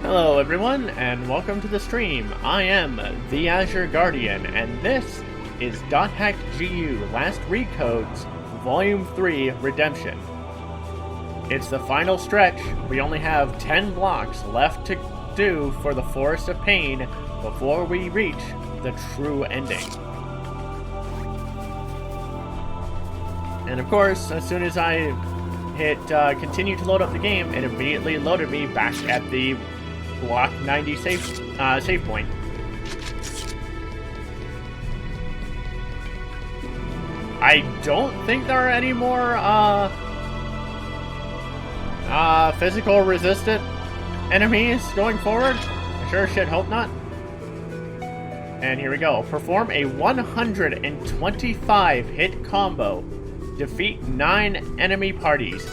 Hello everyone, and welcome to the stream. I am the Azure Guardian, and this is .hack.gu Last Recode's Volume 3 Redemption. It's the final stretch. We only have 10 blocks left to do for the Forest of Pain before we reach the true ending. And of course, as soon as I hit continue to load up the game, it immediately loaded me back at the block 90 save point. I don't think there are any more physical resistant enemies going forward. I sure should hope not. And here we go. Perform a 125 hit combo. Defeat 9 enemy parties.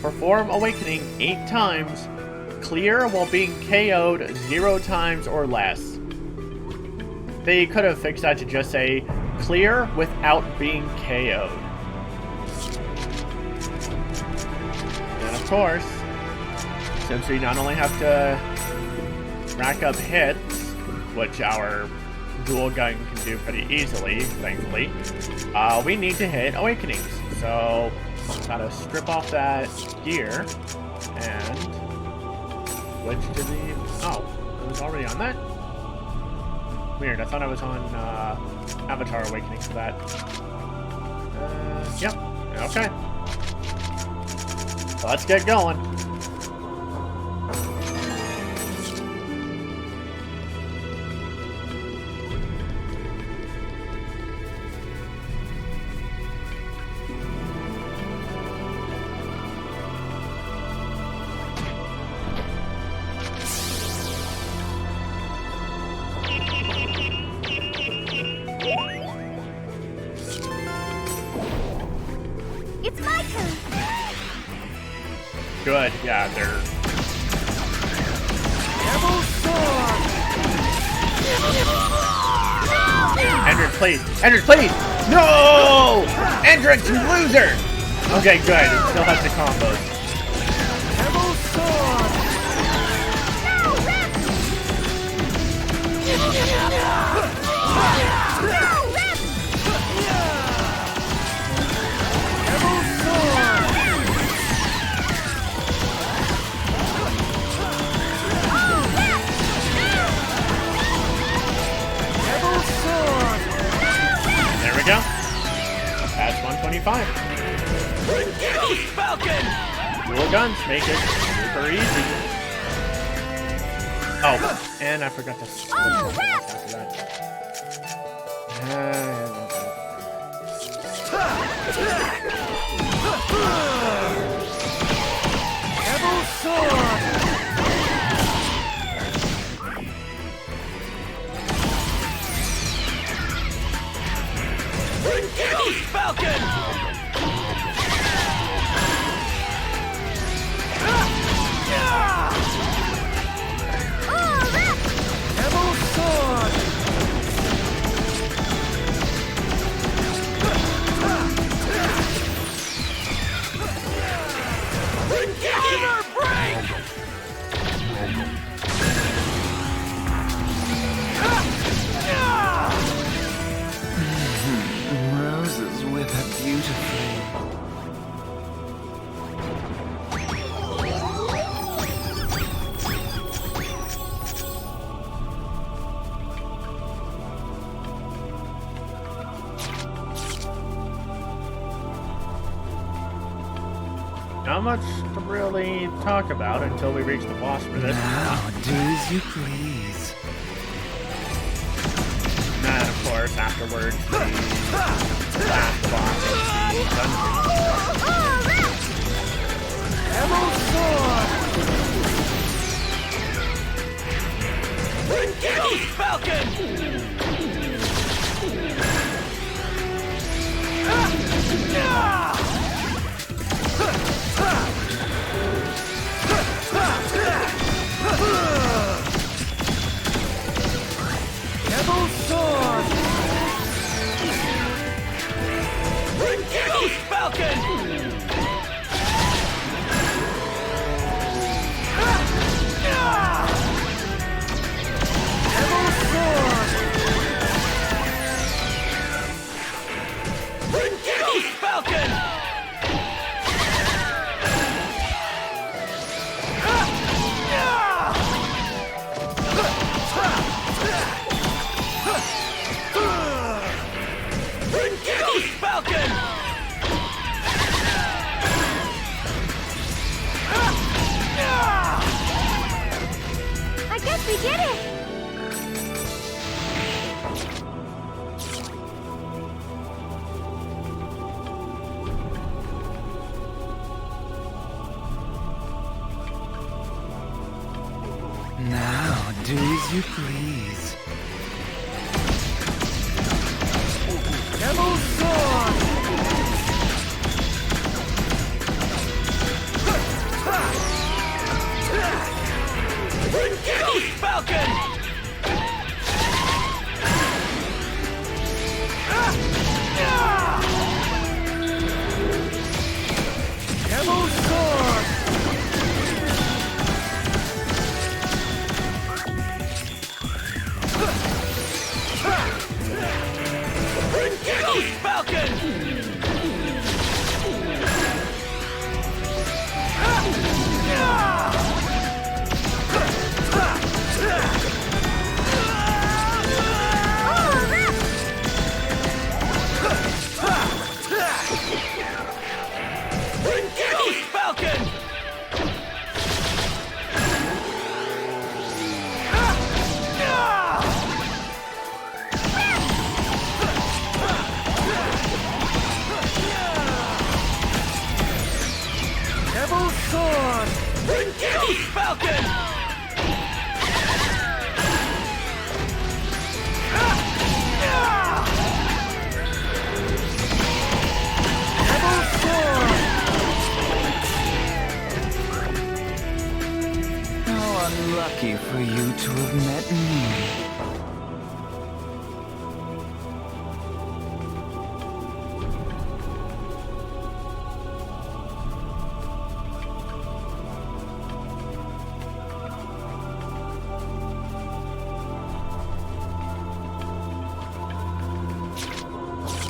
Perform awakening 8 times. Clear while being KO'd 0 times or less. They could have fixed that to just say clear without being KO'd. And of course, since we not only have to rack up hits, which our dual gun can do pretty easily, thankfully, we need to hit awakenings. So, gotta strip off that gear and switch to the... Oh, I was already on that? Weird, I thought I was on Avatar Awakening for that. Yep, okay. So let's get going. It's my turn. Good, yeah, they're... Endred, please! Endred, please! No! Endred, you loser! Okay, good. It still has the combos. There we go. That's 125. Dual guns make it super easy. Oh, and I forgot to switch after that. Falcon! Roses wither beautifully. Not much to really talk about until we reach the boss for this. Now, do as you please. And of course, afterwards, the last boss of the dungeon. Falcon! Falcon! Falcon! Falcon! I guess we did it. Now, do as you please. Falcon! Falcon! How unlucky for you to have met me.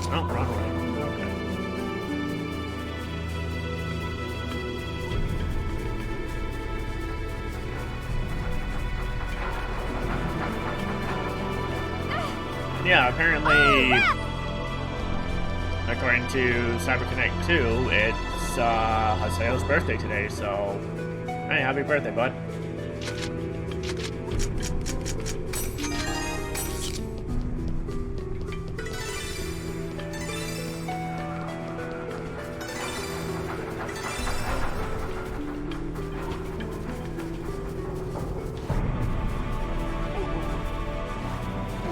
Oh, wrong way. Okay. Yeah, apparently, according to CyberConnect 2, it's Haseo's birthday today, so hey, happy birthday, bud.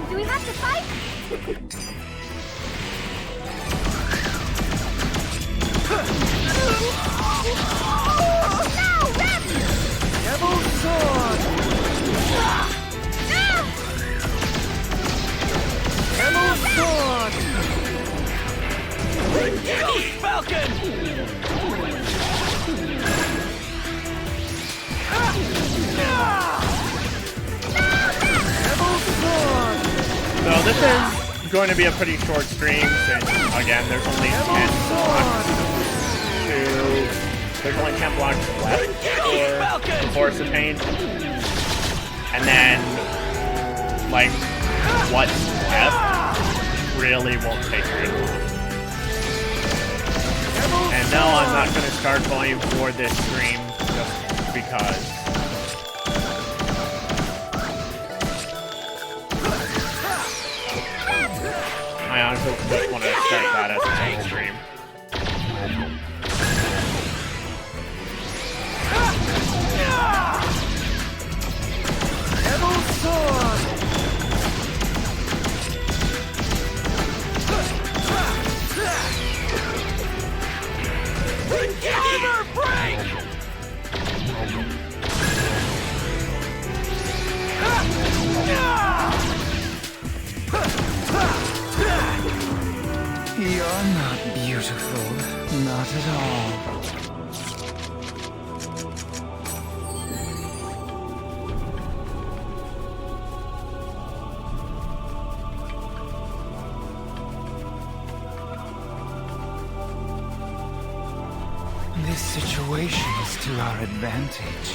Do we have to fight? No, Rep! Devil Sword! No! Devil Sword! Ghost Falcon! Devil Sword! So this is going to be a pretty short stream since, again, there's only 10 blocks there's only 10 blocks left for Force of Pain. And then, like, what's left really won't take very long. And no, I'm not going to start Volume 4 this stream just because. I honestly just want to start that as a main stream. Devil Sword! Armor break! You're not beautiful. Not at all. This situation is to our advantage.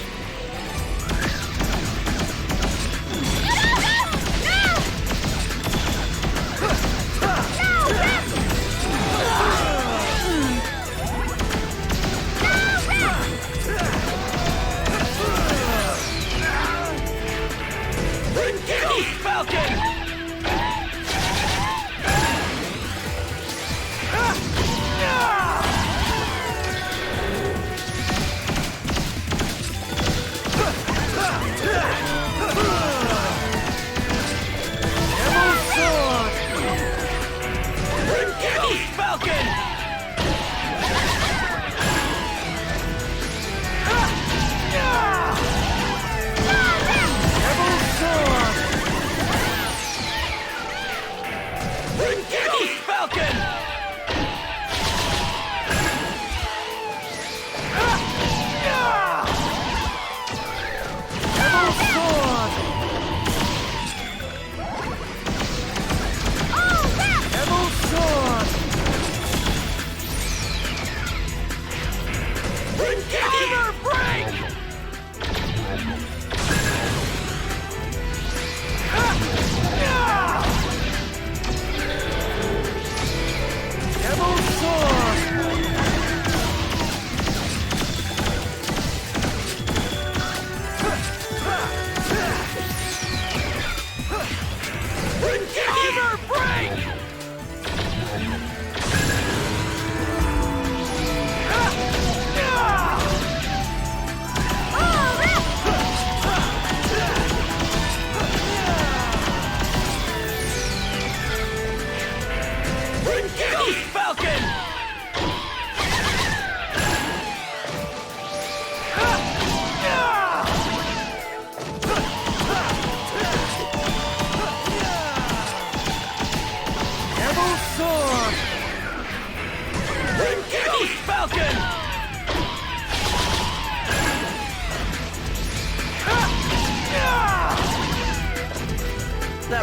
Ghost Falcon!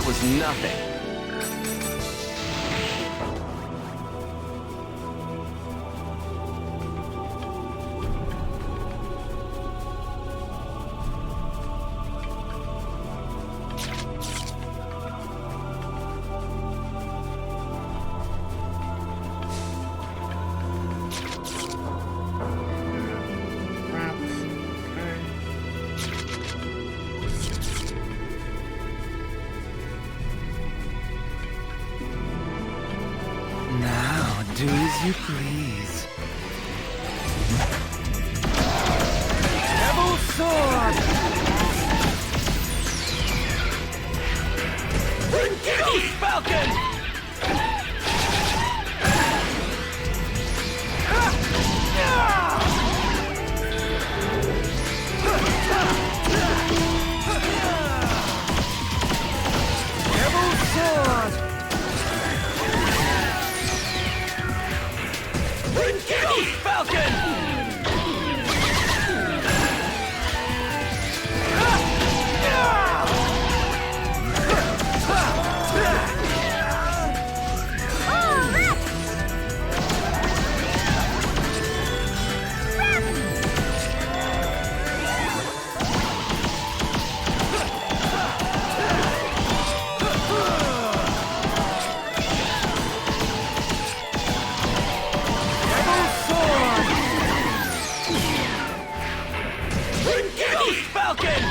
was nothing. Now, do as you please. Devil Sword! Ghost Falcon! Devil Sword! Ghost Falcon! Ghost Falcon!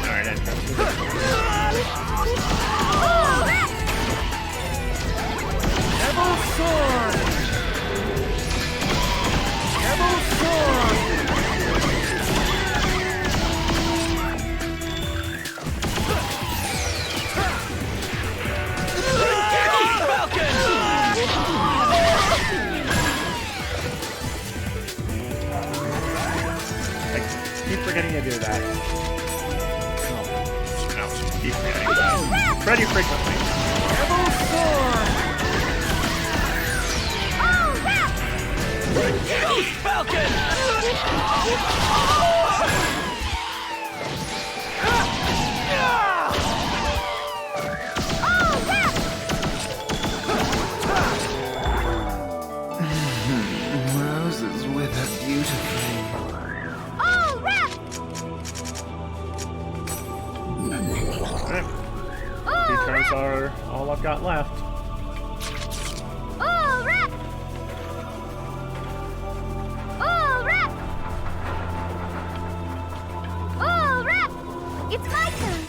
Alright, I trust you. Devil Sword! Devil Sword! Ghost Falcon! I keep forgetting to do that. No, keep forgetting to do that. Pretty frequently. Devil Sword! Ghost Falcon! Roses wither beautifully. Alright. Two turns are all I've got left. It's my turn.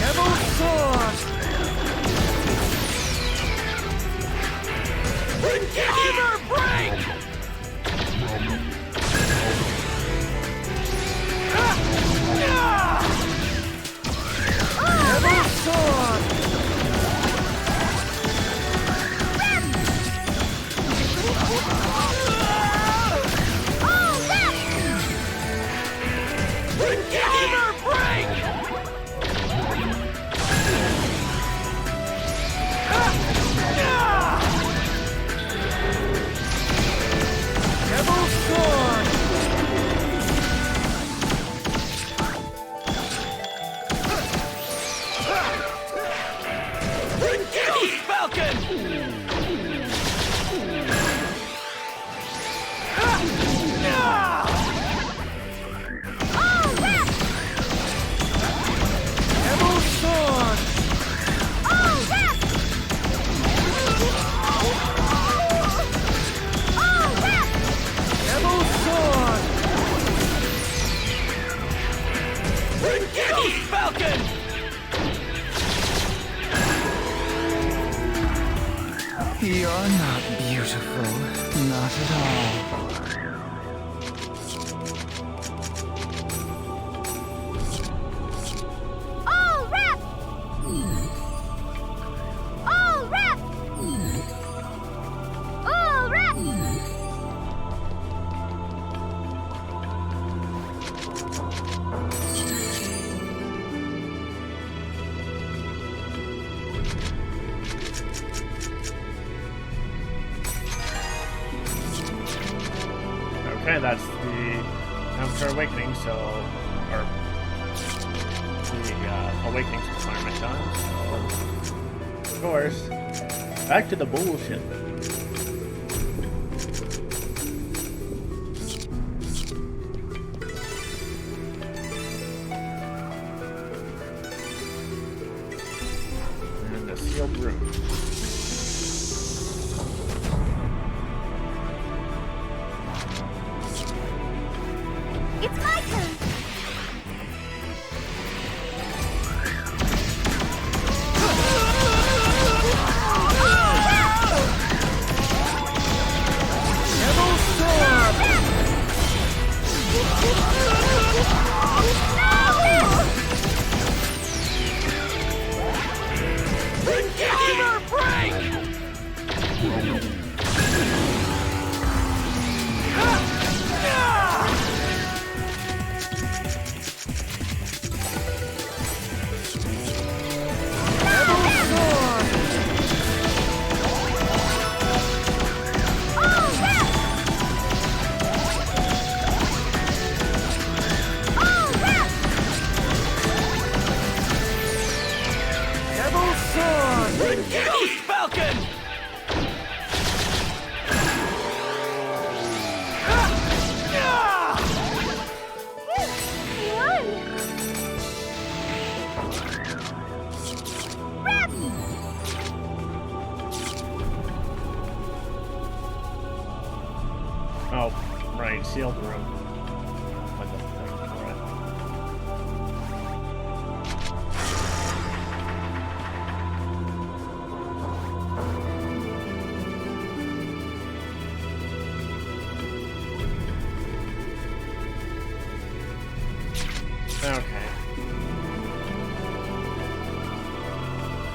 Devil Sword! Armor break! Devil Sword! Armor break! Devil Sword! Ghost Falcon! Devil Sword! Devil Sword! Ghost Falcon! You're not beautiful. Not at all. that's the Avatar Awakening, so... Or... The Awakenings requirement done, so... Of course, back to the bullshit. And the sealed room. It's my turn. Gamer break! Ghost Falcon! Oh, right, sealed room. What the fuck? Alright. Okay.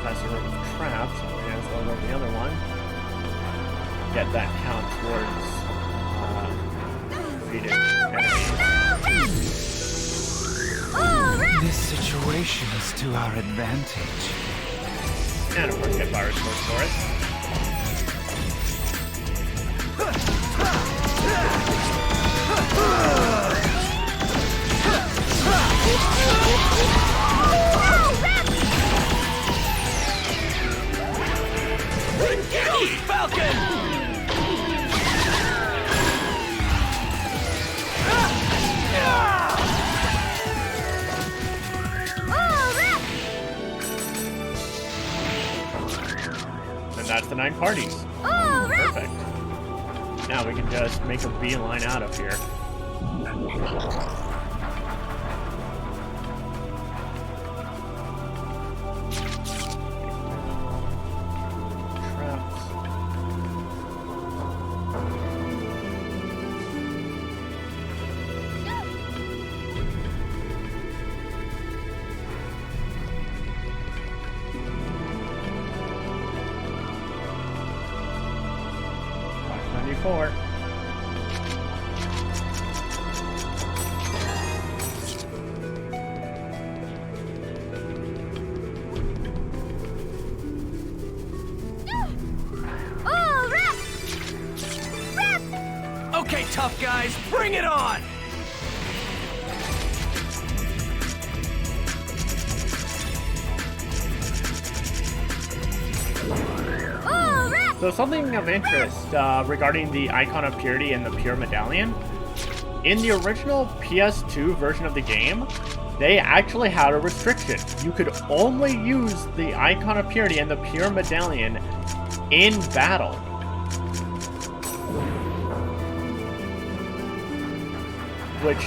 That's the room of traps, so we may as well go to the other one. Get that count towards defeated enemies. This situation is to our advantage. And of course, get virus goes for it. Ghost Falcon! And that's the 9 parties. Perfect. Now we can just make a beeline out of here. Traps. Four. Okay, tough guys, bring it on! So something of interest regarding the Icon of Purity and the Pure Medallion. In the original PS2 version of the game, they actually had a restriction. You could only use the Icon of Purity and the Pure Medallion in battle. Which,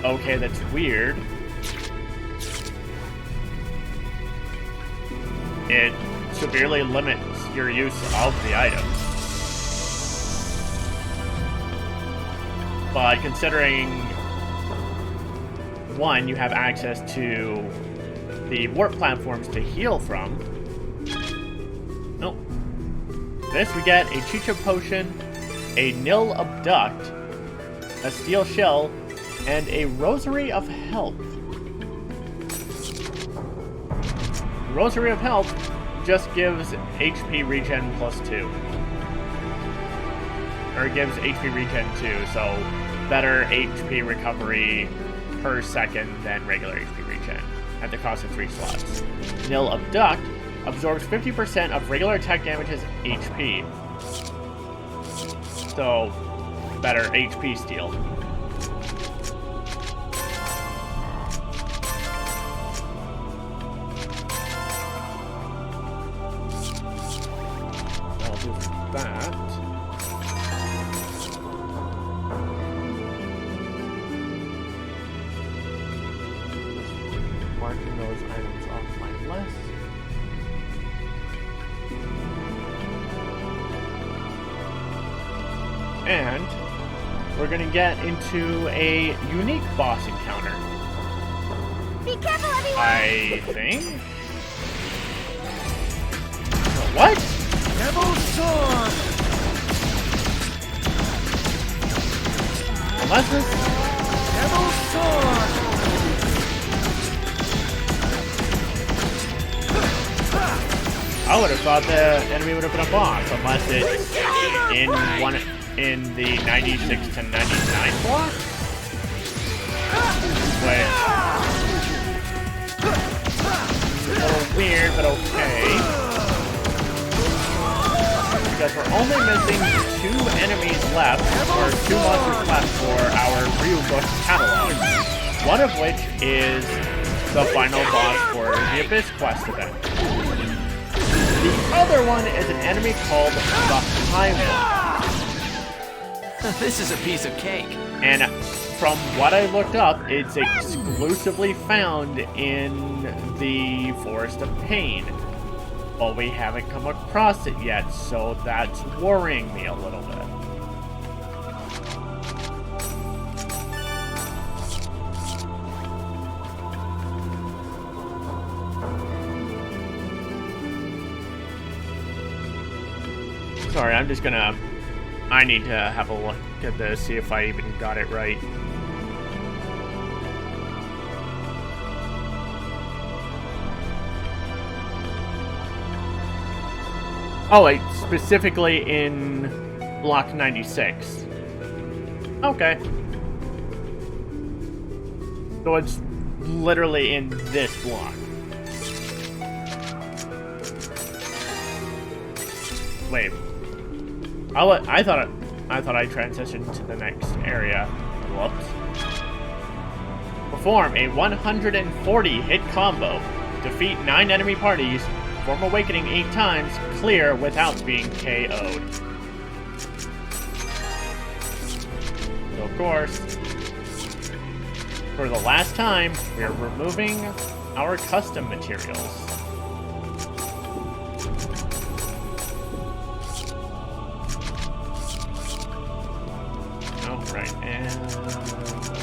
okay, that's weird. It severely limits your use of the item. But considering, one, you have access to the warp platforms to heal from. Nope. This, we get a Chicha Potion, a Nil Abduct, a Steel Shell, and a Rosary of Health. Rosary of Health just gives HP regen +2. or it gives HP regen too, so better HP recovery per second than regular HP regen at the cost of 3 slots. Nil Abduct absorbs 50% of regular attack damage's HP. So, better HP steal. I'll do that. Marking those items off my list. And we're gonna get into a unique boss encounter. Be careful, everyone! I think? What? Devil Sword! Unless this... Devil Sword! I would have thought the enemy would have been a boss, unless it's in the 96 to 99 block? Which... a little weird, but okay. Because we're only missing 2 enemies left, or 2 monsters left for our Ryu-book catalog. One of which is the final boss for the Abyss Quest event. The other one is an enemy called the High One. This is a piece of cake. And from what I looked up, it's exclusively found in the Forest of Pain. But we haven't come across it yet, so that's worrying me a little bit. Sorry, I'm just gonna... I need to have a look at this, see if I even got it right. Oh, wait, specifically in Block 96. Okay. So it's literally in this block. Wait. I thought I transitioned to the next area. Whoops. Perform a 140 hit combo. Defeat 9 enemy parties. Perform Awakening 8 times. Clear without being KO'd. So of course, for the last time, we're removing our custom materials. Right, and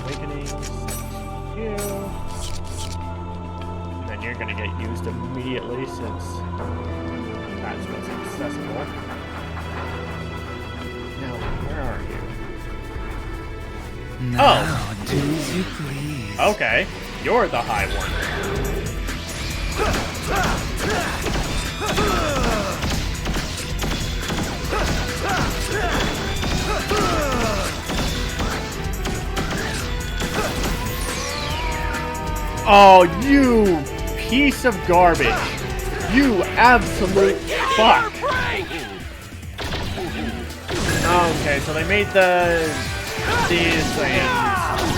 Awakening, you. And then you're gonna get used immediately since that's what's accessible. Now, where are you? Now, do as you please. Okay, you're the High One. Oh, you piece of garbage. You absolute fuck. Okay, so they made these things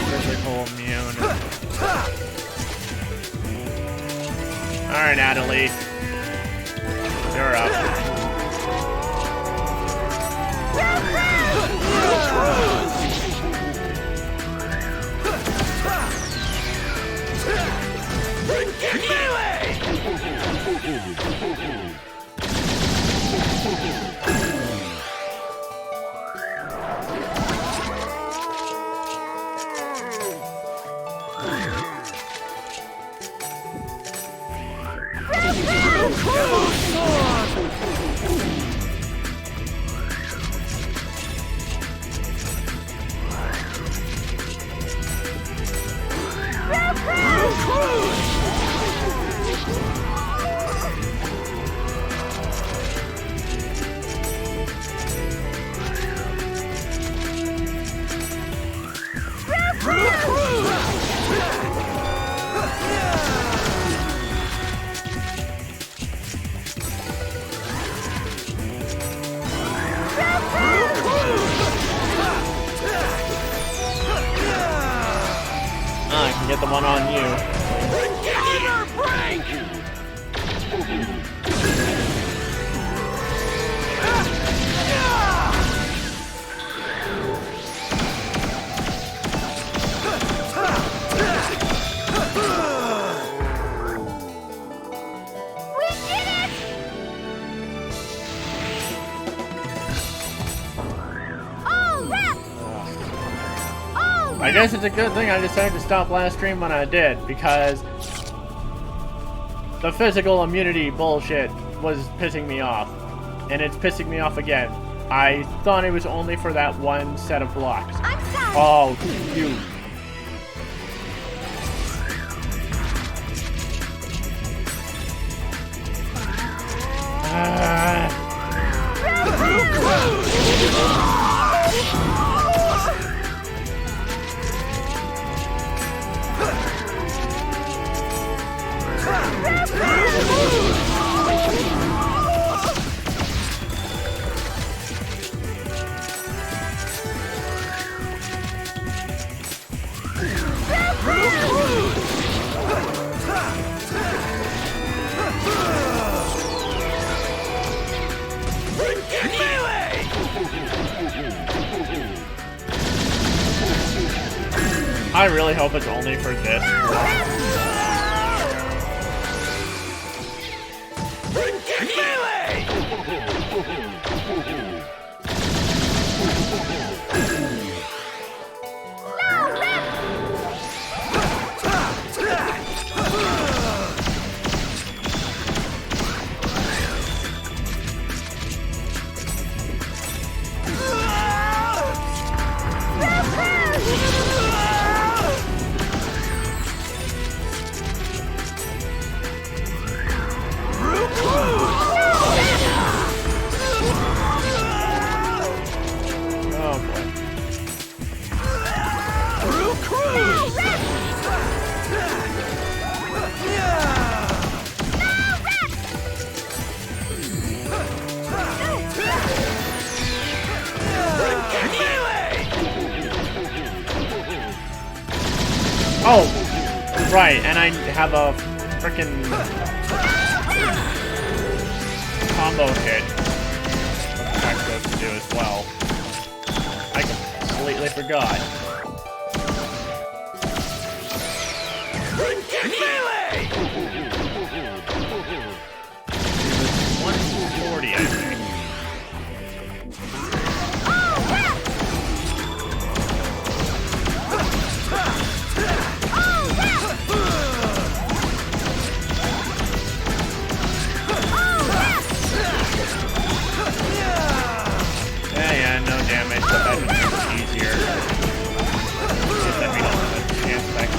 physical immune. Alright, Natalie. You're up. I can get the one on you. We did it! All reps! All I guess it's a good thing I decided to stop last stream when I did, because the physical immunity bullshit was pissing me off. And it's pissing me off again. I thought it was only for that one set of blocks. I'm sorry. Oh, you. I really hope it's only for this. Oh, right, and I have a frickin' combo hit that goes to do as well. I completely forgot. It was 140, I think. Yeah, no damage, but that makes it easier. Just that we don't have a chance back to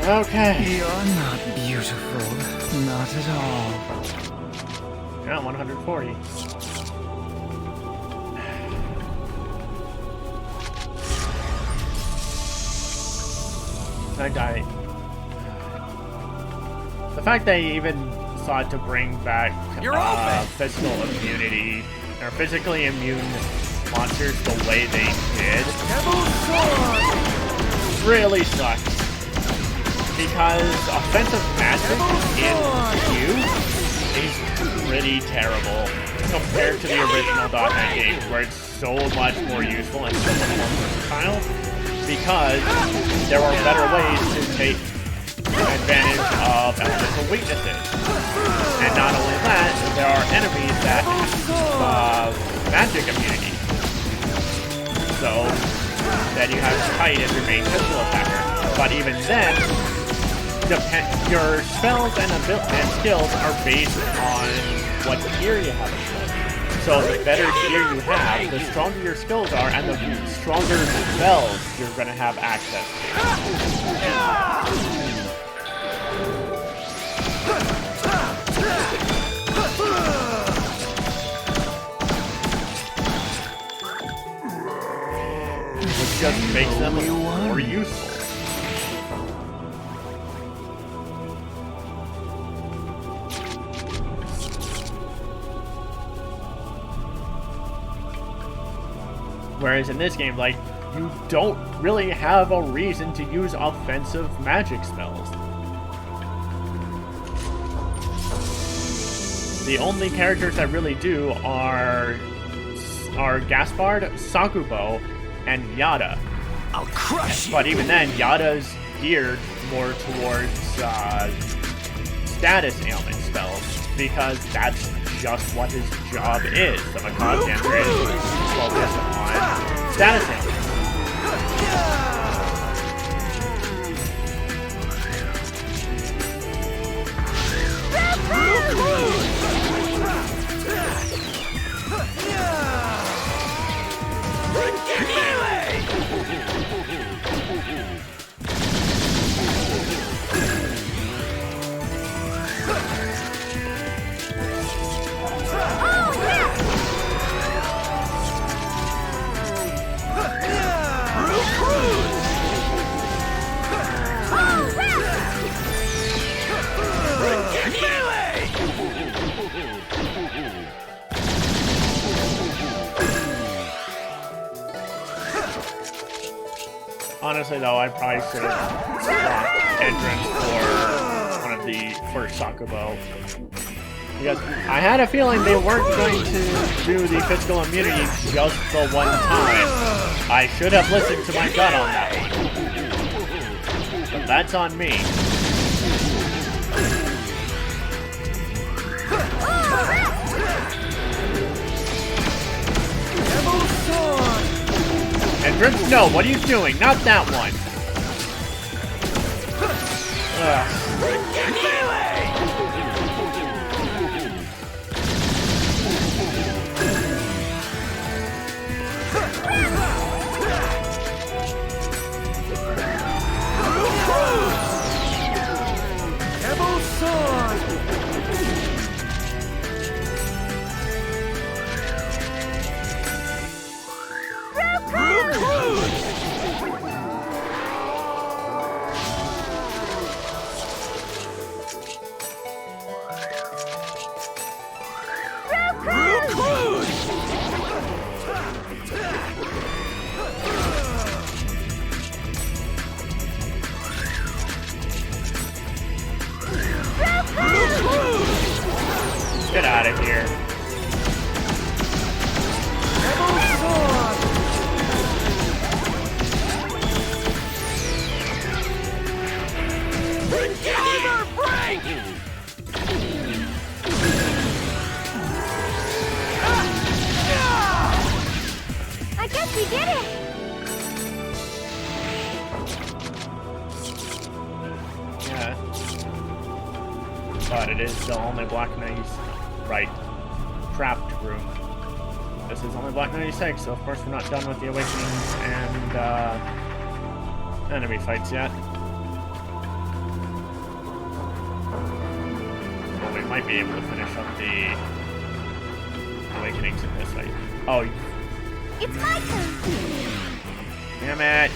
Okay. You're not beautiful. Not at all. Yeah, 140. I died. The fact they even thought to bring back physical immunity, or physically immune monsters the way they did really sucks. Because offensive magic in Q is pretty terrible compared to the original .NET games, where it's so much more useful and so much more versatile. because there are better ways to take advantage of elemental weaknesses. And not only that, there are enemies that have magic immunity. So then you have Kite as your main pistol attacker. But even then, your spells and skills are based on what gear you have. So the better gear you have, the stronger your skills are, and the stronger spells you're going to have access to. Which just makes them more useful. Whereas in this game, like, you don't really have a reason to use offensive magic spells. The only characters that really do are Gaspard, Sakubo, and Yada. I'll crush you. But even then, Yada's geared more towards status ailment spells, because that's just what his job is. The Macabre Dancer is focused on status ailments. Honestly, though, I probably should have swapped entrance for one of the first Sakubo. Because I had a feeling they weren't going to do the physical immunity just the one time. I should have listened to my gut on that one. But that's on me. Entrance? No, what are you doing? Not that one. Get out of here. I guess we did it! Yeah. But it is still only Black 90s. Right. Trapped room. This is only Black 96, so of course we're not done with the Awakenings and enemy fights yet. Well, we might be able to finish up the Awakenings in this fight. Oh, It's my turn! damn it!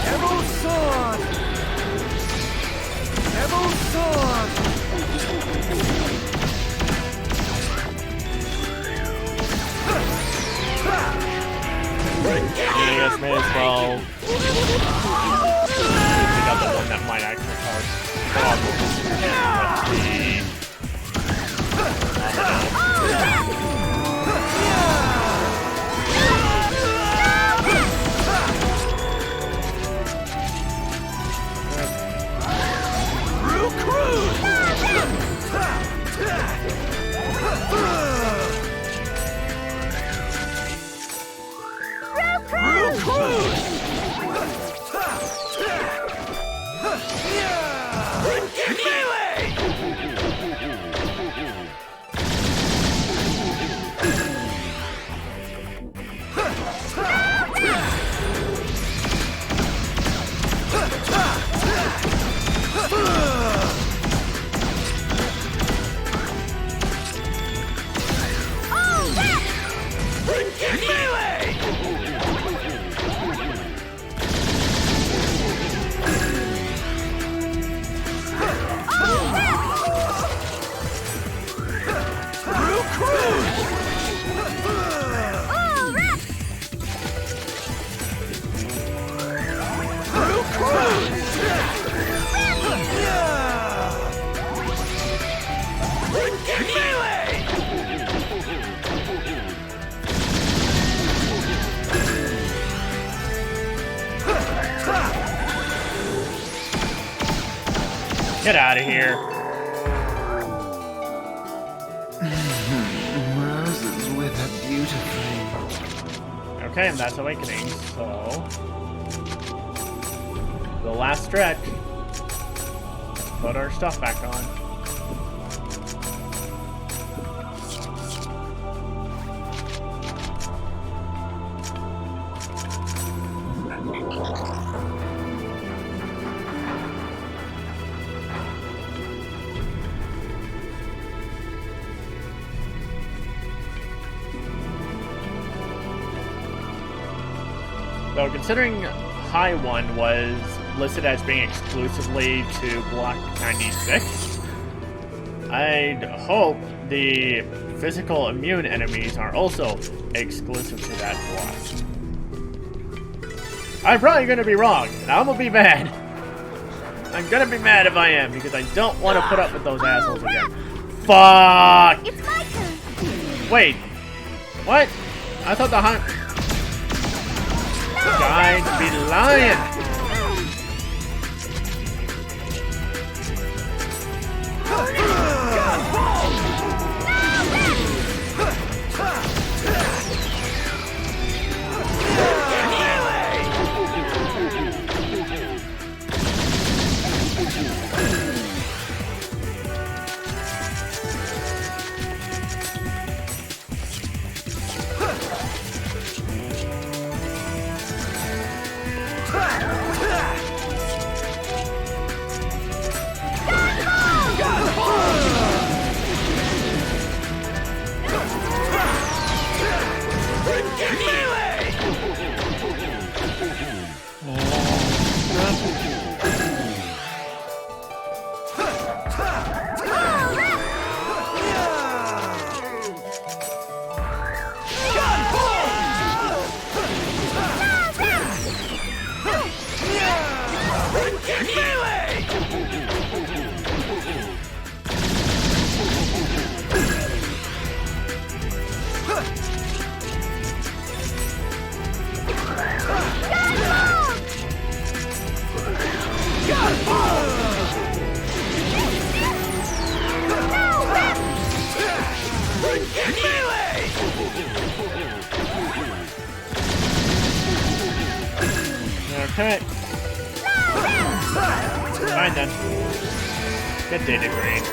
Devil Sword! Devil Sword! I guess may as well pick up the one that might actually cause problems with the Get out of here. Roses wither beautifully. Okay, and that's awakening, so... The last stretch. Put our stuff back on. So considering High 1 was listed as being exclusively to Block 96, I'd hope the physical immune enemies are also exclusive to that block. I'm probably gonna be wrong, and I'm gonna be mad. I'm gonna be mad if I am, because I don't want to put up with those assholes again. Fuck! It's my turn. Wait, what? I thought the hunt... Guy be lying! Okay. Fine then. Get data green.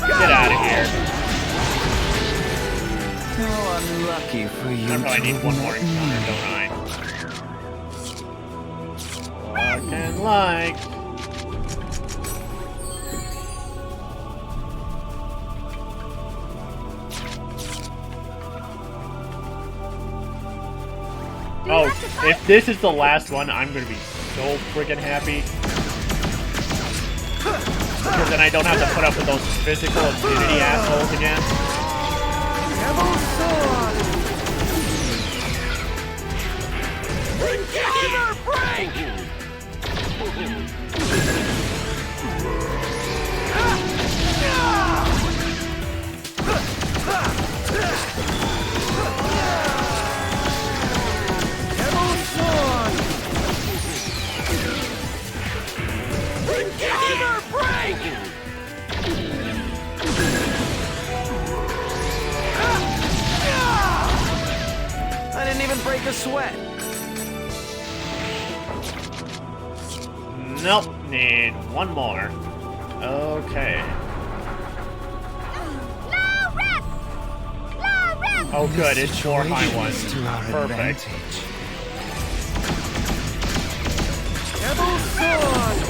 Get out of here. How unlucky for you. I probably need one more encounter, don't I? Fucking like. Oh, if this is the last one, I'm gonna be so freaking happy. Because then I don't have to put up with those physical immunity assholes again. I didn't even break a sweat. Nope, need one more. Okay. Oh good, it's 4 high ones. Perfect. Devil sword!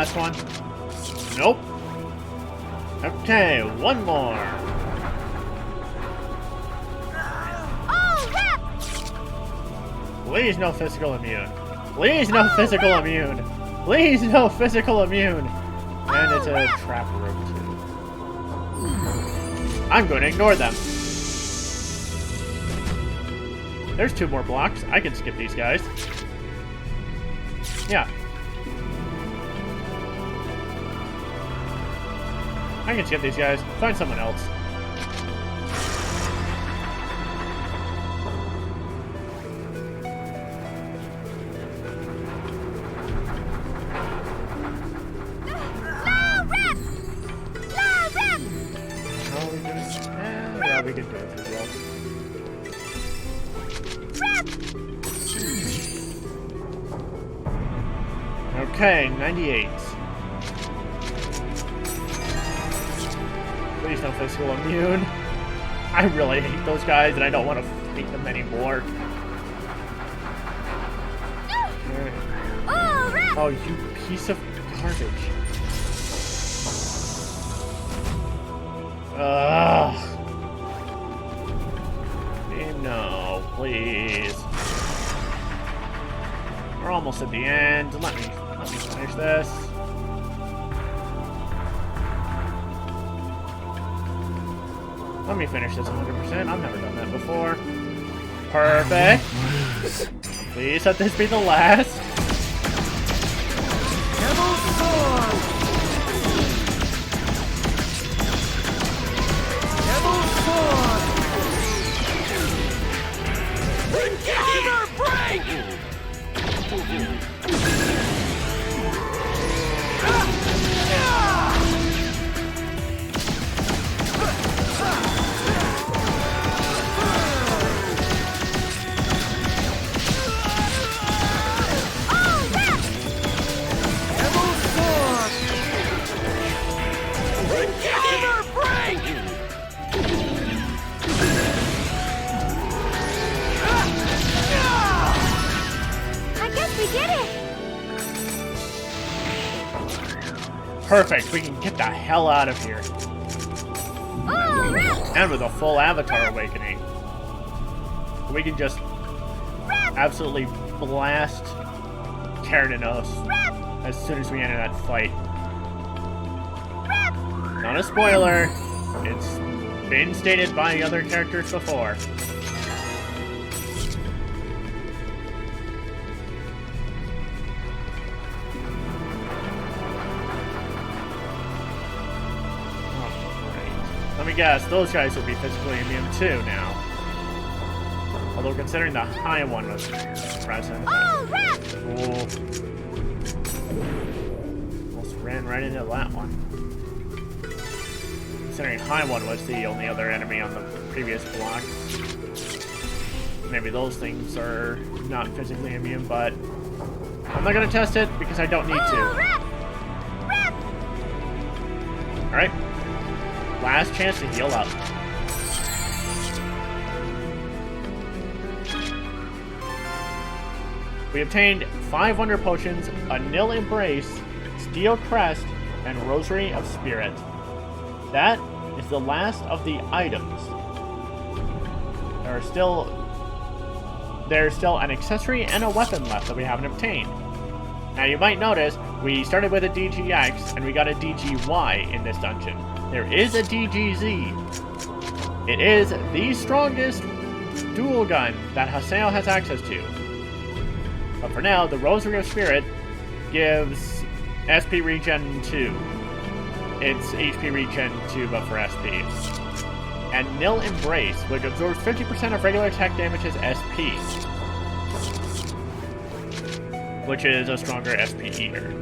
last one? Nope. Okay, one more. Oh, rep! Please no physical immune. Please no physical immune. Please no physical immune. And it's a trap room too. I'm going to ignore them. There's 2 more blocks. I can skip these guys. Yeah. I can skip these guys. Find someone else. How are we doing? Yeah, we can do it as well. Okay, 98. Please no physical immune. I really hate those guys and I don't want to fight them anymore. Okay. Oh, you piece of garbage. Ugh. No, please. We're almost at the end. Let me finish this. Let me finish this 100%. I've never done that before. Perfect. Please let this be the last. Perfect, we can get the hell out of here. And with a full Avatar Awakening, we can just absolutely blast Terranos as soon as we enter that fight. Not a spoiler, it's been stated by other characters before. Let me guess, those guys will be physically immune too now. Although considering the high one was present. Cool. Almost ran right into that one. Considering high one was the only other enemy on the previous block. Maybe those things are not physically immune, but I'm not gonna test it because I don't need to. Alright. Last chance to heal up. We obtained 5 Wonder Potions, a Nil Embrace, Steel Crest, and Rosary of Spirit. That is the last of the items. There's still an accessory and a weapon left that we haven't obtained. Now you might notice, we started with a DGX and we got a DGY in this dungeon. There is a DGZ. It is the strongest dual gun that Haseo has access to. But for now, the Rosary of Spirit gives SP regen 2. It's HP regen 2, but for SP. And Nil Embrace, which absorbs 50% of regular attack damage as SP. Which is a stronger SP eater.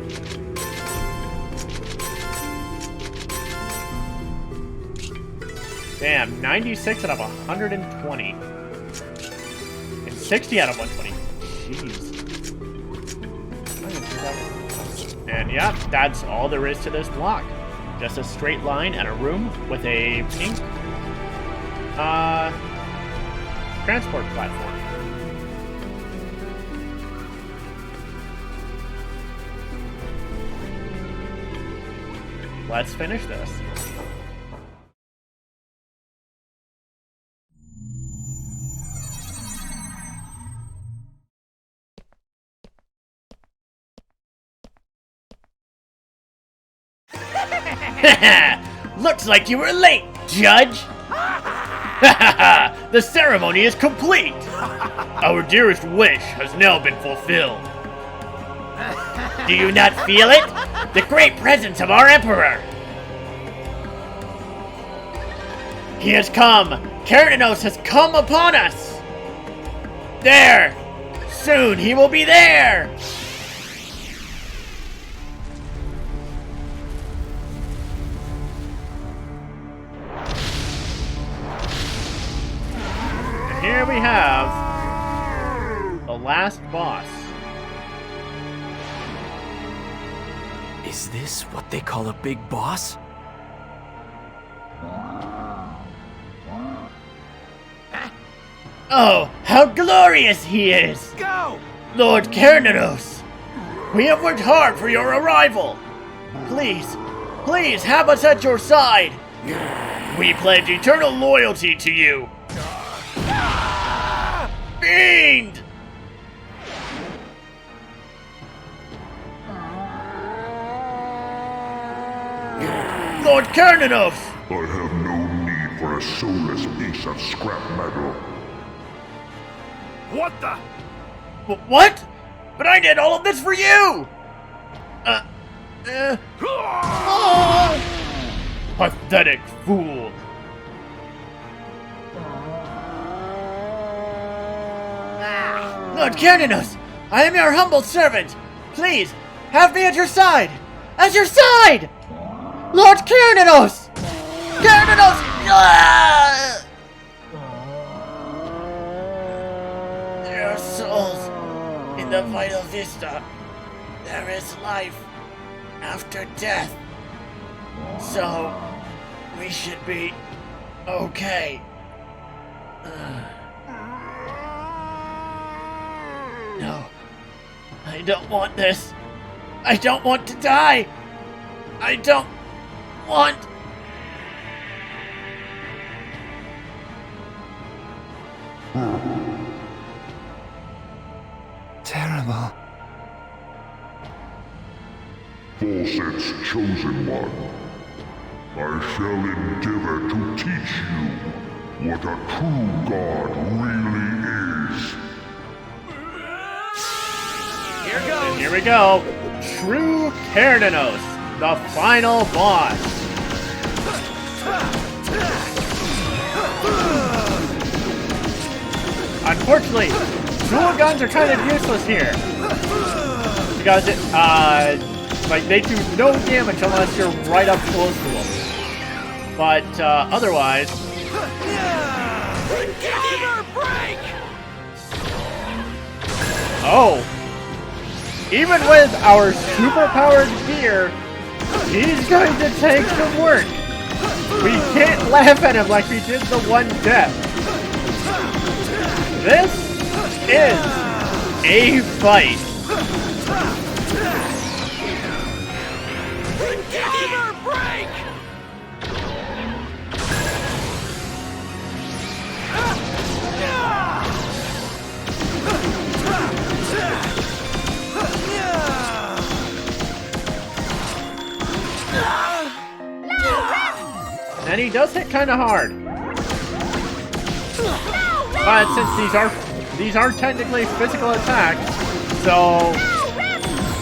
Damn, 96 out of 120. And 60 out of 120. Jeez. And yeah, that's all there is to this block. Just a straight line and a room with a pink transport platform. let's finish this. Looks like you were late, Judge! The ceremony is complete! Our dearest wish has now been fulfilled. Do you not feel it? The great presence of our Emperor! He has come! Keranos has come upon us! There! Soon he will be there! Here we have the last boss. Is this what they call a big boss? Oh, how glorious he is! Go! Lord Keranos! We have worked hard for your arrival! Please, please have us at your side! We pledge eternal loyalty to you! Fiend! Lord Keranos! I have no need for a soulless piece of scrap metal. What the? What? But I did all of this for you! Pathetic fool. Lord Keranos, I am your humble servant. Please, have me at your side. At your side! Lord Keranos! Keranos! Ah! There are souls in the vital vista. There is life after death. So, we should be okay. No, I don't want this. I don't want to die. I don't want... Terrible. Fawcett's chosen one. I shall endeavor to teach you what a true god really is. Here goes! Here we go. True Keranos, the final boss. Unfortunately, dual guns are kind of useless here. Because like they do no damage unless you're right up close to them. But otherwise, oh, even with our superpowered gear, he's going to take some work. We can't laugh at him like we did the one death. This is a fight. And he does hit kind of hard. But since these are technically physical attacks, so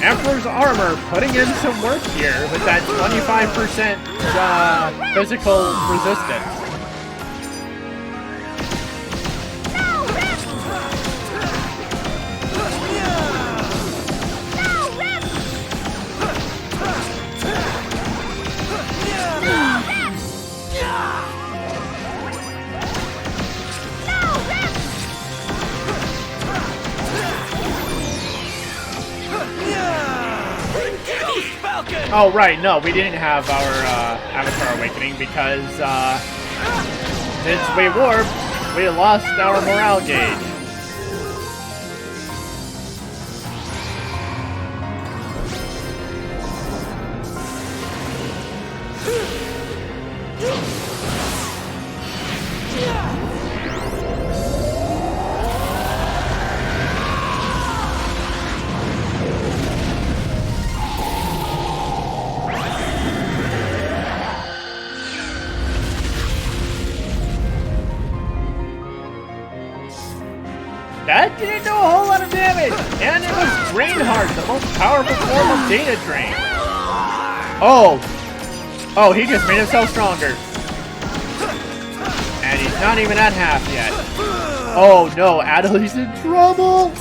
Emperor's Armor putting in some work here with that 25% physical resistance. Oh, right, no, we didn't have our Avatar Awakening because since we warped, we lost our morale gauge. didn't do a whole lot of damage! And it was Drain Heart, the most powerful form of Data Drain. Oh! Oh, he just made himself stronger. And he's not even at half yet. Oh no, Adeli's in trouble!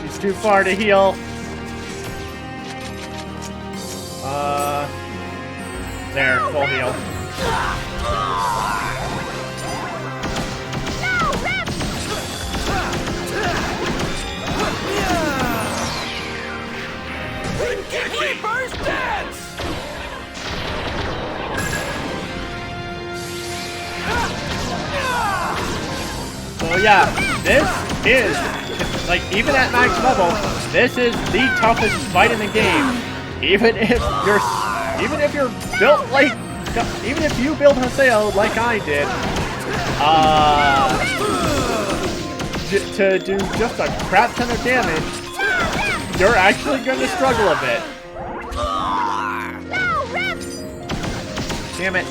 She's too far to heal. There, full heal. Reverse dance! So yeah, this is, like, even at max level, this is the toughest fight in the game. Even if you're built like, even if you build Haseo like I did, to do just a crap ton of damage, you're actually going to struggle a bit. Damn it.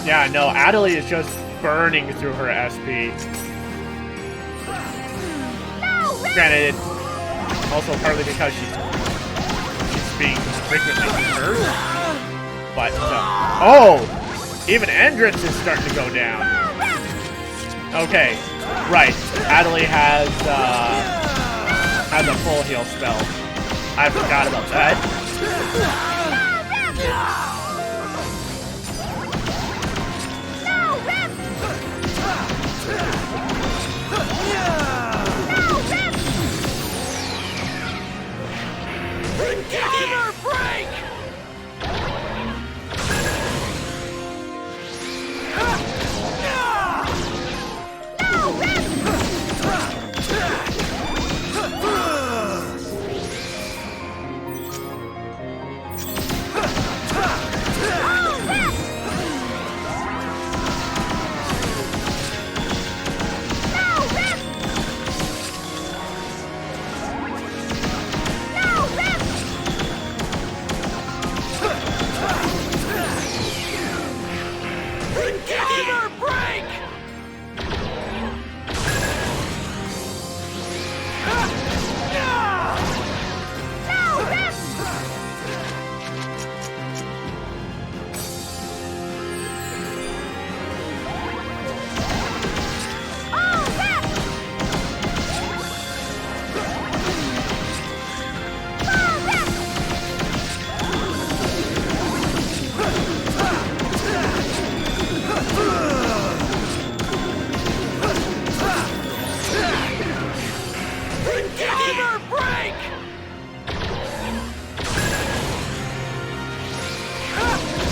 Yeah, no, Adeli is just burning through her SP. Granted, also partly because she's being frequently hurt. But, oh! Even Endritz is starting to go down. Okay, right. Adeli has a full heal spell. I forgot about that. Give her a break!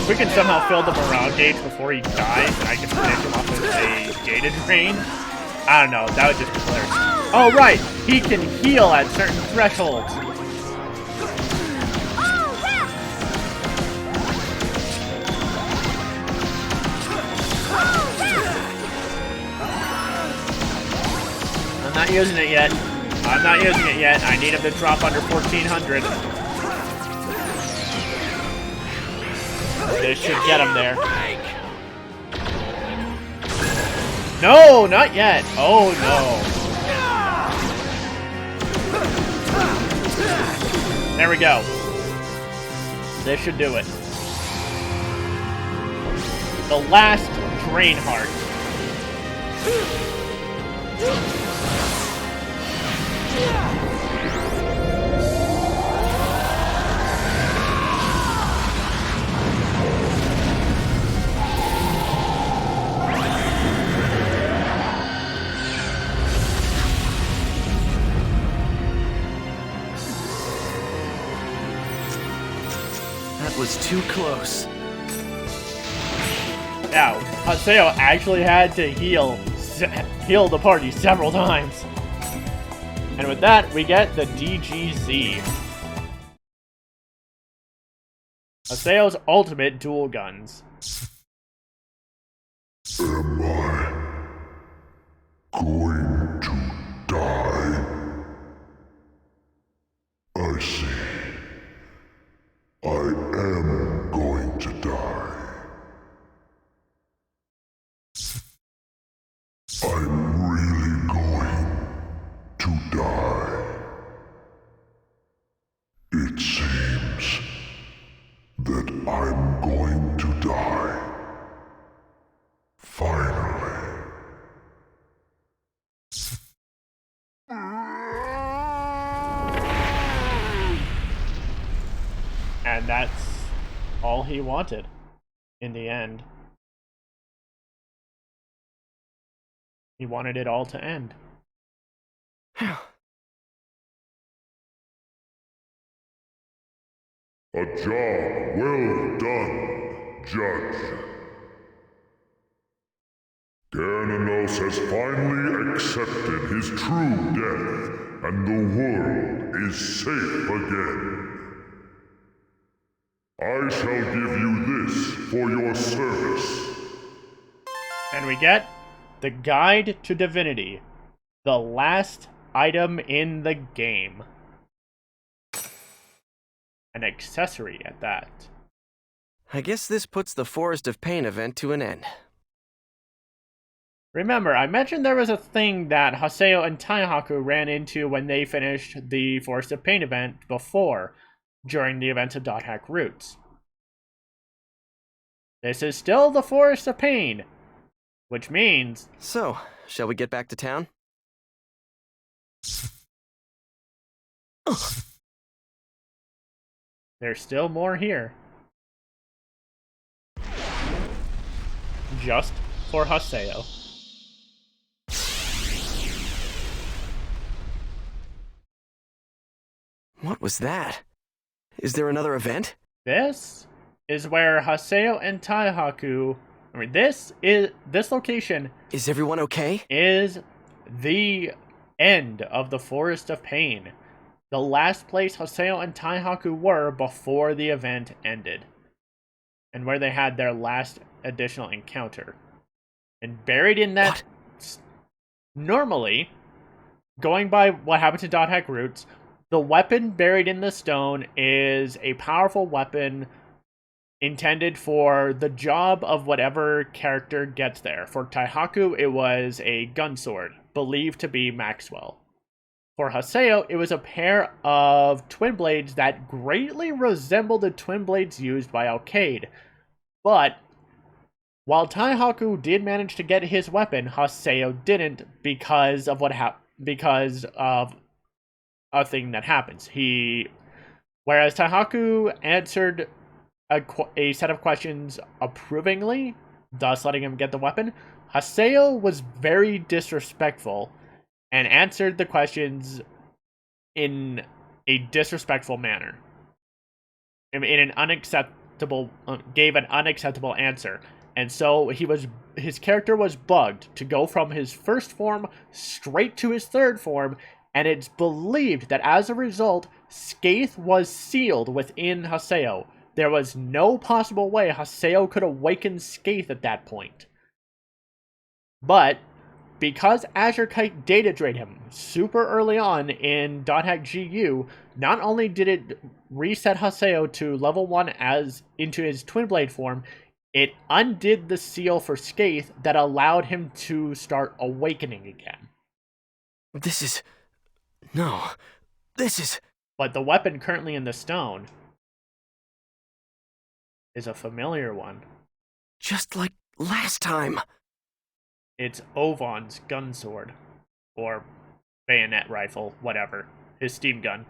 If we can somehow fill the morale gauge before he dies, and I can finish him off with a Data Drain, I don't know, that would just be hilarious. Oh, right! He can heal at certain thresholds! I'm not using it yet. I'm not using it yet. I need him to drop under 1400. This should get him there. No, not yet. Oh, no. There we go. This should do it. The last Drain Heart. That was too close. Now, Haseo actually had to heal the party several times. And with that, we get the DGZ. Haseo's ultimate dual guns. Am I going to die? I see. I am going to die. I'm really going to die. It seems that I'm going to die. Finally. And that's all he wanted in the end. He wanted it all to end. A job well done, Judge. Gananos has finally accepted his true death, and the world is safe again. I shall give you this for your service. And we get the Guide to Divinity, the last item in the game. An accessory at that. I guess this puts the Forest of Pain event to an end. Remember, I mentioned there was a thing that Haseo and Taihaku ran into when they finished the Forest of Pain event before, during the events of Dot Hack Roots. This is still the Forest of Pain, which means... So, shall we get back to town? There's still more here. Just for Haseo. What was that? Is there another event? This is where Haseo and Taihaku... this location... Is everyone okay? ...is the end of the Forest of Pain. The last place Haseo and Taihaku were before the event ended. And where they had their last additional encounter. And buried in that... Normally, going by what happened to Dot Hack Roots, the weapon buried in the stone is a powerful weapon intended for the job of whatever character gets there. For Taihaku, it was a gun sword, believed to be Maxwell. For Haseo, it was a pair of twin blades that greatly resembled the twin blades used by Alcade. But while Taihaku did manage to get his weapon, Haseo didn't because of because of a thing that happens. Whereas Taihaku answered a set of questions approvingly, thus letting him get the weapon, Haseo was very disrespectful and answered the questions in a disrespectful manner. In an unacceptable, gave an unacceptable answer. And so his character was bugged to go from his first form straight to his third form, and it's believed that as a result, Skaith was sealed within Haseo. There was no possible way Haseo could awaken Skaith at that point. But because Azure Kite data drained him super early on in Dot Hack GU, not only did it reset Haseo to level 1 as into his Twin Blade form, it undid the seal for Skaith that allowed him to start awakening again. But the weapon currently in the stone is a familiar one. Just like last time. It's Ovon's gun sword. Or bayonet rifle, whatever. His steam gun.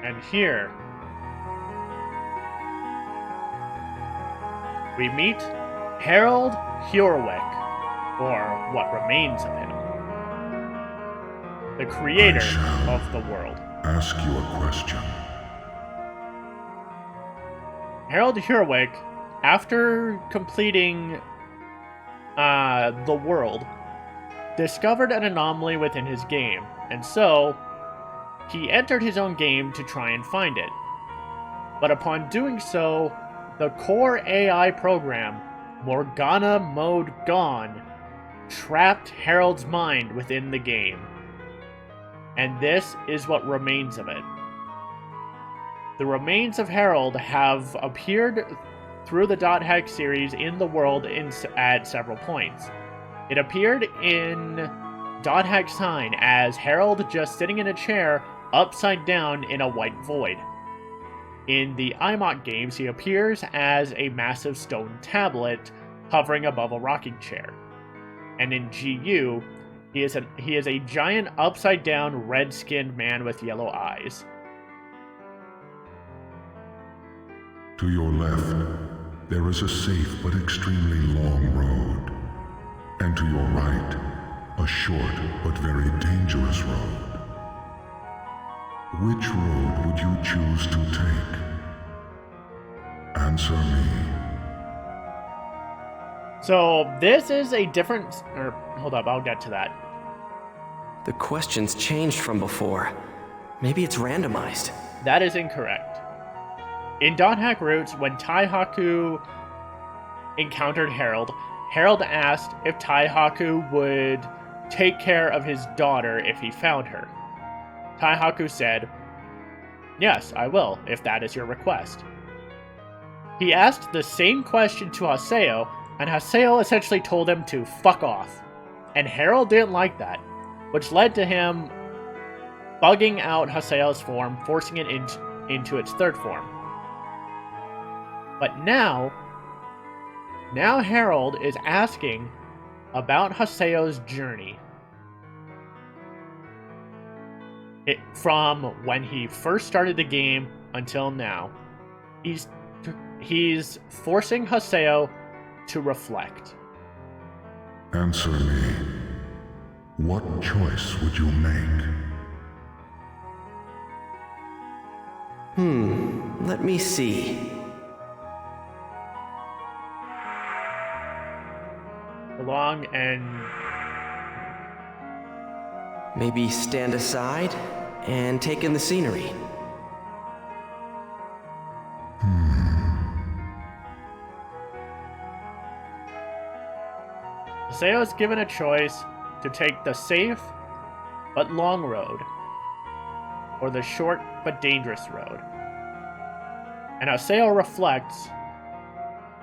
And here, we meet Harold Hurwick, or what remains of him, the creator of the world. Ask you a question. Harold Hurwick, after completing the world, discovered an anomaly within his game, and so he entered his own game to try and find it. But upon doing so, the core AI program, Morgana Mode Gone, trapped Harold's mind within the game. And this is what remains of it. The remains of Harold have appeared through the .hack series in the world at several points. It appeared in .hack Sign as Harold just sitting in a chair upside down in a white void. In the IMOC games, he appears as a massive stone tablet hovering above a rocking chair. And in GU, he is a giant upside-down red-skinned man with yellow eyes. To your left, there is a safe but extremely long road. And to your right, a short but very dangerous road. Which road would you choose to take? Answer me. So this is a different... hold up, I'll get to that. The questions changed from before. Maybe it's randomized. That is incorrect. In .hack Roots, when Taihaku encountered Harold, Harold asked if Taihaku would take care of his daughter if he found her. Taihaku said, "Yes, I will, if that is your request." He asked the same question to Haseo, and Haseo essentially told him to fuck off. And Harold didn't like that, which led to him bugging out Haseo's form, forcing it into its third form. But now Harold is asking about Haseo's journey. From when he first started the game until now. He's forcing Haseo to reflect. Answer me. What choice would you make? Let me see. Along and... Maybe stand aside and take in the scenery. Haseo is given a choice to take the safe but long road, or the short but dangerous road. And Haseo reflects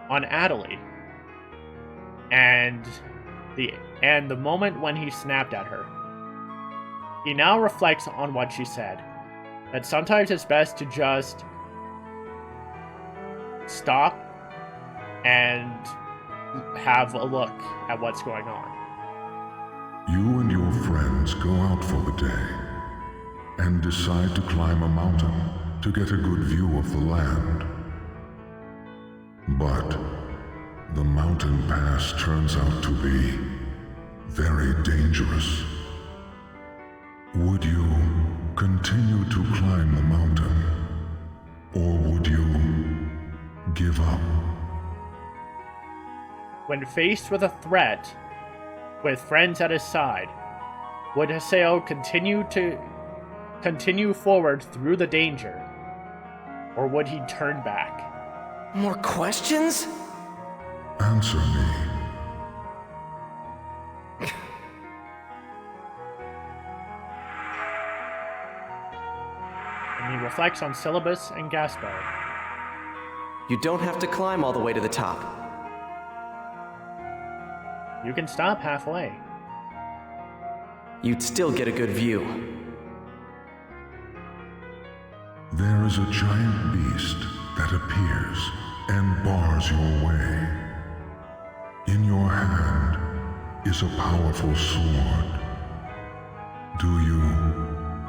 on Adelie and the moment when he snapped at her. He now reflects on what she said, that sometimes it's best to just stop and have a look at what's going on. You and your friends go out for the day and decide to climb a mountain to get a good view of the land. But the mountain pass turns out to be very dangerous. Would you continue to climb the mountain, or would you give up? When faced with a threat, with friends at his side, would Haseo continue forward through the danger, or would he turn back? More questions? Answer me. And he reflects on Syllabus and Gaspar. You don't have to climb all the way to the top. You can stop halfway. You'd still get a good view. There is a giant beast that appears and bars your way. In your hand is a powerful sword. Do you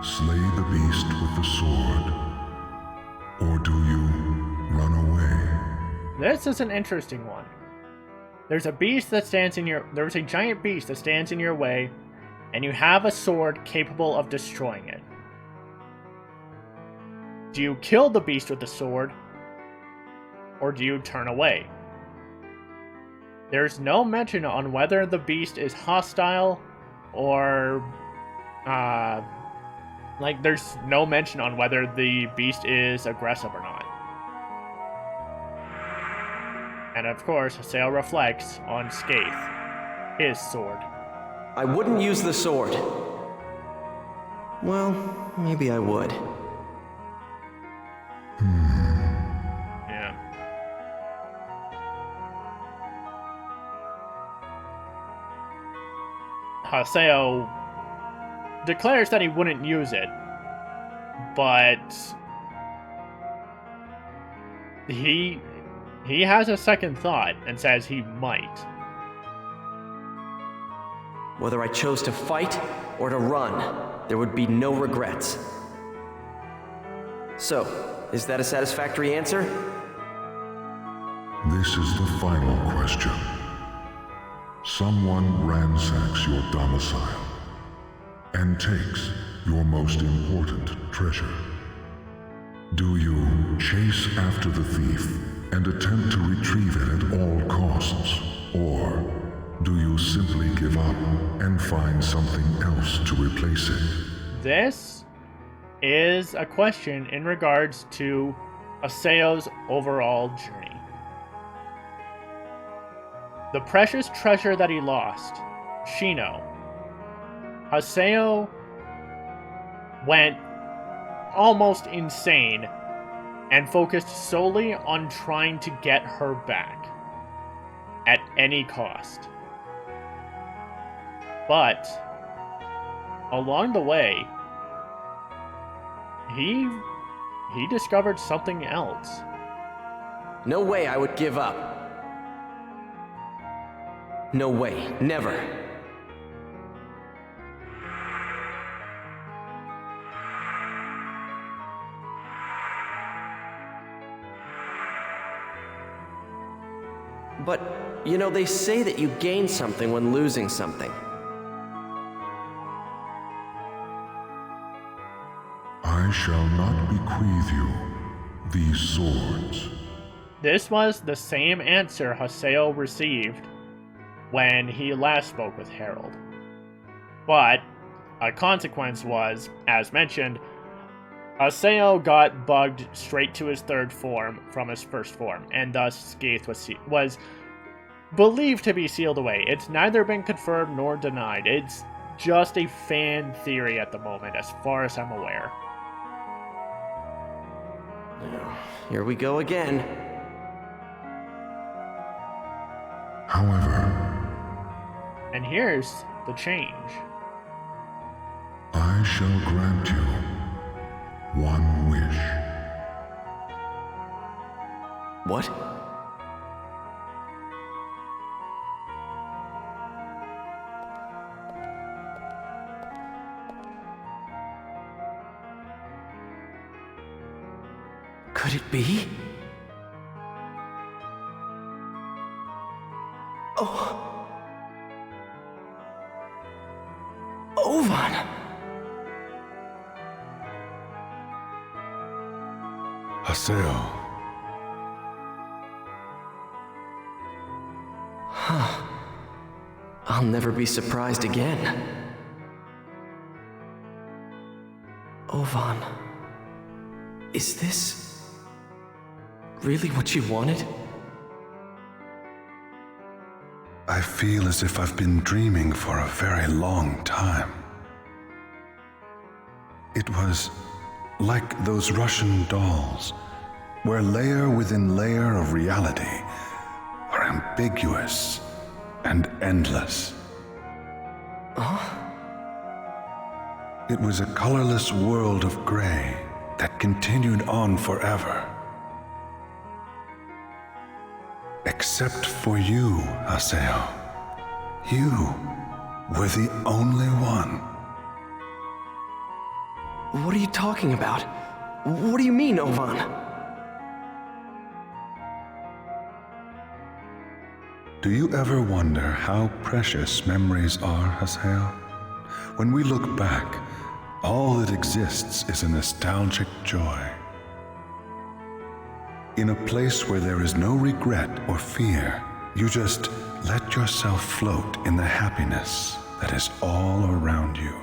slay the beast with the sword, or do you run away? This is an interesting one. There's a giant beast that stands in your way, and you have a sword capable of destroying it. Do you kill the beast with the sword, or do you turn away? there's no mention on whether the beast is hostile or, there's no mention on whether the beast is aggressive or not. And of course, Haseo reflects on Skaith, his sword. I wouldn't use the sword. Well, maybe I would. Yeah. Haseo declares that he wouldn't use it, but he has a second thought and says he might. Whether I chose to fight or to run, there would be no regrets. So, is that a satisfactory answer? This is the final question. Someone ransacks your domicile and takes your most important treasure. Do you chase after the thief and attempt to retrieve it at all costs? Or do you simply give up and find something else to replace it? This is a question in regards to Haseo's overall journey. The precious treasure that he lost, Shino. Haseo went almost insane and focused solely on trying to get her back at any cost. But along the way, he discovered something else. No way I would give up. No way, never. But, you know, they say that you gain something when losing something. I shall not bequeath you these swords. This was the same answer Haseo received when he last spoke with Harold. But a consequence was, as mentioned, Haseo got bugged straight to his third form from his first form, and thus Skaith was believed to be sealed away. It's neither been confirmed nor denied. It's just a fan theory at the moment, as far as I'm aware. Here we go again. However, And here's the change. I shall grant you one wish. What? Could it be? Oh. Ovan! Haseo. Huh. I'll never be surprised again. Ovan. Is this really what you wanted? I feel as if I've been dreaming for a very long time. It was like those Russian dolls, where layer within layer of reality are ambiguous and endless. It was a colorless world of gray that continued on forever. Except for you, Haseo. You were the only one. What are you talking about? What do you mean, Ovan? Do you ever wonder how precious memories are, Haseo? When we look back, all that exists is a nostalgic joy. In a place where there is no regret or fear, You just let yourself float in the happiness that is all around you.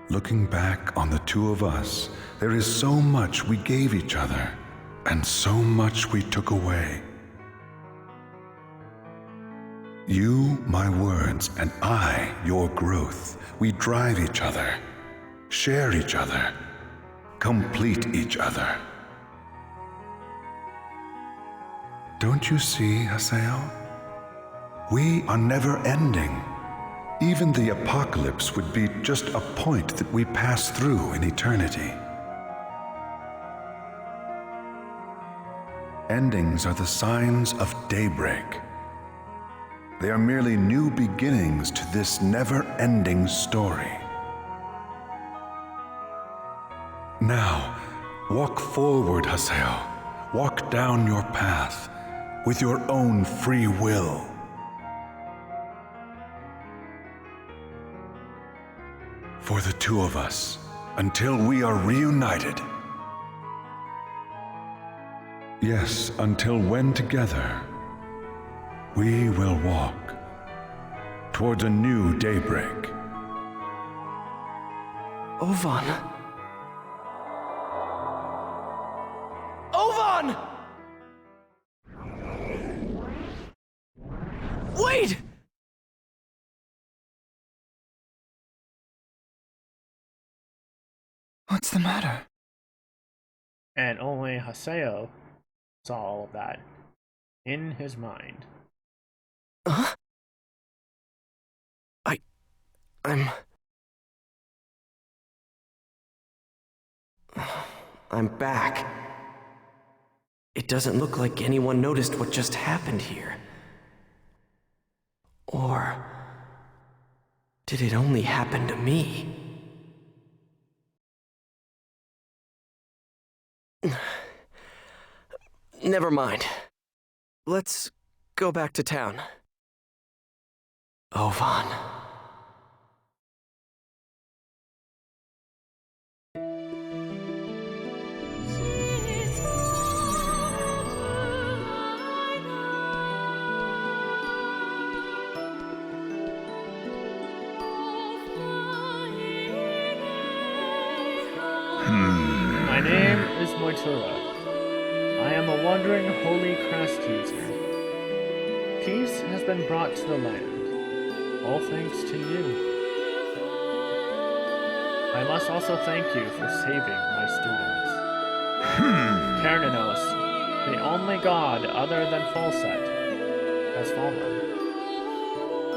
Looking back on the two of us, there is so much we gave each other, and so much we took away. You, my words, and I, your growth. We drive each other, share each other, complete each other. Don't you see, Haseo? We are never ending. Even the apocalypse would be just a point that we pass through in eternity. Endings are the signs of daybreak. They are merely new beginnings to this never-ending story. Now, walk forward, Haseo. Walk down your path with your own free will. For the two of us, until we are reunited. Yes, until when together, we will walk towards a new daybreak. Ovan! Ovan! Wait! What's the matter? And only Haseo saw all of that in his mind. Huh? I'm back. It doesn't look like anyone noticed what just happened here. Or did it only happen to me? Never mind. Let's go back to town. Ovan. My name is Moitura. I am a wandering holy crest user. Peace has been brought to the land, all thanks to you. I must also thank you for saving my students. Kerninos, the only god other than Falset, has fallen.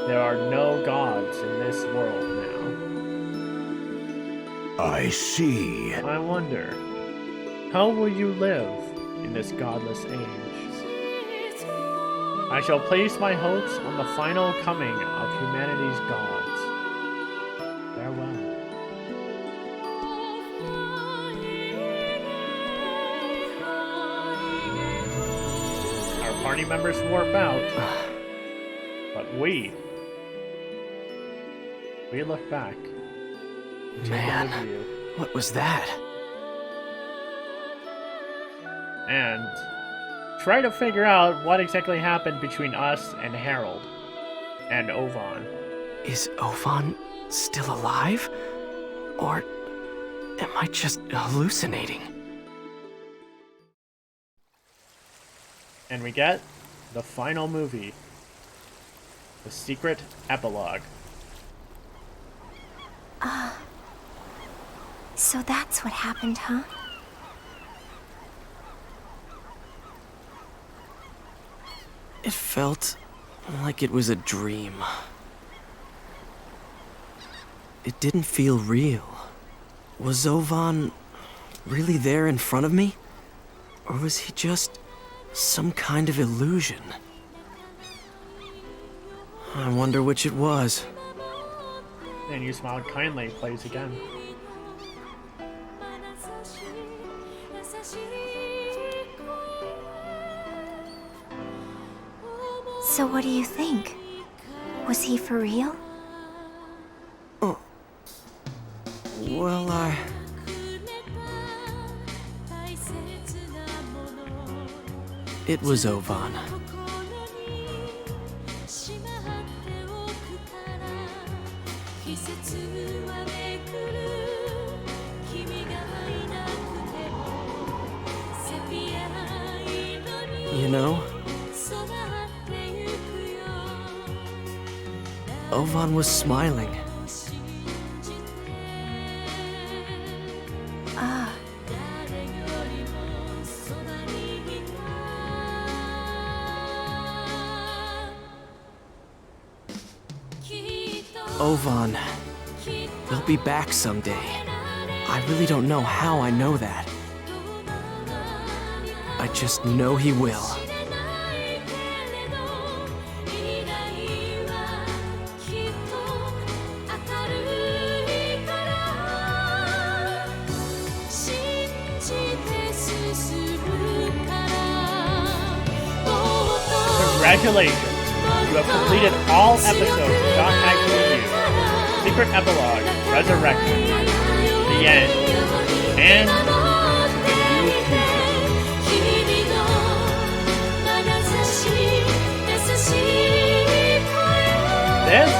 There are no gods in this world now. I see. I wonder, how will you live in this godless age? I shall place my hopes on the final coming of humanity's gods. Farewell. Our party members warp out, but we look back. Man, what was that? And try to figure out what exactly happened between us and Harold and Ovan. Is Ovan still alive? Or am I just hallucinating? And we get the final movie, the secret epilogue. So that's what happened, huh? It felt like it was a dream. It didn't feel real. Was Ovan really there in front of me? Or was he just some kind of illusion? I wonder which it was. And You Smiled Kindly plays again. So what do you think? Was he for real? Well, It was Ovan. You know, Ovan was smiling. Ah, Ovan, he'll be back someday. I really don't know how I know that. I just know he will. Congratulations! You have completed all episodes of Dot Hack GU, Secret Epilogue, Resurrection, The End, and the new future. This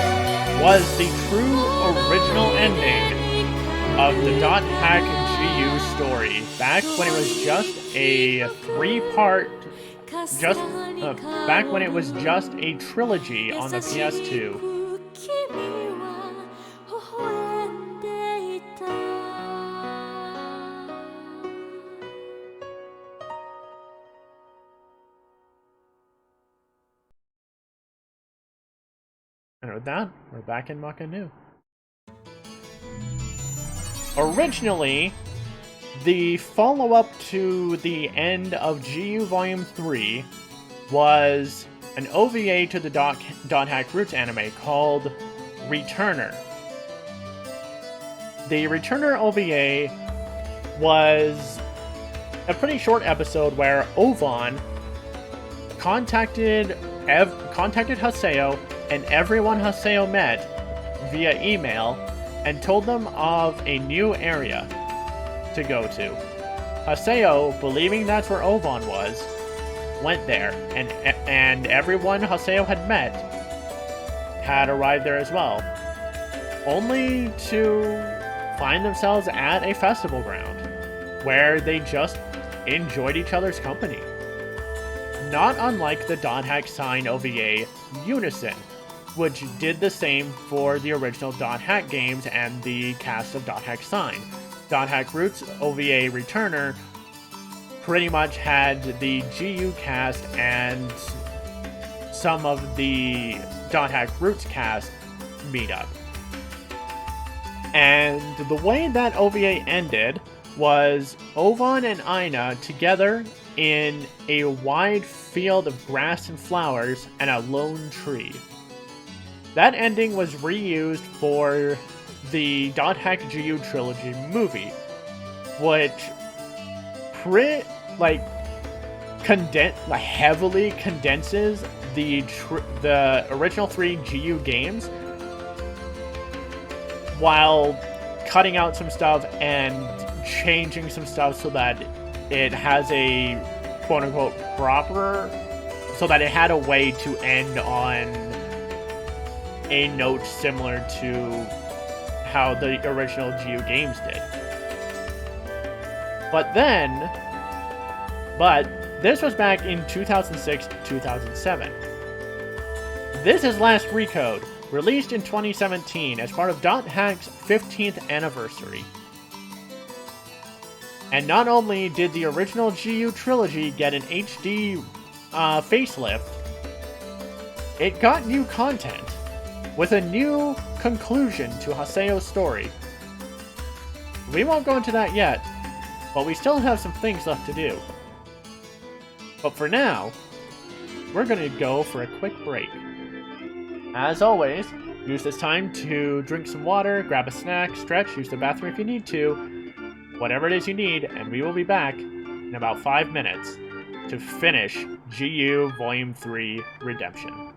was the true original ending of the Dot Hack GU story, back when it was just a three-part back when it was just a trilogy on the PS2. And with that, we're back in Maka Nu. Originally, the follow-up to the end of GU Volume 3 was an OVA to the Dot Hack Roots anime called Returner. The Returner OVA was a pretty short episode where Ovan contacted Haseo and everyone Haseo met via email and told them of a new area to go to. Haseo, believing that's where Ovan was, went there, and everyone Haseo had met had arrived there as well, only to find themselves at a festival ground where they just enjoyed each other's company. Not unlike the Dot Hack Sign OVA Unison, which did the same for the original Dot Hack games and the cast of Dot Hack Sign. Dot Hack Roots OVA Returner pretty much had the GU cast and some of the Dot Hack Roots cast meet up. And the way that OVA ended was Ovan and Aina together in a wide field of grass and flowers and a lone tree. That ending was reused for the Dot Hack GU trilogy movie, which heavily condenses the original 3 GU games while cutting out some stuff and changing some stuff so that it has a quote-unquote proper, so that it had a way to end on a note similar to how the original GU games did. But this was back in 2006-2007. This is Last Recode, released in 2017 as part of Dot Hack's 15th anniversary. And not only did the original GU trilogy get an HD facelift, it got new content, with a new conclusion to Haseo's story. We won't go into that yet, but we still have some things left to do. But for now, we're going to go for a quick break. As always, use this time to drink some water, grab a snack, stretch, use the bathroom if you need to, whatever it is you need, and we will be back in about 5 minutes to finish GU Volume 3 Redemption.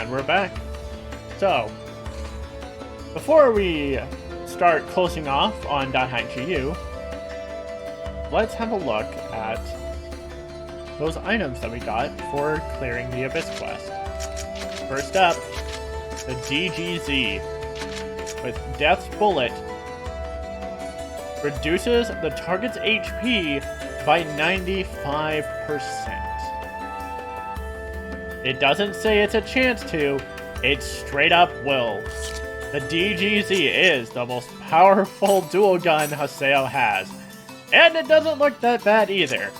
And we're back. So, before we start closing off on .hack.gu, let's have a look at those items that we got for clearing the Abyss quest. First up, the DGZ with Death's Bullet reduces the target's HP by 95%. It doesn't say it's a chance to, it straight up will. The DGZ is the most powerful dual gun Haseo has, and it doesn't look that bad either.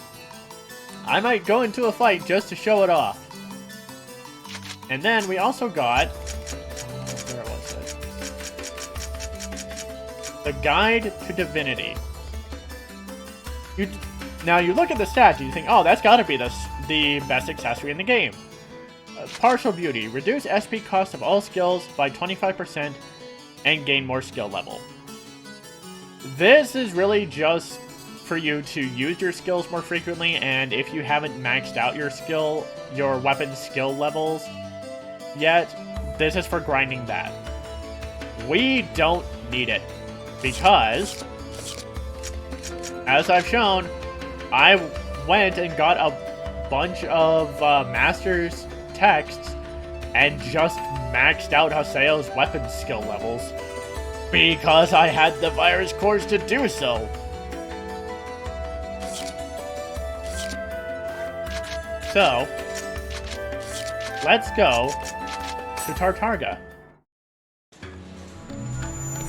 I might go into a fight just to show it off. And then we also got, where was it? The Guide to Divinity. Now you look at the stats and you think, oh, that's gotta be the best accessory in the game. Partial Beauty. Reduce SP cost of all skills by 25% and gain more skill level. This is really just for you to use your skills more frequently, and if you haven't maxed out your weapon skill levels yet, this is for grinding that. We don't need it, because, as I've shown, I went and got a bunch of Master's texts and just maxed out Haseo's weapon skill levels because I had the virus cores to do so. So, let's go to Tartarga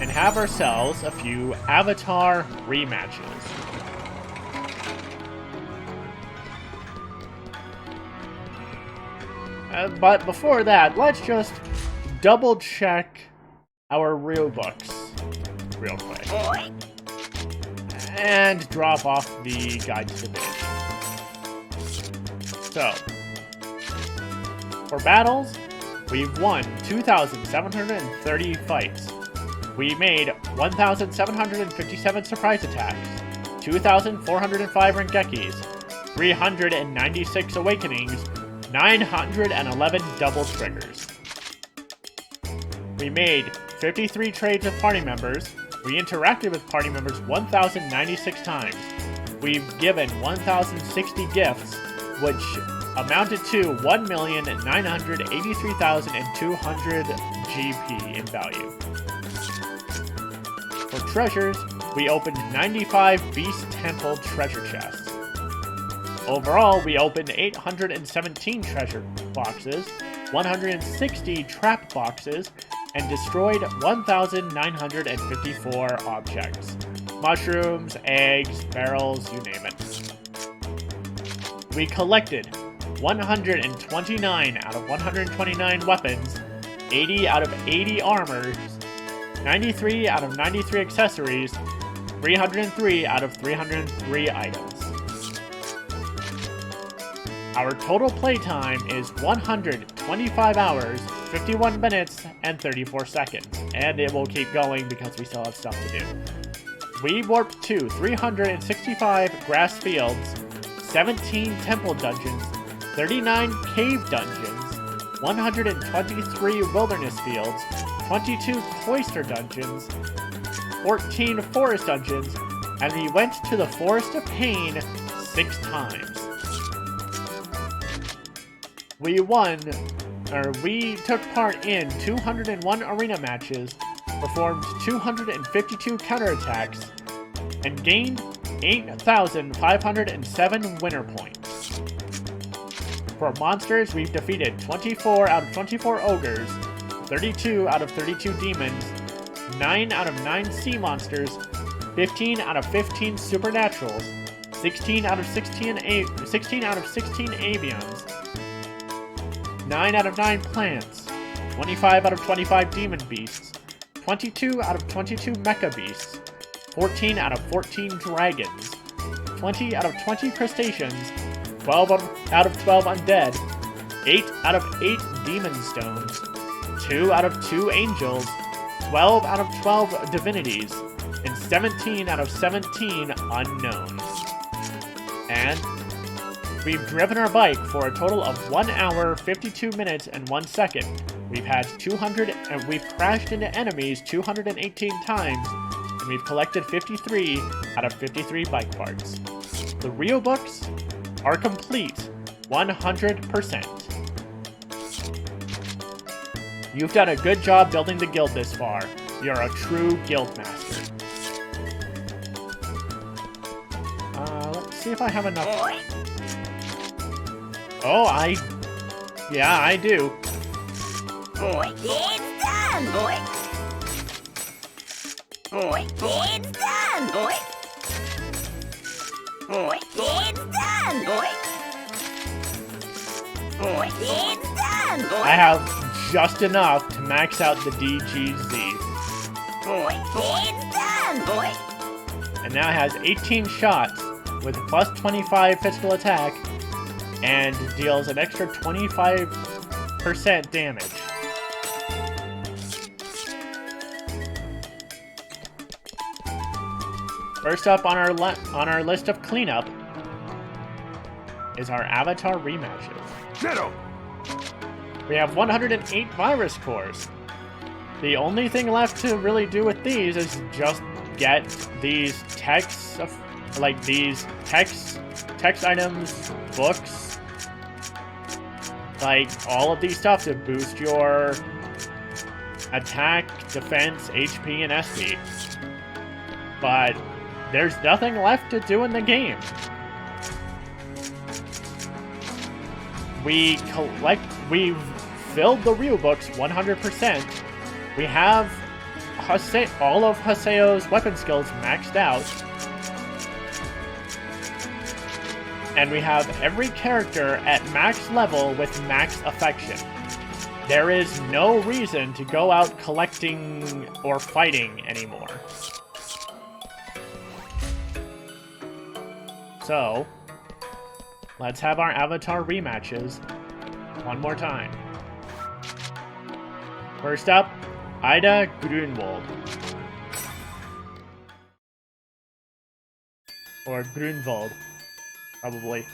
and have ourselves a few Avatar rematches. But before that, let's just double check our rule books real quick. And drop off the guide to the base. So, for battles, we've won 2,730 fights. We made 1,757 surprise attacks, 2,405 Rengekis, 396 awakenings, 911 double triggers. We made 53 trades with party members. We interacted with party members 1,096 times. We've given 1,060 gifts, which amounted to 1,983,200 GP in value. For treasures, we opened 95 Beast Temple treasure chests. Overall, we opened 817 treasure boxes, 160 trap boxes, and destroyed 1,954 objects. Mushrooms, eggs, barrels, you name it. We collected 129 out of 129 weapons, 80 out of 80 armors, 93 out of 93 accessories, 303 out of 303 items. Our total playtime is 125 hours, 51 minutes, and 34 seconds, and it will keep going because we still have stuff to do. We warped to 365 grass fields, 17 temple dungeons, 39 cave dungeons, 123 wilderness fields, 22 cloister dungeons, 14 forest dungeons, and we went to the Forest of Pain 6 times. We took part in 201 arena matches, performed 252 counterattacks, and gained 8,507 winner points. For monsters, we've defeated 24 out of 24 ogres, 32 out of 32 demons, 9 out of 9 sea monsters, 15 out of 15 supernaturals, 16 out of 16 avians, 9 out of 9 plants, 25 out of 25 demon beasts, 22 out of 22 mecha beasts, 14 out of 14 dragons, 20 out of 20 crustaceans, 12 out of 12 undead, 8 out of 8 demon stones, 2 out of 2 angels, 12 out of 12 divinities, and 17 out of 17 unknowns. And We've driven our bike for a total of 1 hour, 52 minutes, and 1 second. We've crashed into enemies 218 times, and we've collected 53 out of 53 bike parts. The real books are complete 100%. You've done a good job building the guild this far. You're a true guild master. Let's see if I have enough. Oh, yeah, I do. It's done, boy. It's done, boy. It's done, boy. It's done, boy. I have just enough to max out the DGZ. It's done, boy. And now it has 18 shots with plus 25 physical attack and deals an extra 25% damage. First up on our list of cleanup is our avatar rematches. Ditto! We have 108 virus cores. The only thing left to really do with these is just get these text items, books, like all of these stuff to boost your attack, defense, HP, and SP. But there's nothing left to do in the game. We've filled the real books 100%. We have all of Haseo's weapon skills maxed out. And we have every character at max level with max affection. There is no reason to go out collecting or fighting anymore. So, let's have our avatar rematches one more time. First up, Ida Grunwald. Or Grunwald, probably.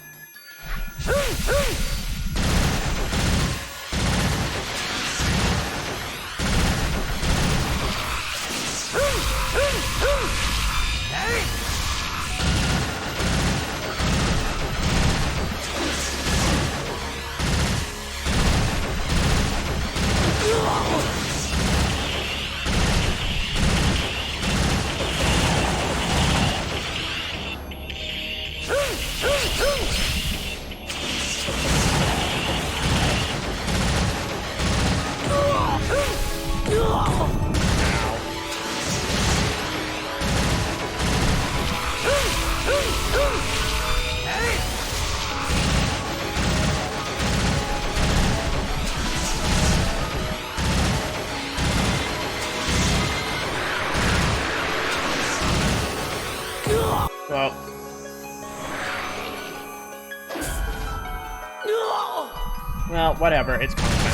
Well, whatever, it's content.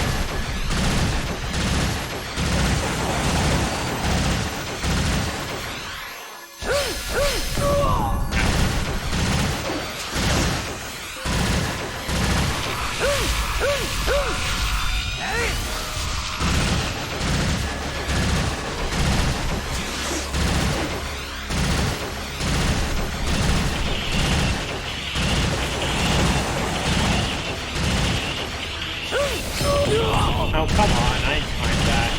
Oh, come on, I timed that.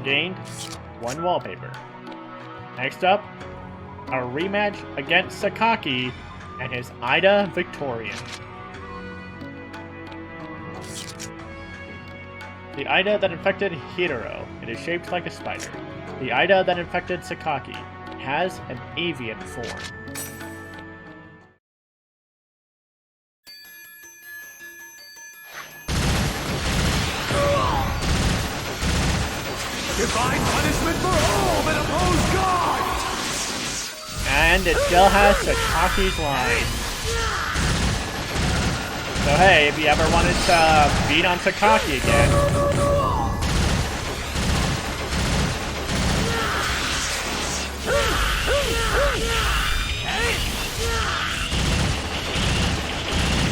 Gained 1 wallpaper. Next up, a rematch against Sakaki and his Ida Victorian. The Ida that infected Hidoro, it is shaped like a spider. The Ida that infected Sakaki has an avian form. Divine punishment for all that oppose God! And it still has Sakaki's line. So hey, if you ever wanted to beat on Sakaki again,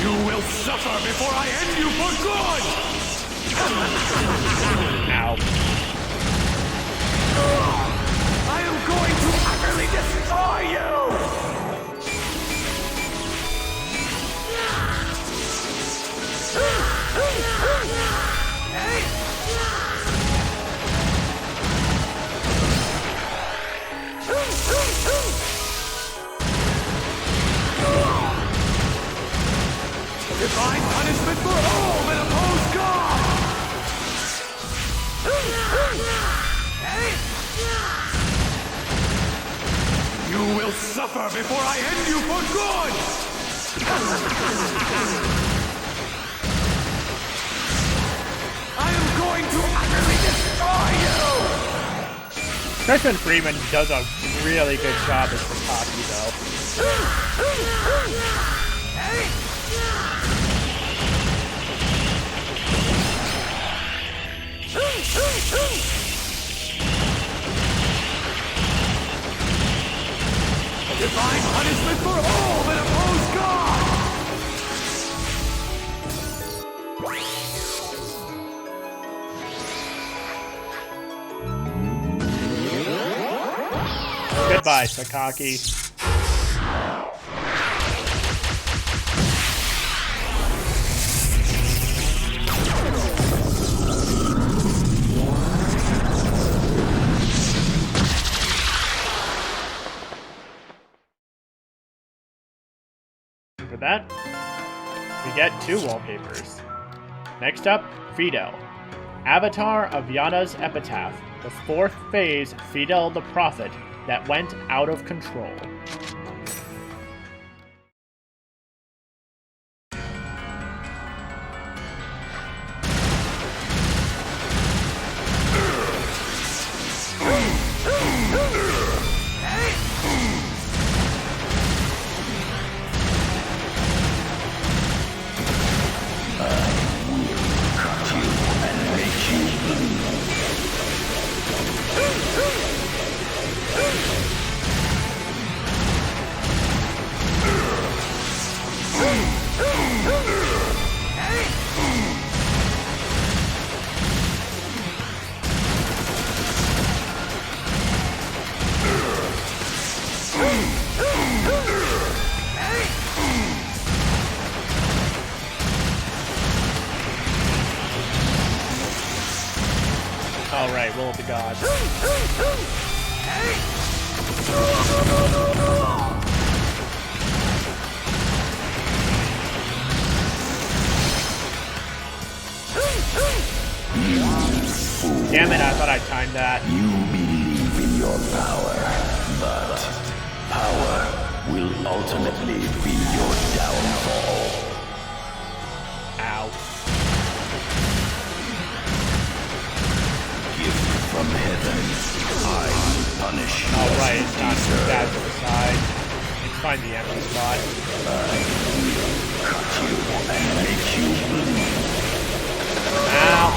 you will suffer before I end you for good! ow. I am going to utterly destroy you! Divine punishment for all that oppose God! You will suffer before I end you for good! I am going to utterly destroy you! Crispin Freeman does a really good job as Sakaki, though. Divine punishment for all that oppose God! Goodbye, Sakaki. For that, we get 2 wallpapers. Next up, Fidel, Avatar of Yada's Epitaph, the 4th phase Fidel the Prophet that went out of control. Alright, Will of the Gods. Damn it, I thought I timed that. You believe in your power, but power will ultimately be your downfall. Ow. Gift from heaven, I will punish you. Alright, as it's you not too deserve. bad to the side. Let's find the empty spot. Cut you and make you bleed. Ow.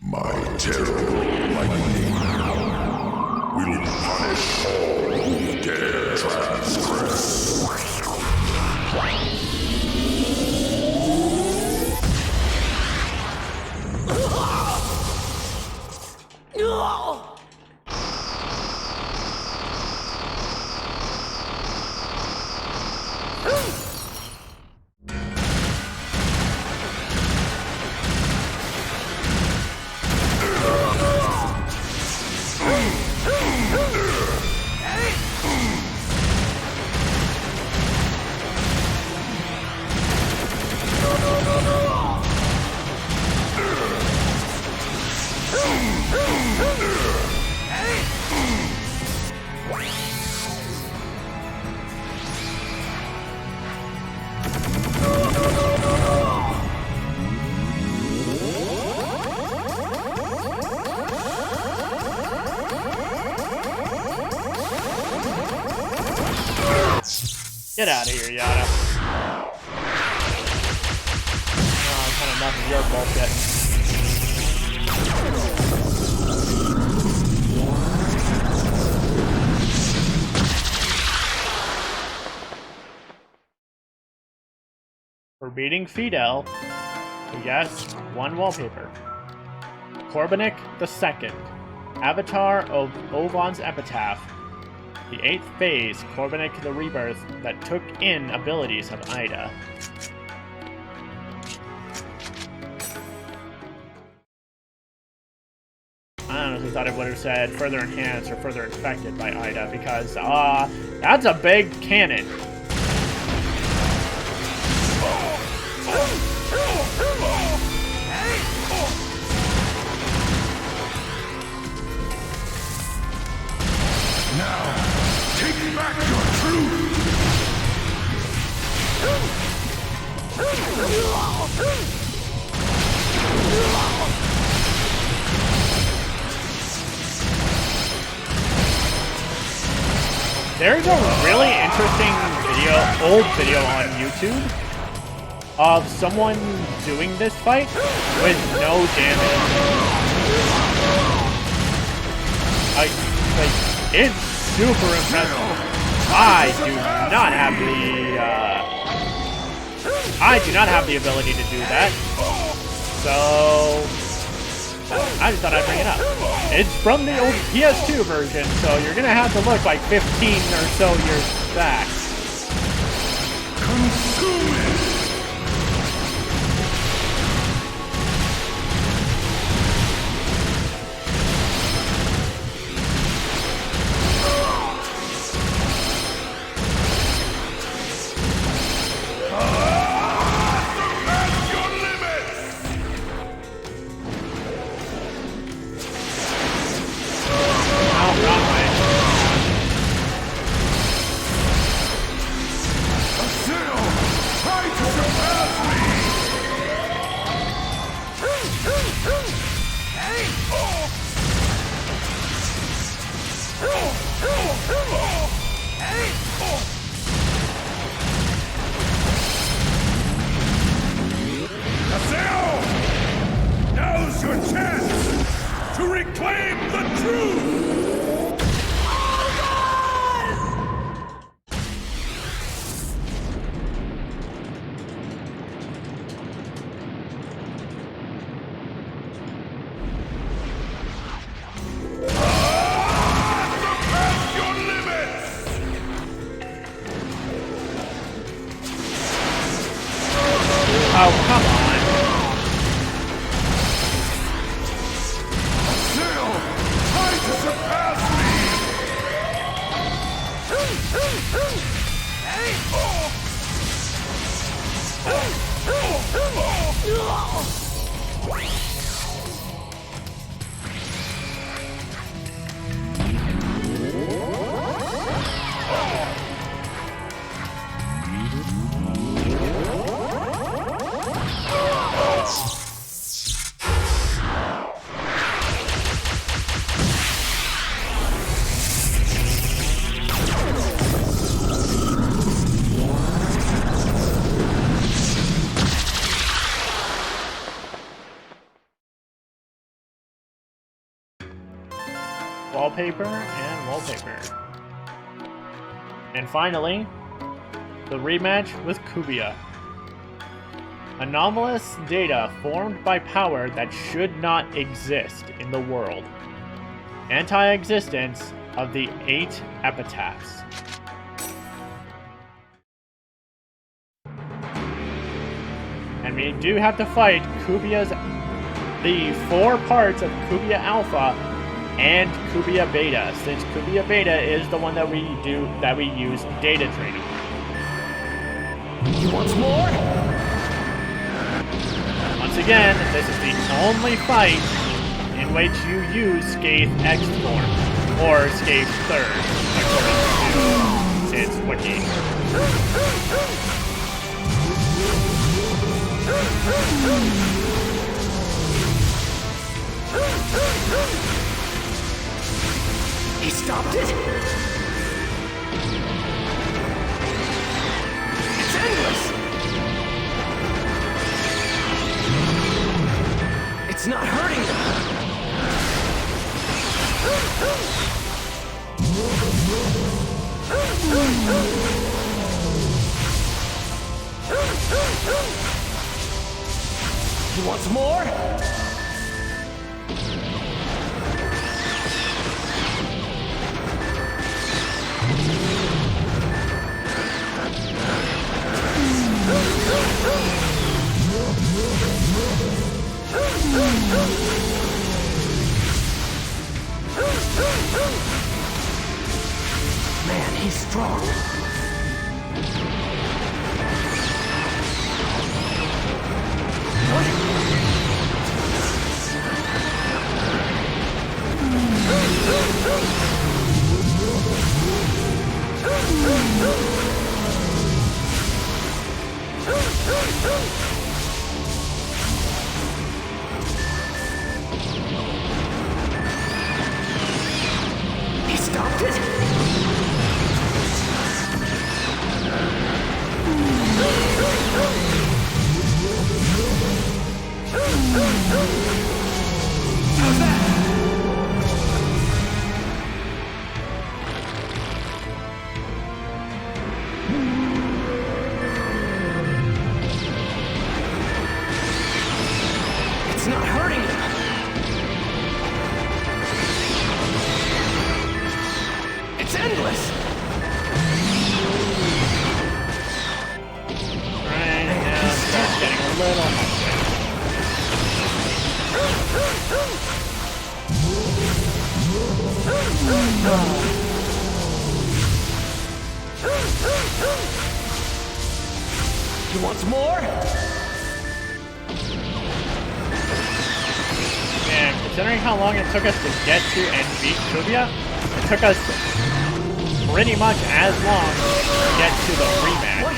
My terrible lightning will punish all who dare transgress. Get out of here, Yada. Oh, I've had enough of your bullshit. For beating Fidel, we guess one wallpaper. Korbanik II, Avatar of Ovan's Epitaph. The 8th phase, Korbanik the Rebirth, that took in abilities of Ida. I honestly thought it would have said further enhanced or further infected by Ida because, that's a big cannon. Now, take back your truth! There's a really interesting old video on YouTube of someone doing this fight with no damage. It's super impressive. I do not have the ability to do that. So I just thought I'd bring it up. It's from the old PS2 version, so you're gonna have to look like 15 or so years back. Consume it! Now's your chance to reclaim the truth! Surpass your limits! Oh, come on. Wallpaper and wallpaper. And finally, the rematch with Kubia. Anomalous data formed by power that should not exist in the world. Anti-existence of the 8 epitaphs. And we do have to fight the 4 parts of Kubia Alpha and Kubia Beta, since Kubia Beta is the one that we use data training. You want more? Once again, this is the only fight in which you use Scathe X form, or Scathe Third, according to its wiki. He stopped it? It's not hurting them. He wants more? Man, he's strong. He stopped it? How's that? It's not hurting him. It's endless. Right now, it's getting a little hungry. He wants more? Man, considering how long it took us to get to and beat Kubia, it took us pretty much as long to get to the rematch. What?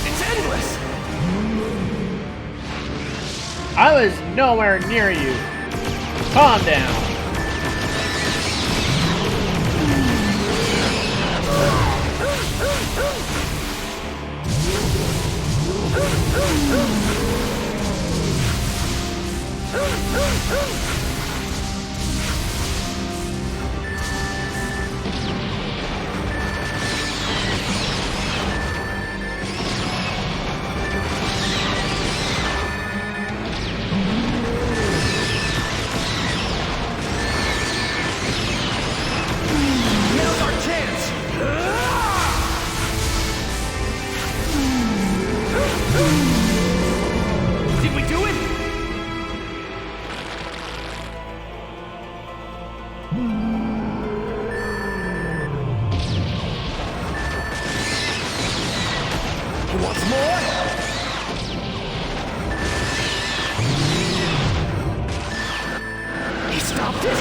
It's endless! I was nowhere near you. Calm down. Now's our chance! Did we do it? He wants more? He stopped it?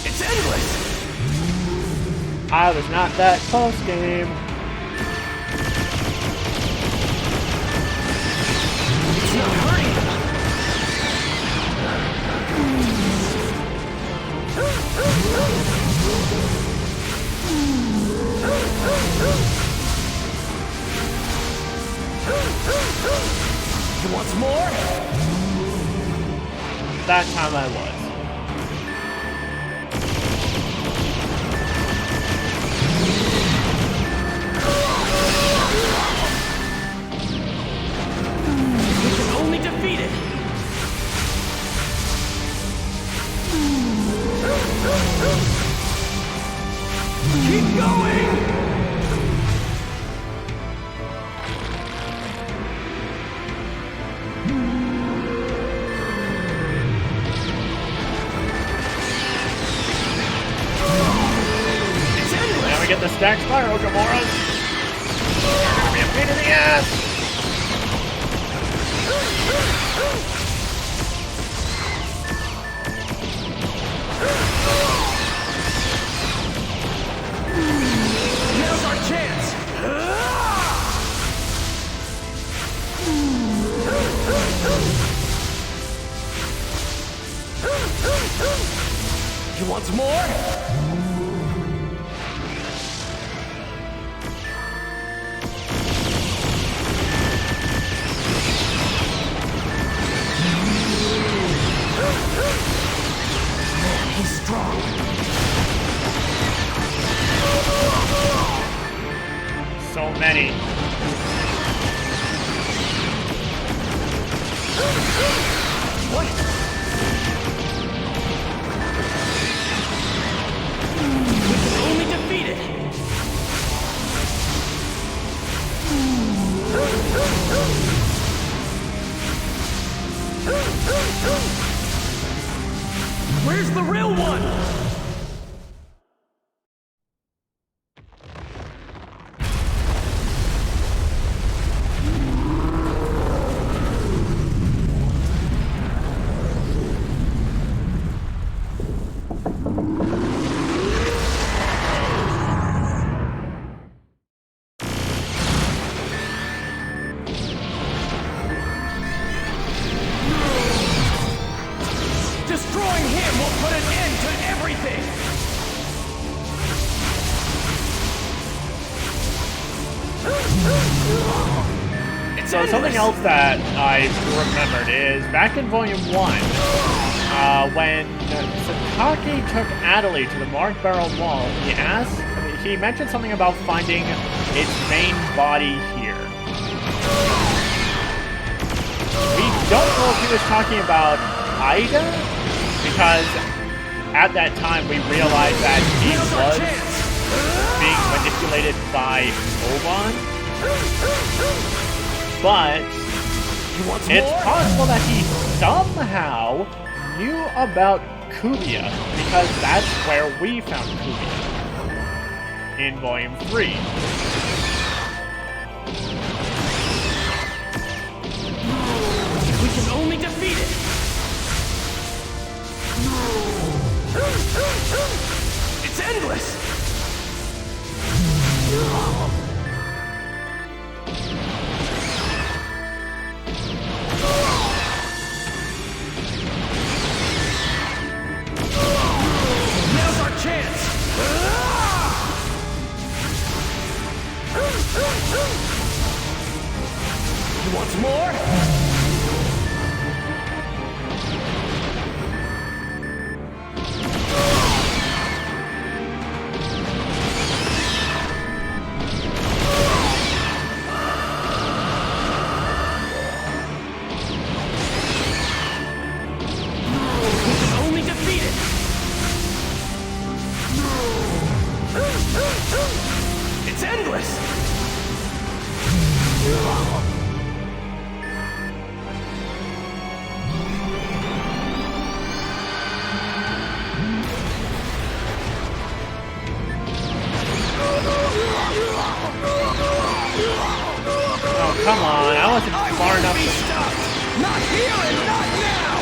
It's endless! I was not that close, game. It's not hurting them! He wants more? That time I was. We can only defeat it! Keep going! Now we get the stack spiral, Gamoras. It's gonna be a pain in the ass. many. What? We can only defeat it. Where's the real one? Destroying him will put an end to everything! So something else that I remembered is back in Volume 1, when Sakaki took Adley to the Mark Barrel Mall, he mentioned something about finding its main body here. We don't know if he was talking about Ida, because at that time we realized that he was being manipulated by Oban, but it's possible that he somehow knew about Kubia, because that's where we found Kubia in Volume 3. We can only defeat it! It's endless! Now's our chance! You want some more? It's endless! Oh, come on, I wasn't far enough to stop! Not here and not now!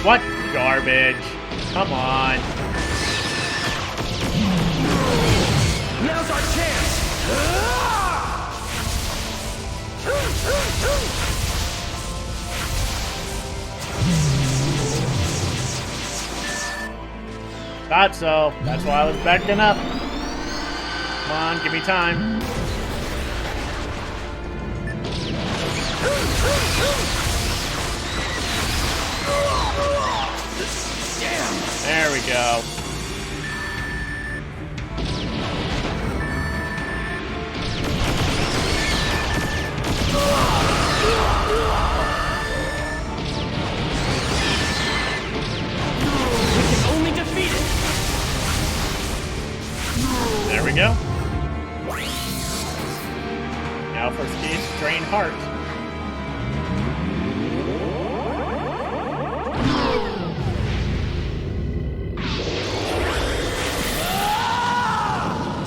What garbage? Come on. Now's our chance! Thought so. That's why I was backing up. Come on, give me time. There we go. We can only defeat it. There we go. Now for Steve's Drain Heart.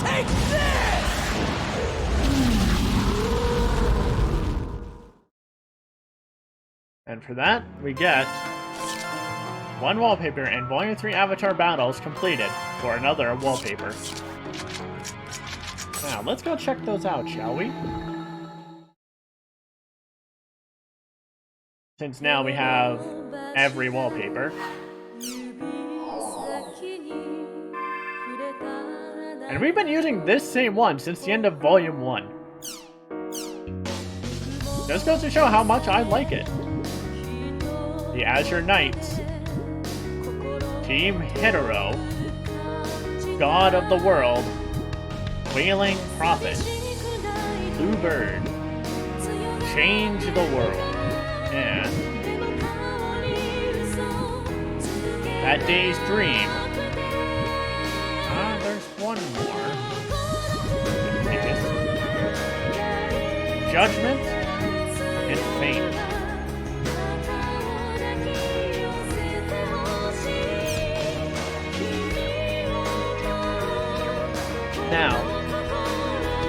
Take this! And for that, we get one wallpaper and Volume 3 Avatar battles completed for another wallpaper. Now, let's go check those out, shall we? Since now we have every wallpaper. And we've been using this same one since the end of Volume 1. Just goes to show how much I like it. The Azure Knights, Team Hitaro, God of the World, Wailing Prophet, Blue Bird, Change the World, and That Day's Dream. There's one more. Judgment and Fate. Now,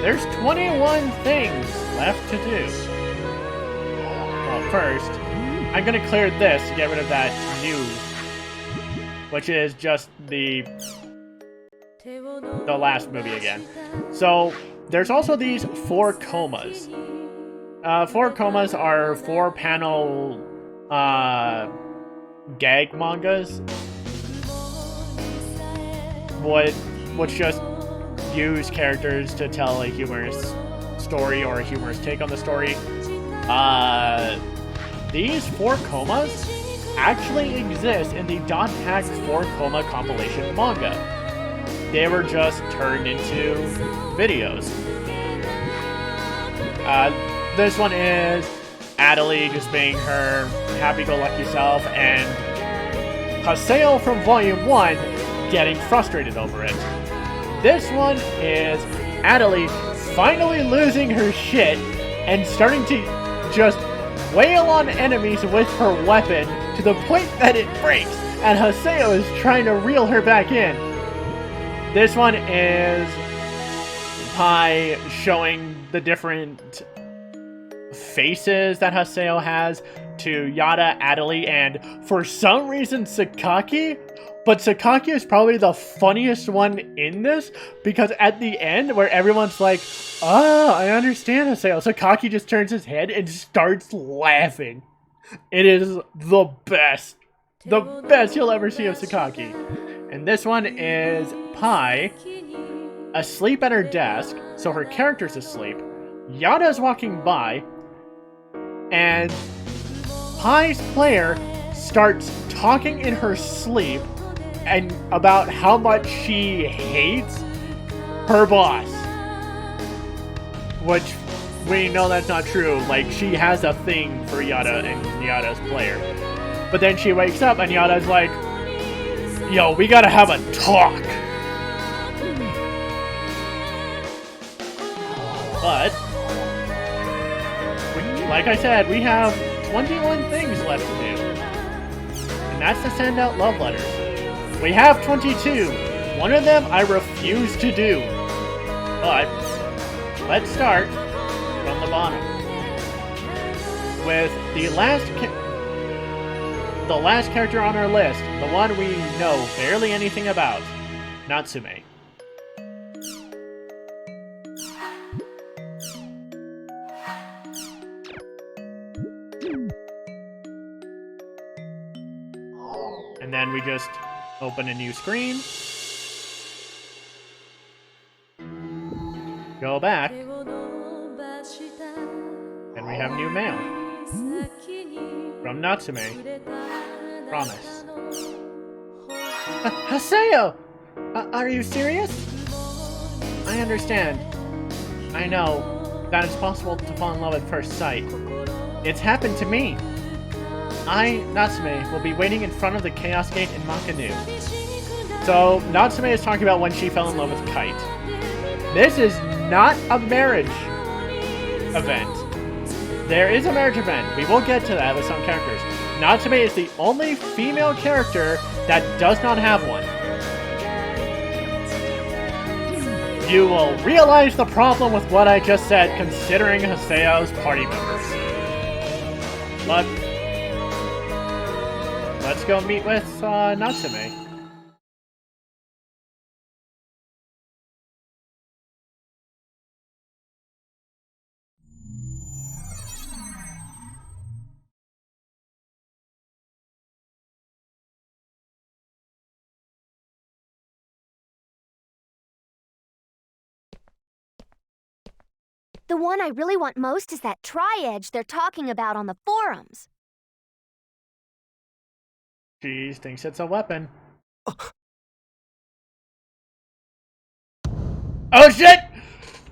there's 21 things left to do. Well, first, I'm gonna clear this to get rid of that new, which is just the last movie again. So, there's also these 4 comas. 4 comas are 4-panel gag mangas, which just use characters to tell a humorous story or a humorous take on the story. These 4 comas actually exist in the Dot Hack 4 Coma compilation manga. They were just turned into videos. This one is Adelie just being her happy-go-lucky self, and Haseo from Volume 1 getting frustrated over it. This one is Adelie finally losing her shit and starting to just wail on enemies with her weapon to the point that it breaks, and Haseo is trying to reel her back in. This one is Pai showing the different faces that Haseo has to Yada, Adelie, and for some reason Sakaki. But Sakaki is probably the funniest one in this, because at the end, where everyone's like, "Oh, I understand, Haseo," Sakaki just turns his head and starts laughing. It is the best. The best you'll ever see of Sakaki. And this one is Pai, asleep at her desk, so her character's asleep. Yada's walking by, and Pai's player starts talking in her sleep and about how much she hates her boss. Which, we know that's not true. Like, she has a thing for Yada and Yada's player. But then she wakes up and Yada's like, "Yo, we gotta have a talk." But, like I said, we have 21 things left to do. And that's to send out love letters. We have 22. One of them I refuse to do. But, let's start from the bottom. With the last character on our list, the one we know barely anything about, Natsume. And then we just open a new screen, go back, and we have new mail from Natsume. Promise. Haseo! Are you serious? I understand. I know that it's possible to fall in love at first sight. It's happened to me. I, Natsume, will be waiting in front of the Chaos Gate in Makanu. So, Natsume is talking about when she fell in love with Kite. This is not a marriage event. There is a marriage event. We will get to that with some characters. Natsume is the only female character that does not have one. You will realize the problem with what I just said, considering Haseo's party members. But let's go meet with Natsume. The one I really want most is that tri-edge they're talking about on the forums. She thinks it's a weapon. Oh shit!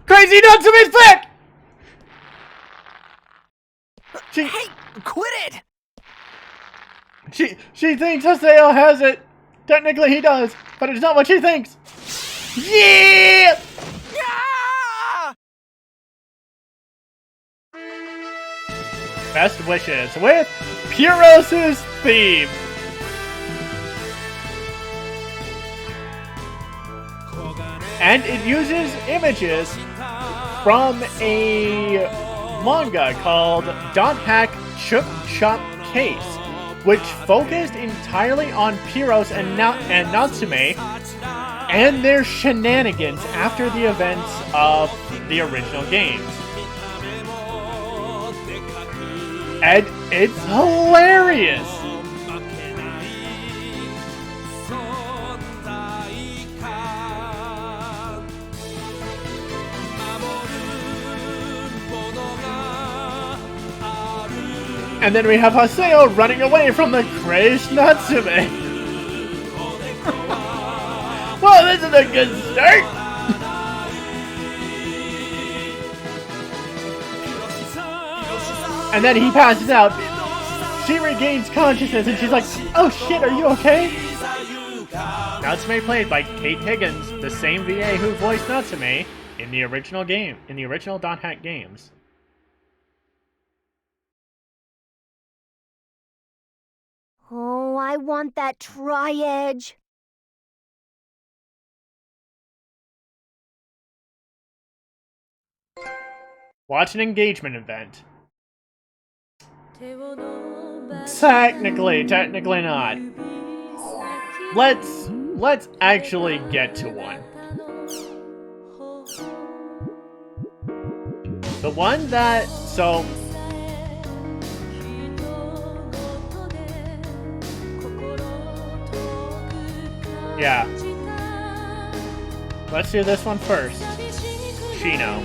Crazy Natsume's back! Hey, quit it! She thinks Haseo has it. Technically he does, but it's not what she thinks. Yeah! Ah! Best wishes with Puros' theme. And it uses images from a manga called Dot Hack Chup Chup Case, which focused entirely on Puros and Natsume and their shenanigans after the events of the original games. And it's hilarious! And then we have Haseo running away from the crazed Natsume. Well, this is a good start! And then he passes out. She regains consciousness and she's like, oh shit, are you okay? Natsume played by Kate Higgins, the same VA who voiced Natsume in the original game, in the original Dot Hack games. Oh, I want that tri-edge. Watch an engagement event. Technically not. Let's actually get to one. The one that, so yeah. Let's do this one first. Shino.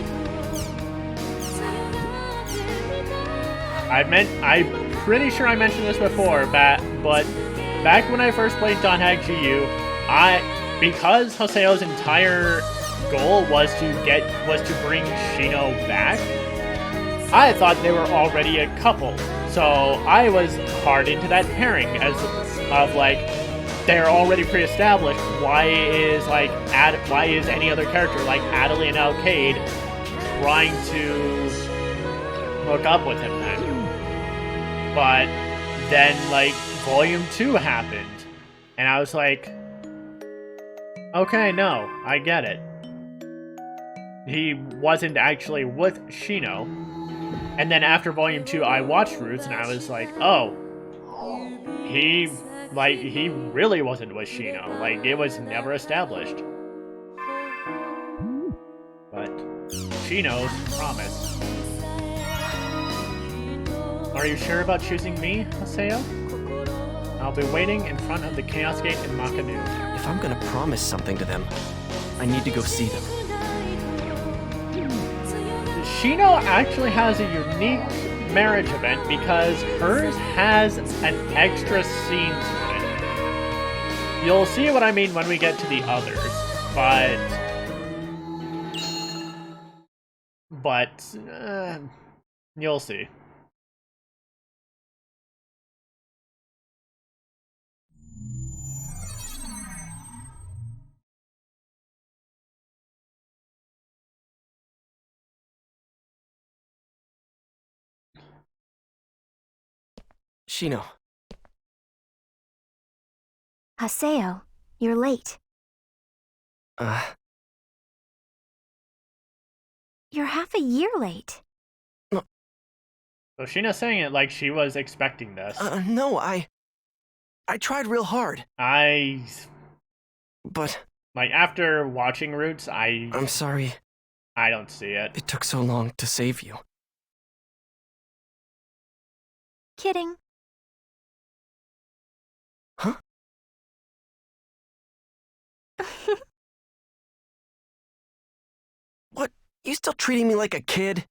I'm pretty sure I mentioned this before, but back when I first played Dot Hack GU, because Hoseo's entire goal was to bring Shino back, I thought they were already a couple. So I was hard into that pairing of like, they're already pre-established. Why is any other character like Adelie and Alcade trying to hook up with him then? But then like Volume 2 happened, and I was like, okay, no, I get it. He wasn't actually with Shino. And then after Volume 2, I watched Roots, and I was like, oh, he really wasn't with Shino. Like, it was never established. But Shino's promise. Are you sure about choosing me, Haseo? I'll be waiting in front of the Chaos Gate in Makanu. If I'm gonna promise something to them, I need to go see them. Shino actually has a unique marriage event because hers has an extra scene to it. You'll see what I mean when we get to the others, but you'll see. Shino. Haseo, you're late. You're half a year late. So Shino's saying it like she was expecting this. No, I tried real hard. But like, after watching Roots, I'm sorry. I don't see it. It took so long to save you. Kidding. Huh? What? You still treating me like a kid?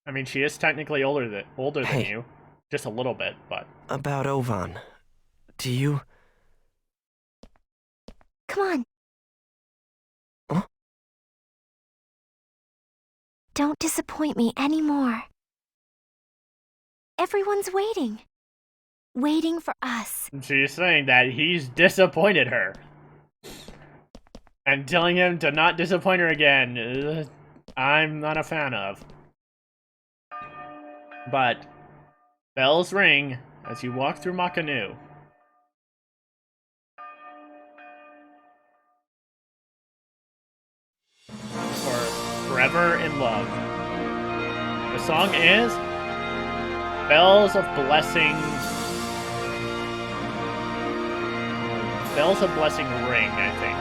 I mean, she is technically older than Hey. you. Just a little bit, but... About Ovan. Do you... Come on. Huh? Don't disappoint me anymore. Everyone's waiting. Waiting for us. She's saying that he's disappointed her. And telling him to not disappoint her again, I'm not a fan of. But bells ring as you walk through Makanu. For Forever in Love. The song is Bells of Blessing. Bells of Blessing Ring, I think.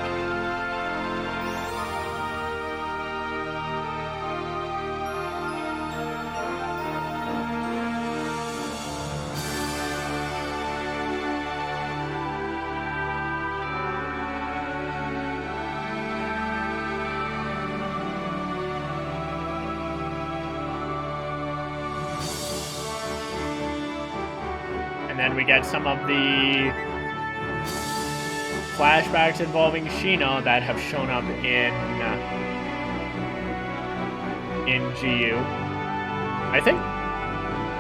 And then we get some of the flashbacks involving Shino that have shown up in GU. I think,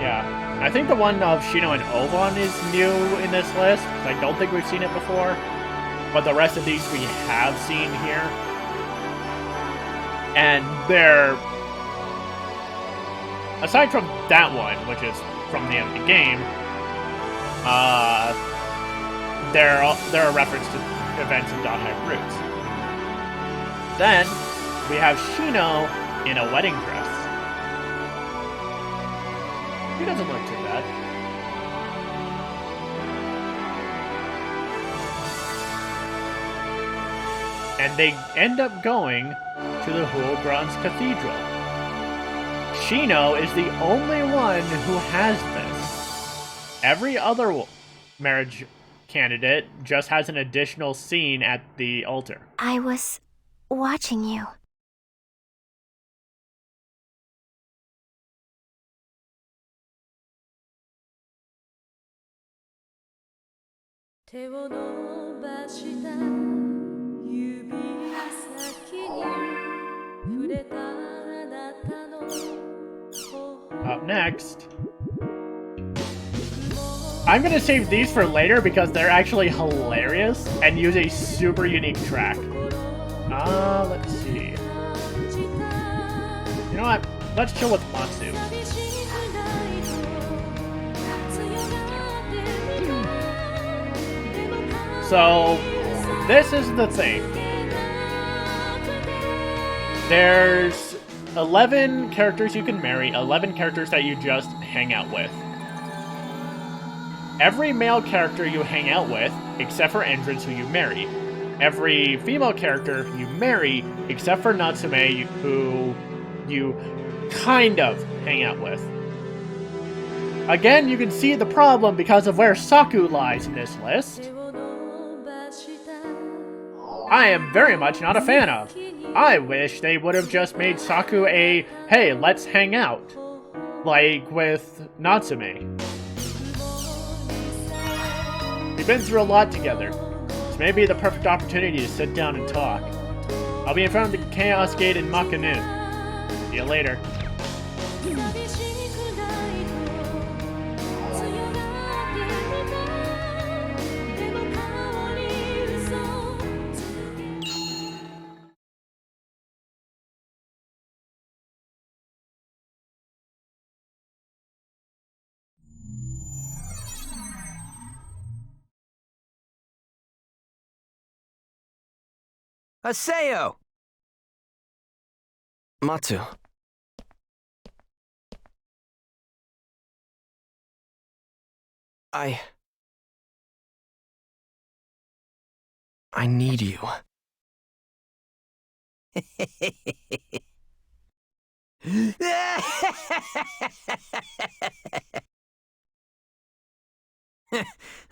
yeah, I think the one of Shino and Ovan is new in this list. I don't think we've seen it before, but the rest of these we have seen here, and they're, aside from that one, which is from the end of the game. They're a reference to events in Dot Roots. Then, we have Shino in a wedding dress. He doesn't look too bad. And they end up going to the Huobran's Cathedral. Shino is the only one who has this. Every other marriage candidate just has an additional scene at the altar. I was watching you. Up next, I'm gonna save these for later because they're actually hilarious and use a super unique track. Let's see. You know what? Let's chill with Matsu. So, this is the thing. There's 11 characters you can marry, 11 characters that you just hang out with. Every male character you hang out with, except for Entrance, who you marry. Every female character you marry, except for Natsume, who you kind of hang out with. Again, you can see the problem because of where Saku lies in this list. I am very much not a fan of. I wish they would have just made Saku a, hey, let's hang out. Like with Natsume. We've been through a lot together. This may be the perfect opportunity to sit down and talk. I'll be in front of the Chaos Gate in Makanu. See you later. Haseo! Matsu. I need you.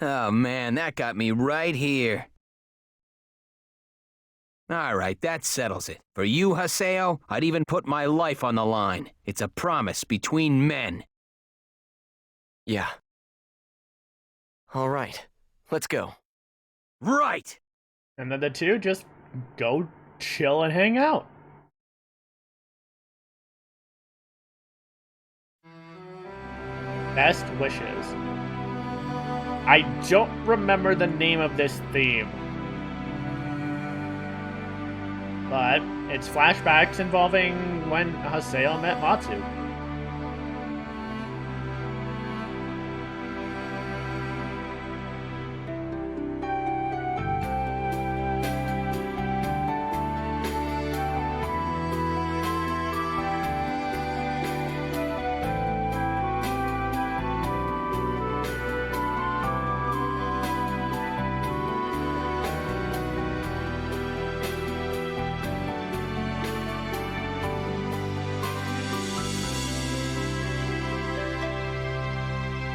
Oh man, that got me right here. All right, that settles it. For you, Haseo, I'd even put my life on the line. It's a promise between men. Yeah. All right, let's go. Right! And then the two just go chill and hang out. Best wishes. I don't remember the name of this theme. But it's flashbacks involving when Haseo met Matsu.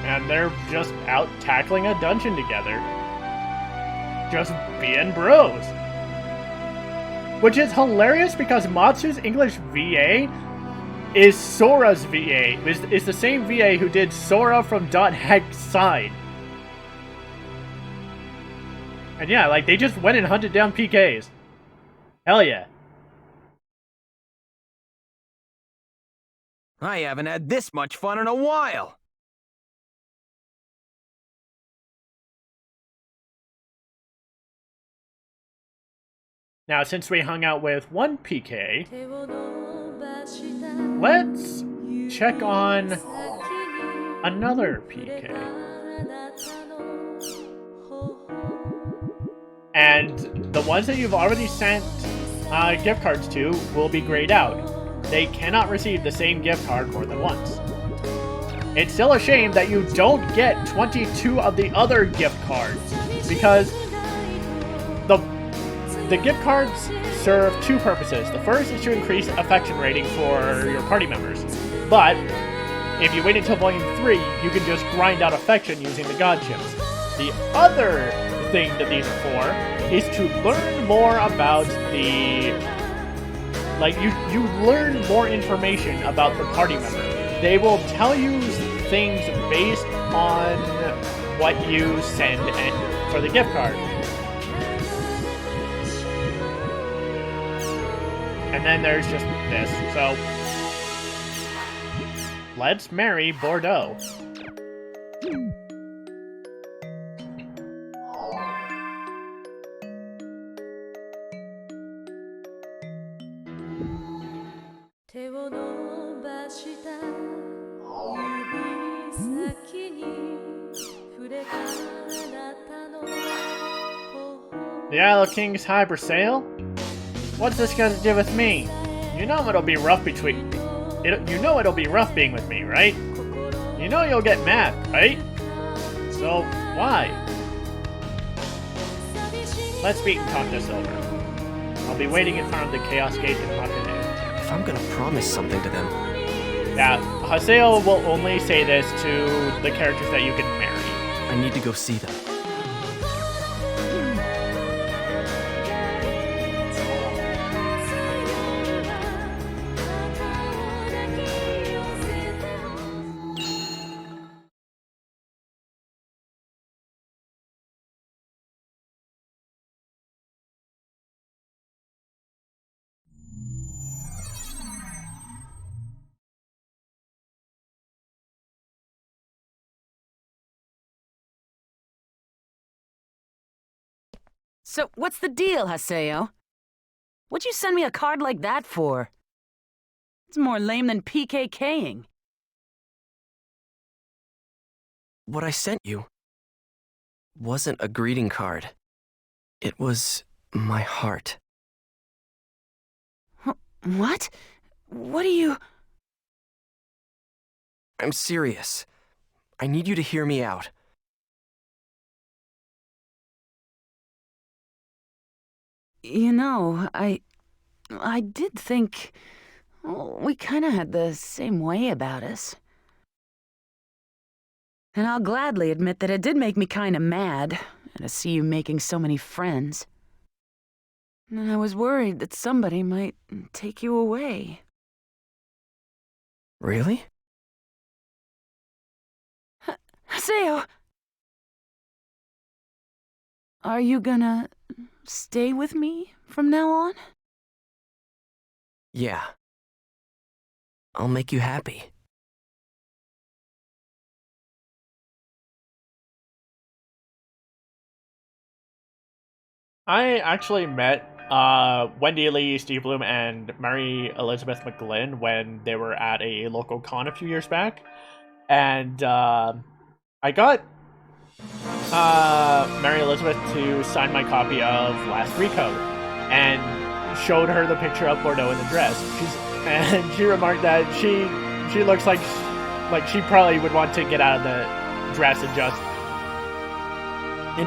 And they're just out tackling a dungeon together. Just being bros. Which is hilarious because Matsu's English VA is Sora's VA. Is the same VA who did Sora from Dot Hack's side. And yeah, like they just went and hunted down PKs. Hell yeah. I haven't had this much fun in a while. Now, since we hung out with one PK, let's check on another PK. And the ones that you've already sent gift cards to will be grayed out. They cannot receive the same gift card more than once. It's still a shame that you don't get 22 of the other gift cards, because the gift cards serve two purposes. The first is to increase affection rating for your party members. But if you wait until Volume 3, you can just grind out affection using the God Chips. The other thing that these are for is to learn more about the... Like, you learn more information about the party member. They will tell you things based on what you send for the gift card. And then there's just this, so... Let's marry Bordeaux. The Isle of King's High Sale? What's this got to do with me? You know it'll be rough between... You know it'll be rough being with me, right? You know you'll get mad, right? So, why? Let's meet and talk this over. I'll be waiting in front of the Chaos Gate in Makane. If I'm gonna promise something to them... Yeah, Haseo will only say this to the characters that you can marry. I need to go see them. So, what's the deal, Haseo? What'd you send me a card like that for? It's more lame than PKKing. What I sent you wasn't a greeting card. It was my heart. What? What are you... I'm serious. I need you to hear me out. You know, I did think... Well, we kind of had the same way about us. And I'll gladly admit that it did make me kind of mad to see you making so many friends. And I was worried that somebody might take you away. Really? Haseo! Are you gonna stay with me from now on? Yeah. I'll make you happy. I actually met Wendy Lee, Steve Bloom, and Mary Elizabeth McGlynn when they were at a local con a few years back. And I got Mary Elizabeth to sign my copy of Last Recode and showed her the picture of Bordeaux in the dress. And she remarked that she looks like she probably would want to get out of the dress and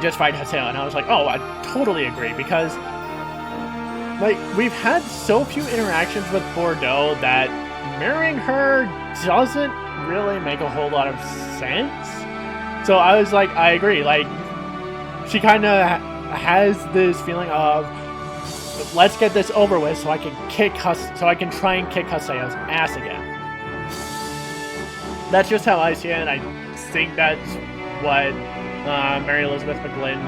just fight Haseo. And I was like, oh, I totally agree, because like we've had so few interactions with Bordeaux that marrying her doesn't really make a whole lot of sense. So I was like, I agree. Like, she kind of has this feeling of, let's get this over with so I can try and kick Haseo's ass again. That's just how I see it, and I think that's what Mary Elizabeth McGlynn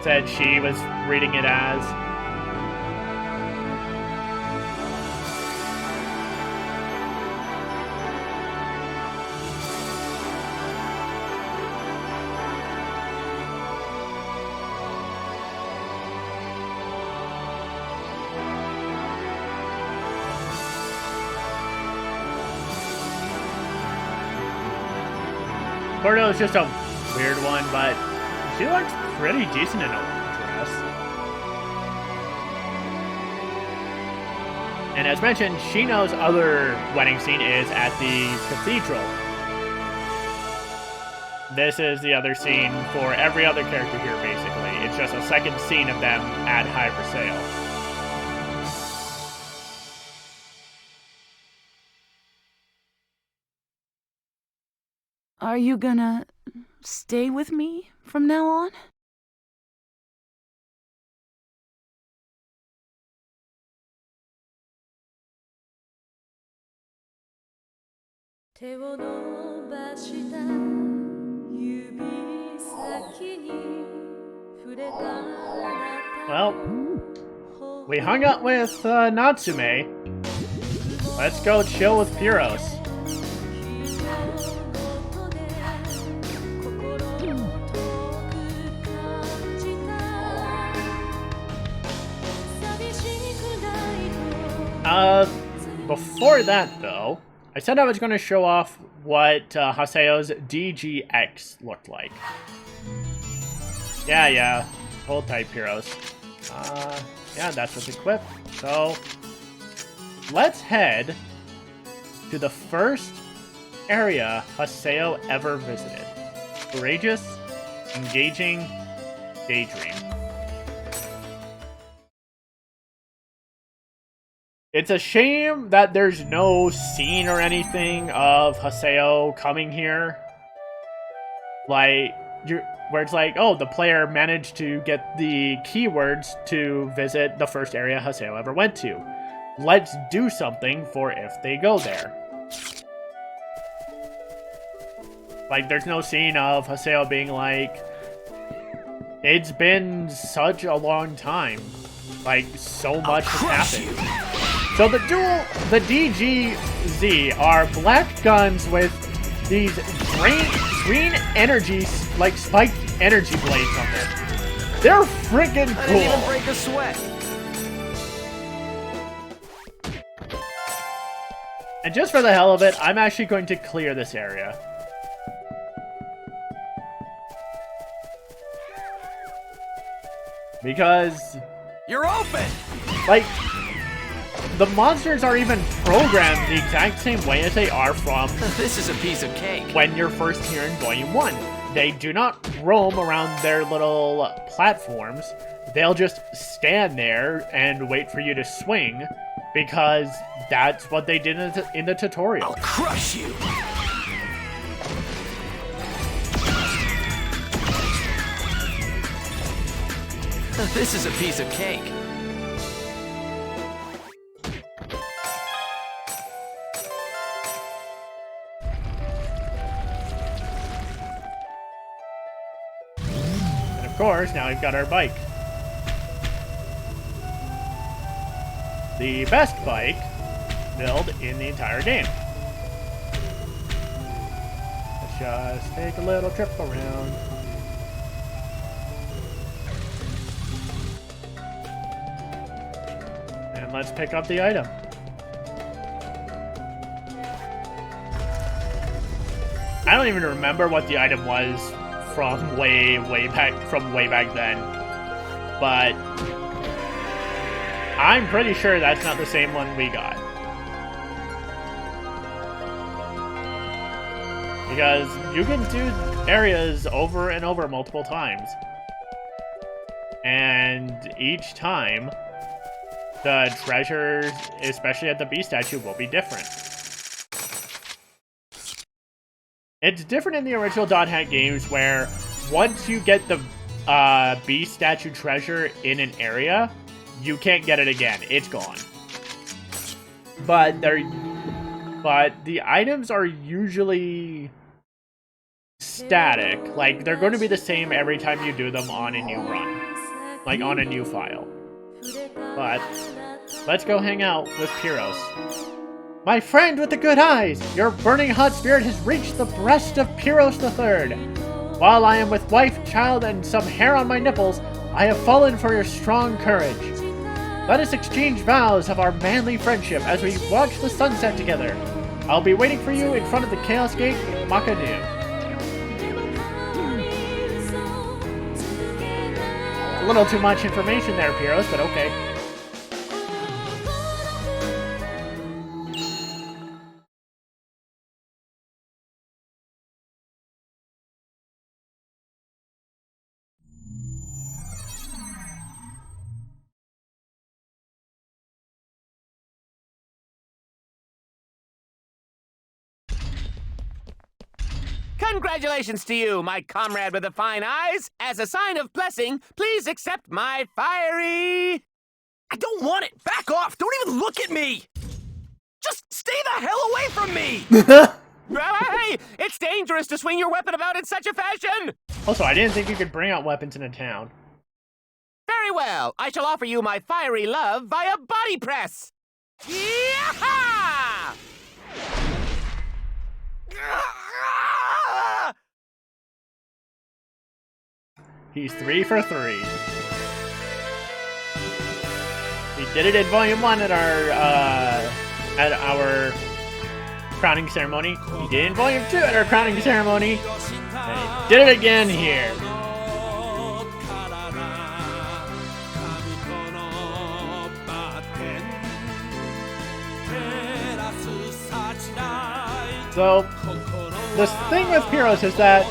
said she was reading it as. Bordeaux is just a weird one, but she looks pretty decent in a dress. And as mentioned, Shino's other wedding scene is at the cathedral. This is the other scene for every other character here, basically. It's just a second scene of them at High for Sale. Are you gonna stay with me from now on? Well, we hung out with Natsume. Let's go chill with Pyros. Before that, though, I said I was going to show off what Haseo's DGX looked like. Yeah, hold tight, Pyros. Yeah, that's what's equipped. So, let's head to the first area Haseo ever visited. Courageous, engaging, daydream. It's a shame that there's no scene or anything of Haseo coming here. Like, where it's like, oh, the player managed to get the keywords to visit the first area Haseo ever went to. Let's do something for if they go there. Like, there's no scene of Haseo being like, it's been such a long time. Like, so much has happened. So the DGZ are black guns with these green energy, like spiked energy blades on them. They're freaking cool. I didn't even break a sweat. And just for the hell of it, I'm actually going to clear this area. Because you're open. Like, the monsters are even programmed the exact same way as they are from this is a piece of cake. When you're first here in Volume 1. They do not roam around their little platforms. They'll just stand there and wait for you to swing, because that's what they did in the tutorial. I'll crush you! This is a piece of cake. Of course, now we've got our bike. The best bike build in the entire game. Let's just take a little trip around. And let's pick up the item. I don't even remember what the item was from way back then. But I'm pretty sure that's not the same one we got. Because you can do areas over and over multiple times. And each time, the treasures, especially at the bee statue, will be different. It's different in the original Dot Hack games where once you get the bee statue treasure in an area, you can't get it again. It's gone. But the items are usually static. Like, they're going to be the same every time you do them on a new run. Like, on a new file. But let's go hang out with Pyros. My friend with the good eyes! Your burning hot spirit has reached the breast of Pyros III. While I am with wife, child, and some hair on my nipples, I have fallen for your strong courage. Let us exchange vows of our manly friendship as we watch the sunset together. I'll be waiting for you in front of the Chaos Gate in Makadu. A little too much information there, Pyros, but okay. Congratulations to you, my comrade with the fine eyes. As a sign of blessing, please accept my fiery... I don't want it. Back off. Don't even look at me. Just stay the hell away from me. Hey, it's dangerous to swing your weapon about in such a fashion. Also, I didn't think you could bring out weapons in a town. Very well. I shall offer you my fiery love via body press. Yah-ha! He's 3 for 3. He did it in Volume 1 at our crowning ceremony. He did it in Volume 2 at our crowning ceremony. And he did it again here. So, the thing with Pyros is that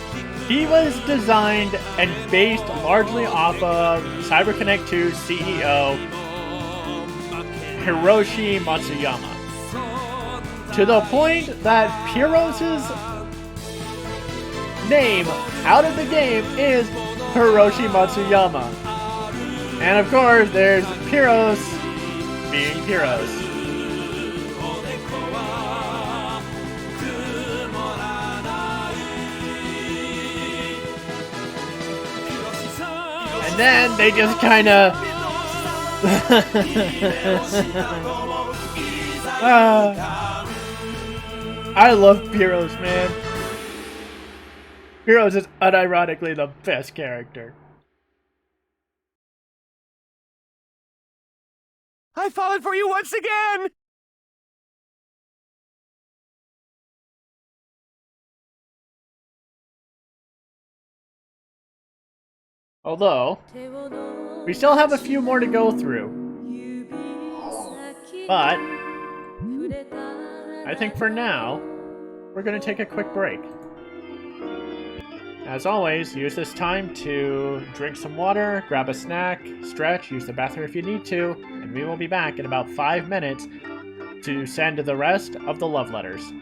he was designed and based largely off of CyberConnect 2 CEO Hiroshi Matsuyama. To the point that Pyros' name out of the game is Hiroshi Matsuyama. And of course, there's Pyros being Pyros. And then they just kind of... I love Pyros, man. Pyros is unironically the best character. I've fallen for you once again! Although, we still have a few more to go through. But, I think for now, we're going to take a quick break. As always, use this time to drink some water, grab a snack, stretch, use the bathroom if you need to, and we will be back in about 5 minutes to send the rest of the love letters.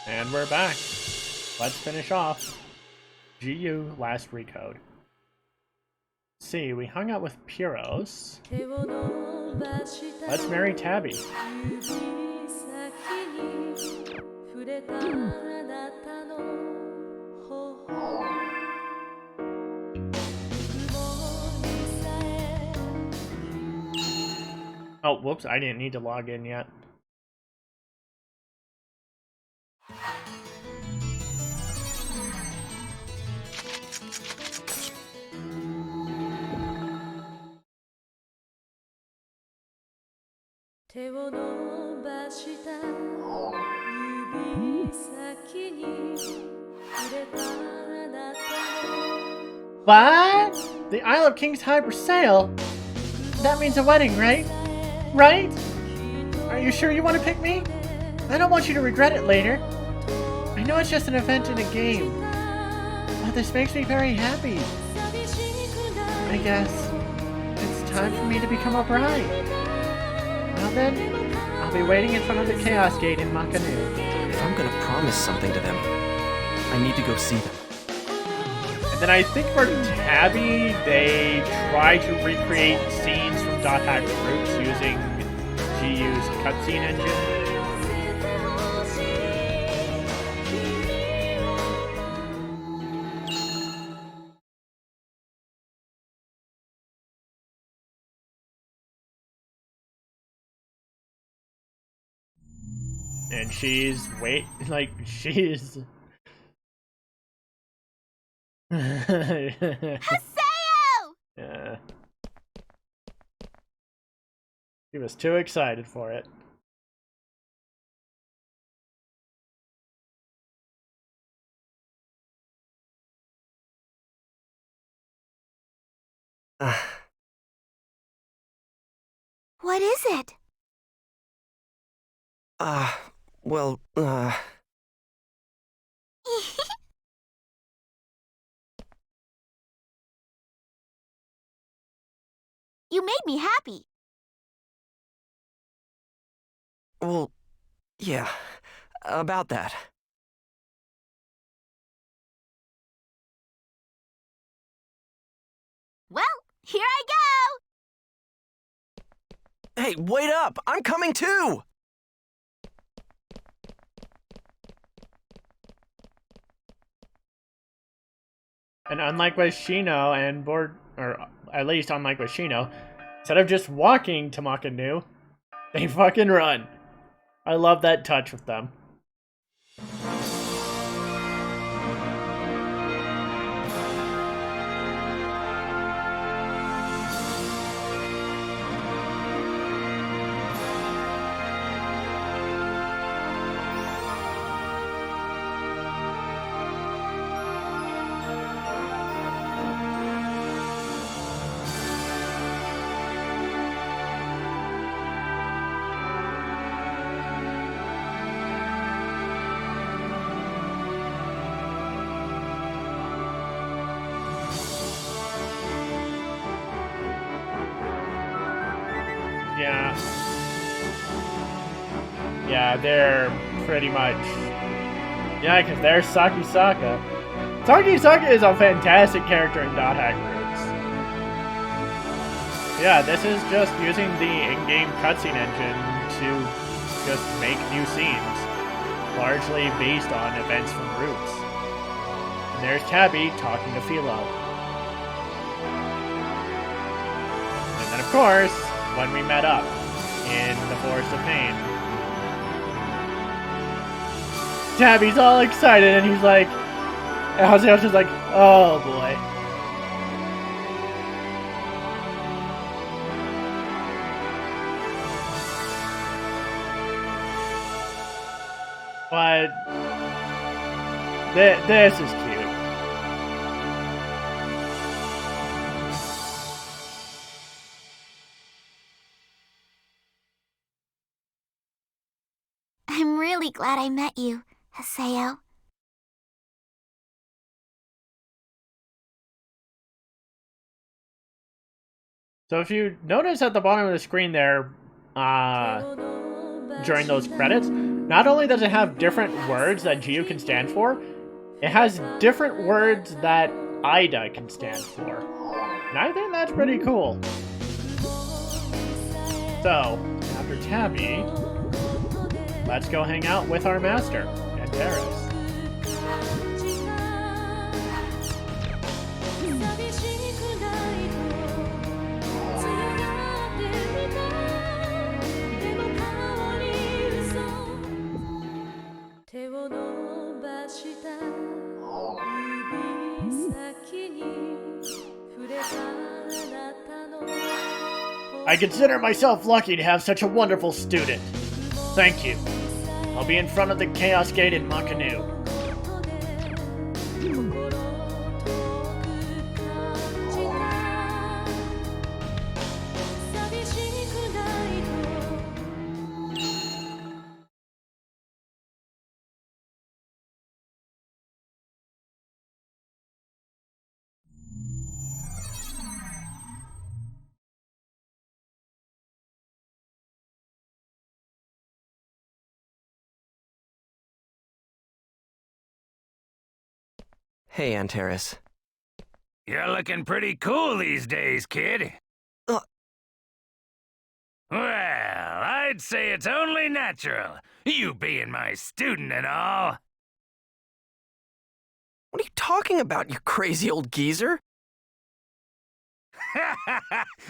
And we're back. Let's finish off GU last recode. Let's see, we hung out with Pyros. Let's marry Tabby. Oh, whoops, I didn't need to log in yet. What? The Isle of King's High for sale? That means a wedding, right? Right? Are you sure you want to pick me? I don't want you to regret it later. I know it's just an event in a game, but this makes me very happy. I guess it's time for me to become a bride. Well then, I'll be waiting in front of the Chaos Gate in Makanu. If I'm gonna promise something to them, I need to go see them. And then I think for Tabby, they try to recreate scenes from Dot Hack Roots using GU's cutscene engine. And she's she's Haseo! Yeah. She was too excited for it. What is it? Well, You made me happy. well, yeah, about that. Well, here I go! Hey, wait up! I'm coming too! And unlike with Shino and or at least unlike with Shino, instead of just walking to Makanu, they fucking run. I love that touch with them. Yeah. Yeah, they're pretty much... Yeah, because there's Saki Saka. Saki Saka is a fantastic character in Dot Hack Roots. Yeah, this is just using the in-game cutscene engine to just make new scenes, largely based on events from Roots. And there's Tabby talking to Philo. And then, of course, when we met up in the Forest of Pain. Tabby's all excited and he's like, and Haseo's just like, oh boy. But this is cute. I'm really glad I met you, Haseo. So if you notice at the bottom of the screen there, during those credits, not only does it have different words that Giyu can stand for, it has different words that Ida can stand for. And I think that's pretty cool. So, after Tabby, let's go hang out with our master, Antares. I consider myself lucky to have such a wonderful student. Thank you. I'll be in front of the Chaos Gate in my canoe. Hey, Antares. You're looking pretty cool these days, kid. Well, I'd say it's only natural, you being my student and all. What are you talking about, you crazy old geezer?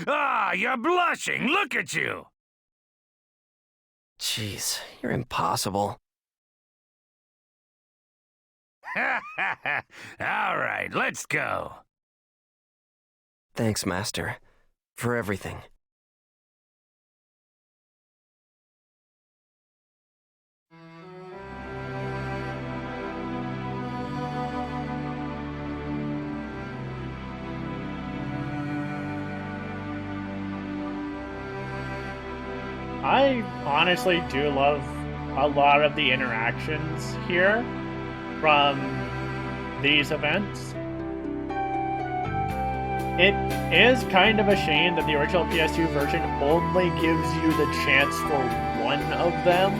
Ah, you're blushing. Look at you. Jeez, you're impossible. All right, let's go. Thanks, Master, for everything. I honestly do love a lot of the interactions here from these events. It is kind of a shame that the original PS2 version only gives you the chance for one of them.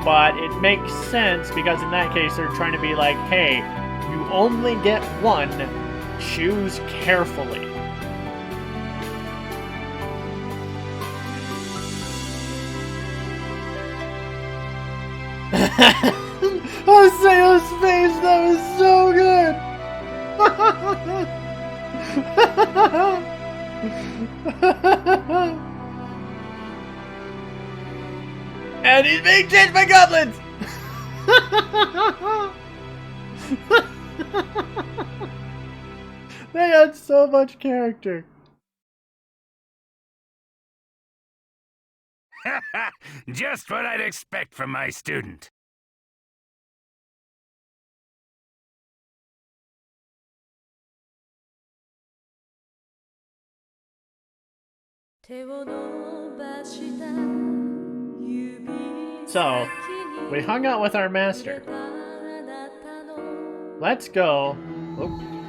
But it makes sense because in that case they're trying to be like, hey, you only get one, choose carefully. Joseo's face, that was so good! And he's being chased by goblins! They had so much character. Just what I'd expect from my student. So, we hung out with our master. Let's go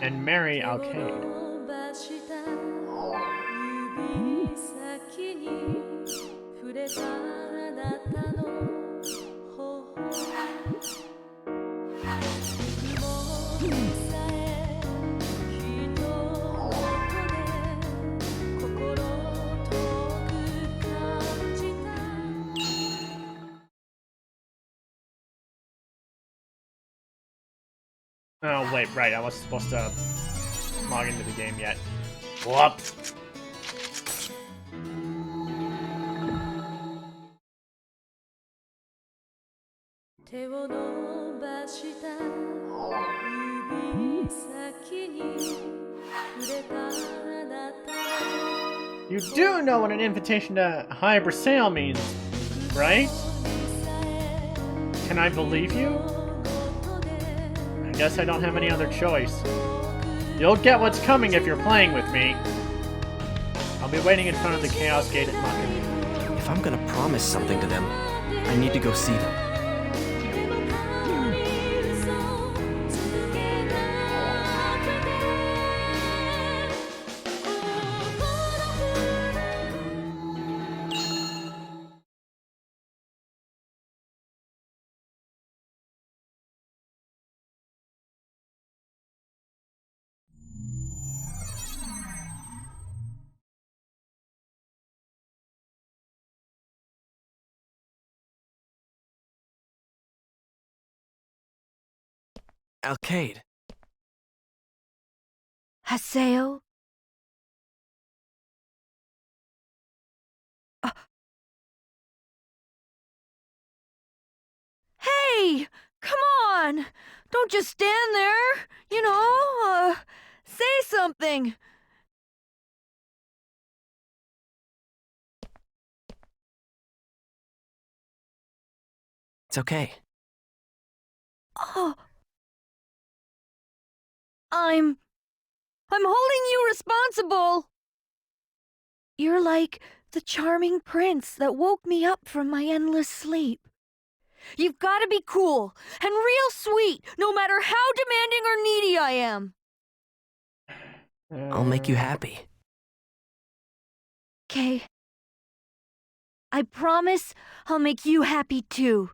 and marry Alcade. Oh, wait, right, I wasn't supposed to log into the game yet. Whoops. You do know what an invitation to Hybrid Sale means, right? Can I believe you? I guess I don't have any other choice. You'll get what's coming if you're playing with me. I'll be waiting in front of the Chaos Gate at Makani. If I'm gonna promise something to them, I need to go see them. Alcade. Haseo? Hey! Come on! Don't just stand there! Say something! It's okay. Oh. I'm holding you responsible! You're like the charming prince that woke me up from my endless sleep. You've gotta be cool and real sweet, no matter how demanding or needy I am. I'll make you happy. Okay. I promise I'll make you happy too.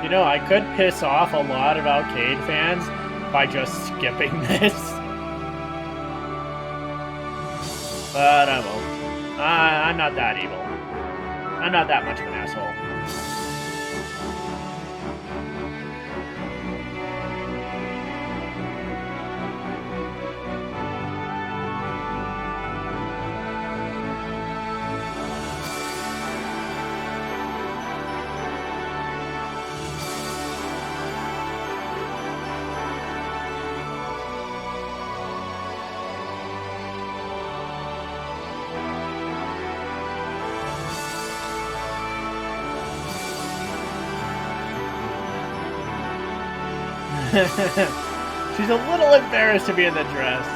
You know, I could piss off a lot of Arcade fans by just skipping this. But I won't. I'm not that evil. I'm not that much of an asshole. She's a little embarrassed to be in the dress.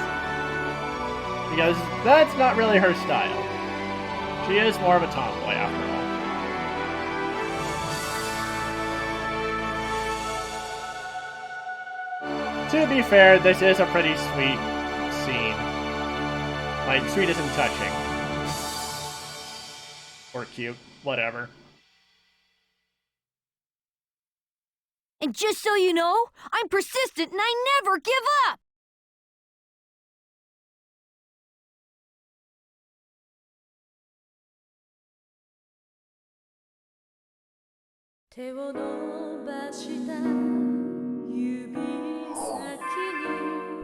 Because that's not really her style. She is more of a tomboy after all. To be fair, this is a pretty sweet scene. Like, sweet isn't touching. Or cute. Whatever. And just so you know, I'm persistent and I never give up!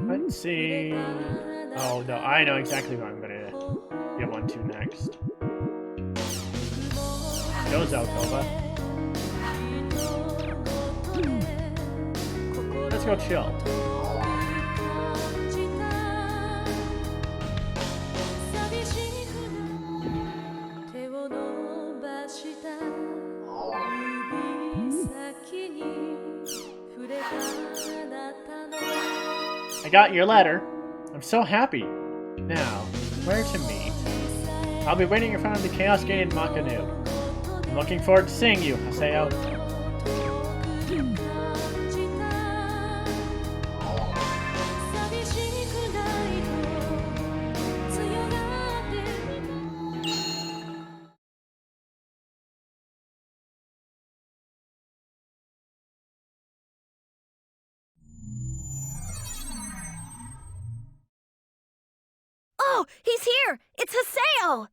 Let's see. Oh, no, I know exactly who I'm gonna give one to next. Goes Alcova. Let's go chill. I got your letter. I'm so happy. Now, where to meet? I'll be waiting in front of the Chaos Gate in Makanu. I'm looking forward to seeing you, Haseo. Oh, he's here! It's Haseo!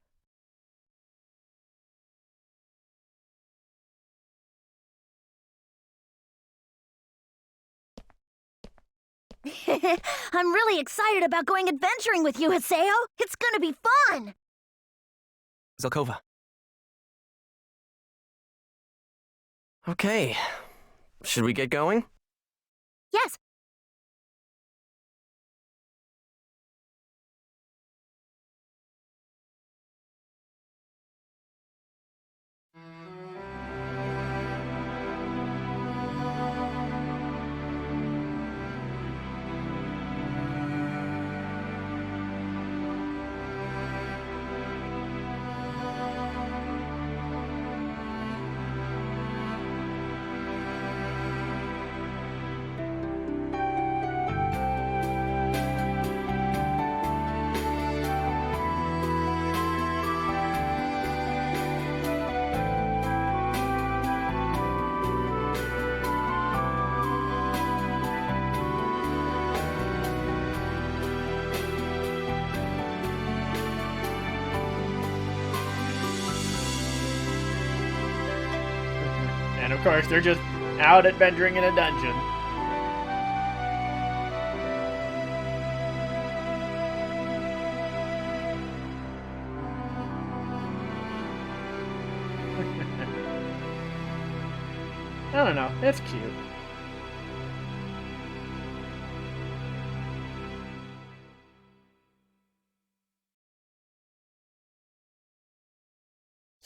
I'm really excited about going adventuring with you, Haseo. It's gonna be fun! Zelkova. Okay. Should we get going? Yes. And of course, they're just out adventuring in a dungeon. I don't know, it's cute.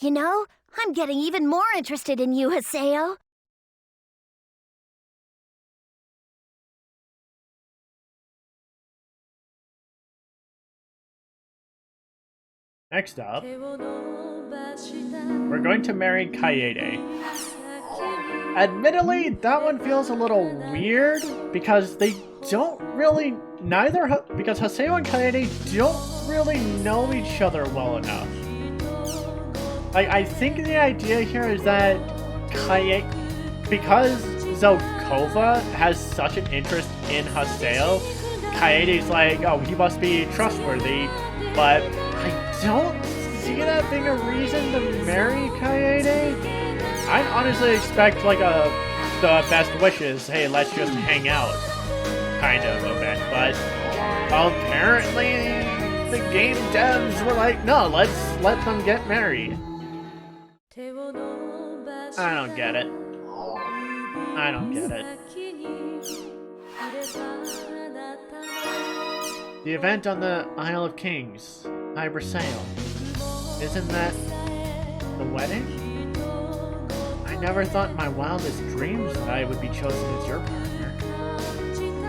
You know, I'm getting even more interested in you, Haseo. Next up, we're going to marry Kaede. Admittedly, that one feels a little weird because they don't really, because Haseo and Kaede don't really know each other well enough. Like, I think the idea here is that because Zelkova has such an interest in Haseo, Kaede's like, oh, he must be trustworthy, but I don't see that being a reason to marry Kaede. I'd honestly expect like the best wishes, hey, let's just hang out kind of event, but apparently the game devs were like, no, let's let them get married. I don't get it. I don't get it. The event on the Isle of Kings, Ibersail. Isn't that the wedding? I never thought in my wildest dreams that I would be chosen as your partner.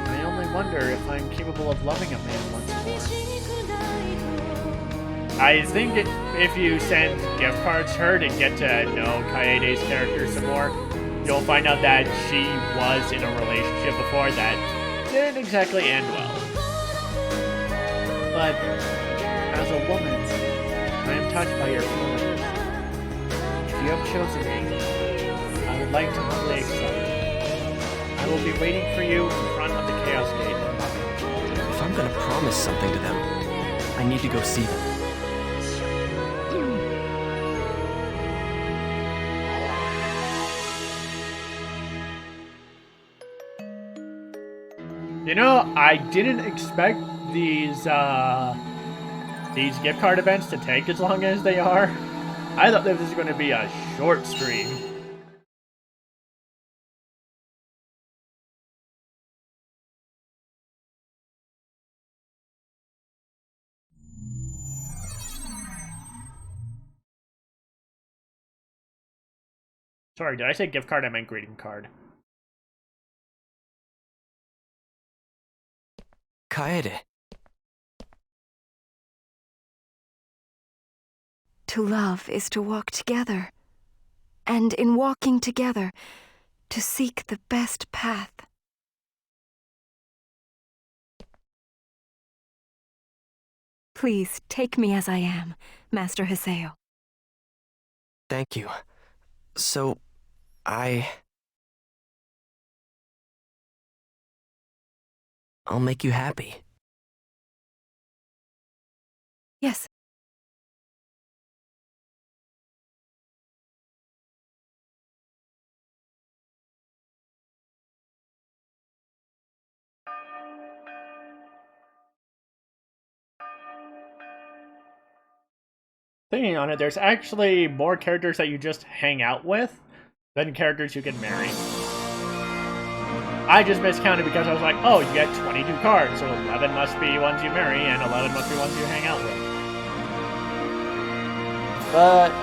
I only wonder if I'm capable of loving a man once more. I think if you send gift cards to her to get to know Kaede's character some more, you'll find out that she was in a relationship before that didn't exactly end well. But as a woman, I am touched by your feelings. If you have chosen me, I would like to humbly accept. I will be waiting for you in front of the Chaos Gate. If I'm gonna promise something to them, I need to go see them. You know, I didn't expect these gift card events to take as long as they are. I thought this was going to be a short stream. Sorry, did I say gift card? I meant greeting card. Kaede. To love is to walk together, and in walking together, to seek the best path. Please take me as I am, Master Haseo. Thank you. So, I'll make you happy. Yes. Thinking on it, there's actually more characters that you just hang out with than characters you can marry. I just miscounted because I was like, oh, you get 22 cards, so 11 must be ones you marry, and 11 must be ones you hang out with. But, no.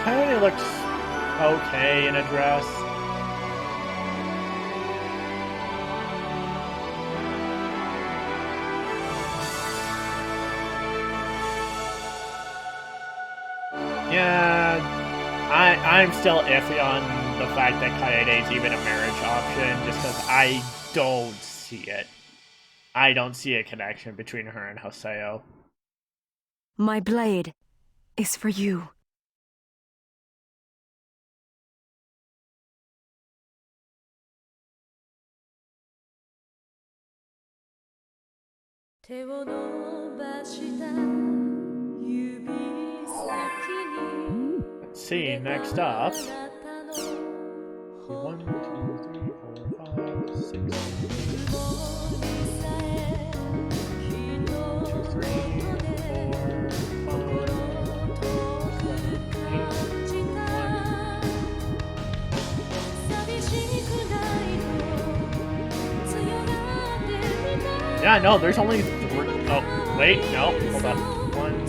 Coyote looks okay in a dress. Yeah, I'm still iffy on the fact that Coyote's even a marriage option, just because I don't see it. I don't see a connection between her and Haseo. My blade is for you. Let's see, next up. 1, 2, 3, 4, 5, 6, 7, 2, 3, 4, 5, 7, 8, 1. Yeah, no, there's only 3. Oh, wait, no, hold on. 1.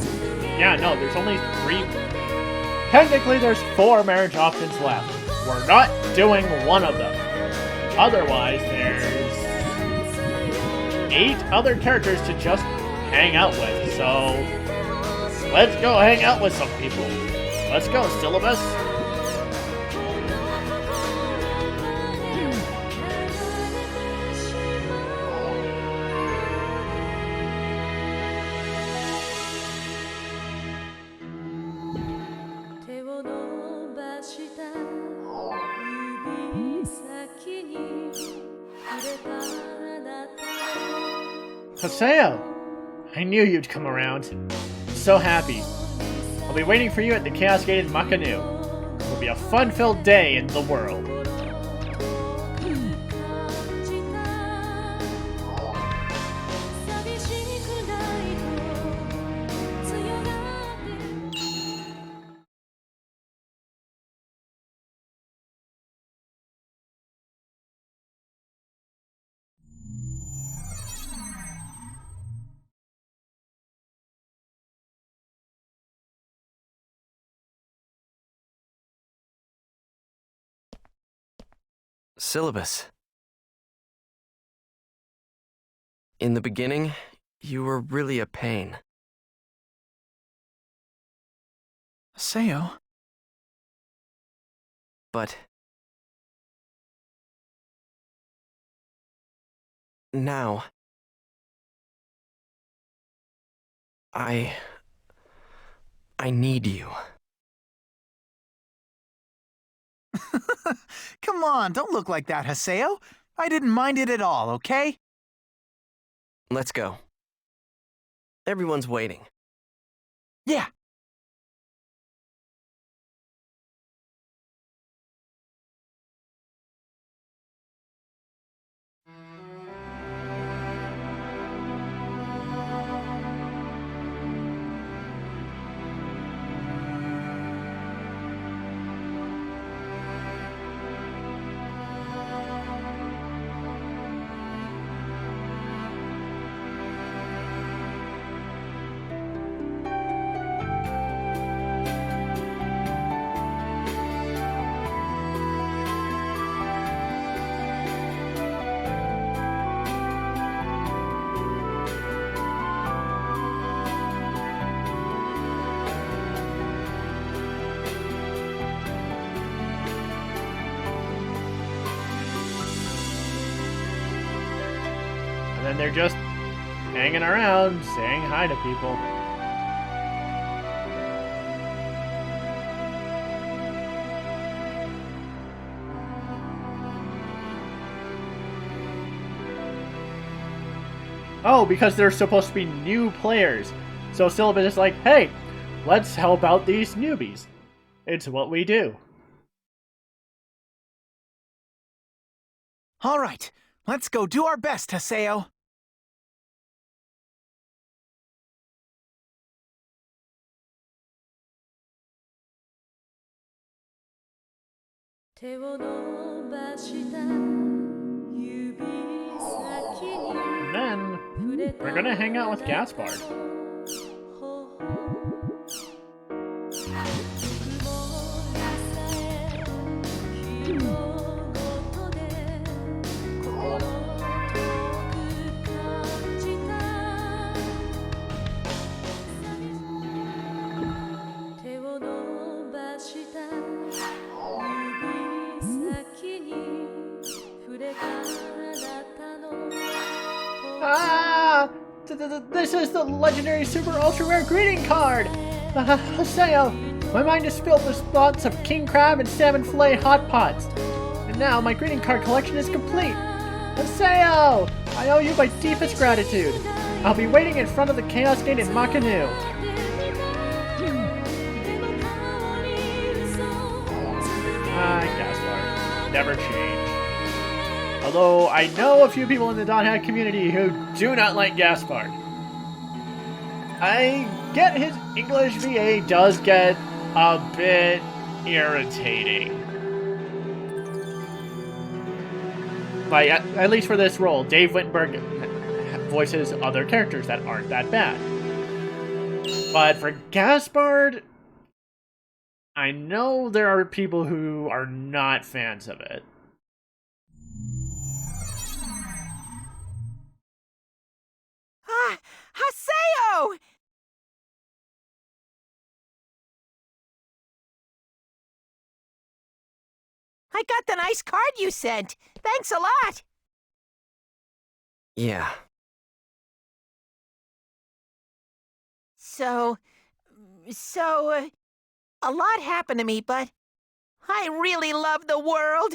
Yeah, no, there's only 3. Technically, there's 4 marriage options left. We're not doing one of them. Otherwise, there's 8 other characters to just hang out with. So, let's go hang out with some people. Let's go, Syllabus. Haseo! I knew you'd come around. So happy. I'll be waiting for you at the Chaos Gate in Makanu. It'll be a fun-filled day in the world. Syllabus. In the beginning, you were really a pain. Haseo? But now, I need you. Come on, don't look like that, Haseo. I didn't mind it at all, okay? Let's go. Everyone's waiting. Yeah. And then they're just hanging around, saying hi to people. Oh, because they're supposed to be new players. So Syllabus is like, hey, let's help out these newbies. It's what we do. All right, let's go do our best, Haseo. And then we're gonna hang out with Gaspard. This is the legendary super ultra rare greeting card! Haseo, my mind is filled with thoughts of king crab and salmon fillet hot pots. And now my greeting card collection is complete. Haseo! I owe you my deepest gratitude. I'll be waiting in front of the Chaos Gate in Makanu. Gaspar. Never change. Although I know a few people in the Dot Hack community who do not like Gaspard. I get his English VA does get a bit irritating. Like, at least for this role, Dave Wittenberg voices other characters that aren't that bad. But for Gaspard, I know there are people who are not fans of it. Haseo! I got the nice card you sent. Thanks a lot. Yeah. So, a lot happened to me, but I really love the world.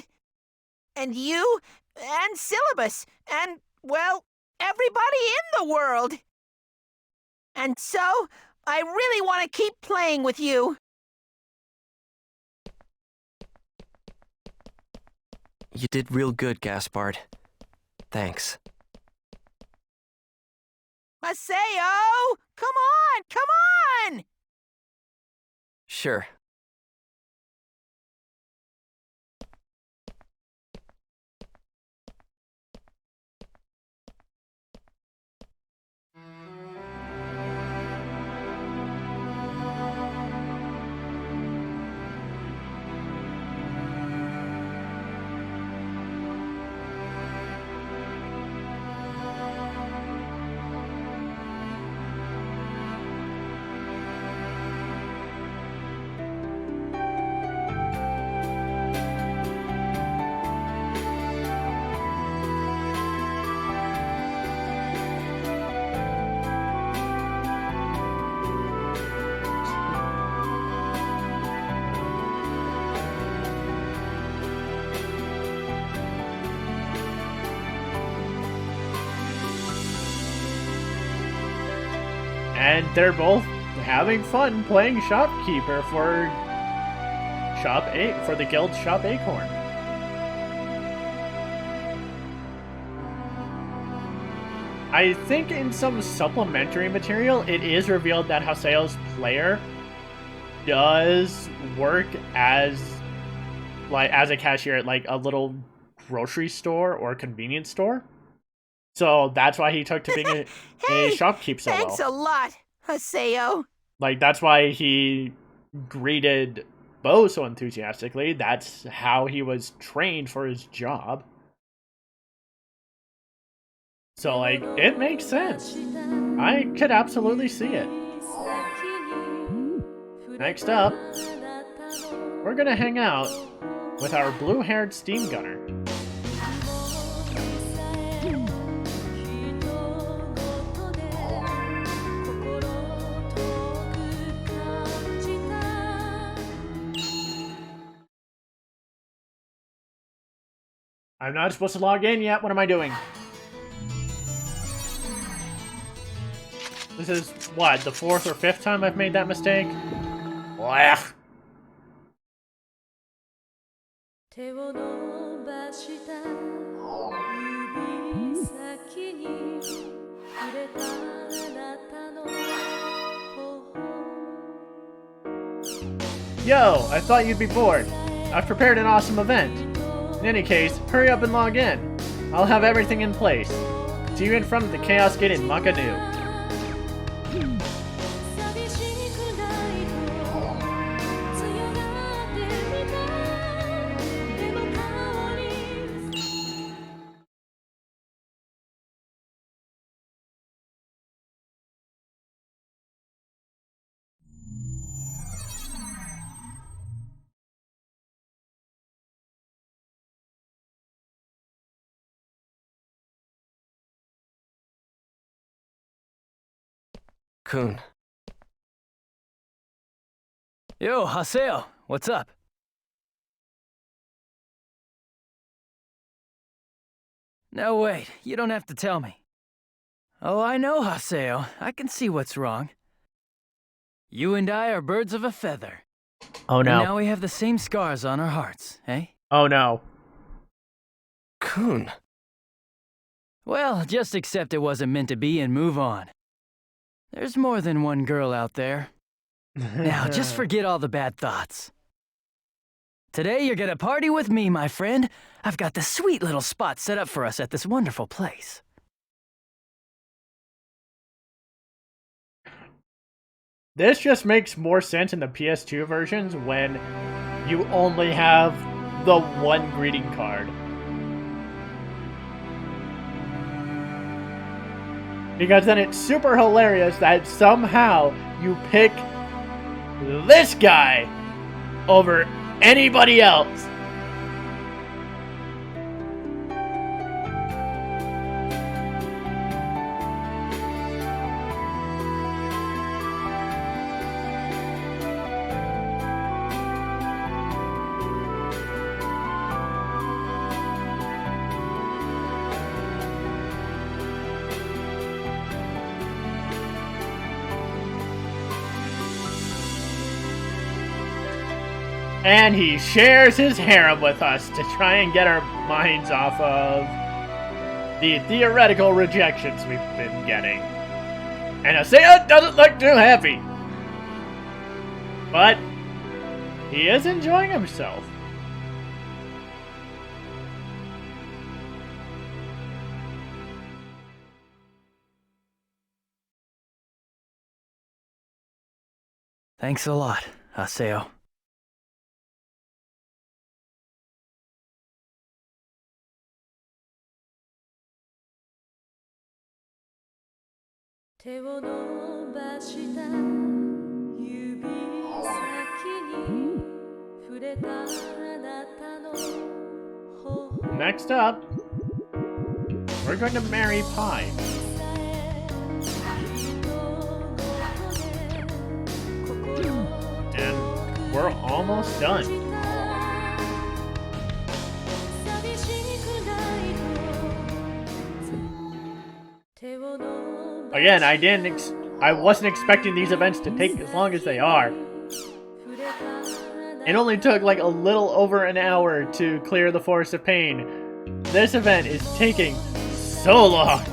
And you, and Syllabus, and, well, everybody in the world. And so, I really want to keep playing with you. You did real good, Gaspard. Thanks. Haseo! Come on! Come on! Sure. And they're both having fun playing shopkeeper for the guild Shop Acorn. I think in some supplementary material, it is revealed that Haseo's player does work as a cashier at like a little grocery store or convenience store. So that's why he took to being a shopkeep so well. Thanks a lot, Haseo. Like, that's why he greeted Bo so enthusiastically. That's how he was trained for his job. So, like, it makes sense. I could absolutely see it. Next up, we're gonna hang out with our blue-haired steam gunner. I'm not supposed to log in yet. What am I doing? This is, what, the 4th or 5th time I've made that mistake? Blech. Yo, I thought you'd be bored. I've prepared an awesome event. In any case, hurry up and log in. I'll have everything in place. See you in front of the Chaos Gate in Makanu. Kun. Yo, Haseo, what's up? No, wait, you don't have to tell me. Oh, I know, Haseo. I can see what's wrong. You and I are birds of a feather. Oh And no. now we have the same scars on our hearts, eh? Oh no. Kun. Well, just accept it wasn't meant to be and move on. There's more than one girl out there. Now, just forget all the bad thoughts. Today you're gonna party with me, my friend. I've got this sweet little spot set up for us at this wonderful place. This just makes more sense in the PS2 versions when you only have the one greeting card. Because then it's super hilarious that somehow you pick this guy over anybody else. And he shares his harem with us to try and get our minds off of the theoretical rejections we've been getting. And Asaya doesn't look too happy. But he is enjoying himself. Thanks a lot, Haseo. Next up, we're going to marry Pi. And we're almost done. Again, I wasn't expecting these events to take as long as they are. It only took like a little over an hour to clear the Forest of Pain. This event is taking so long.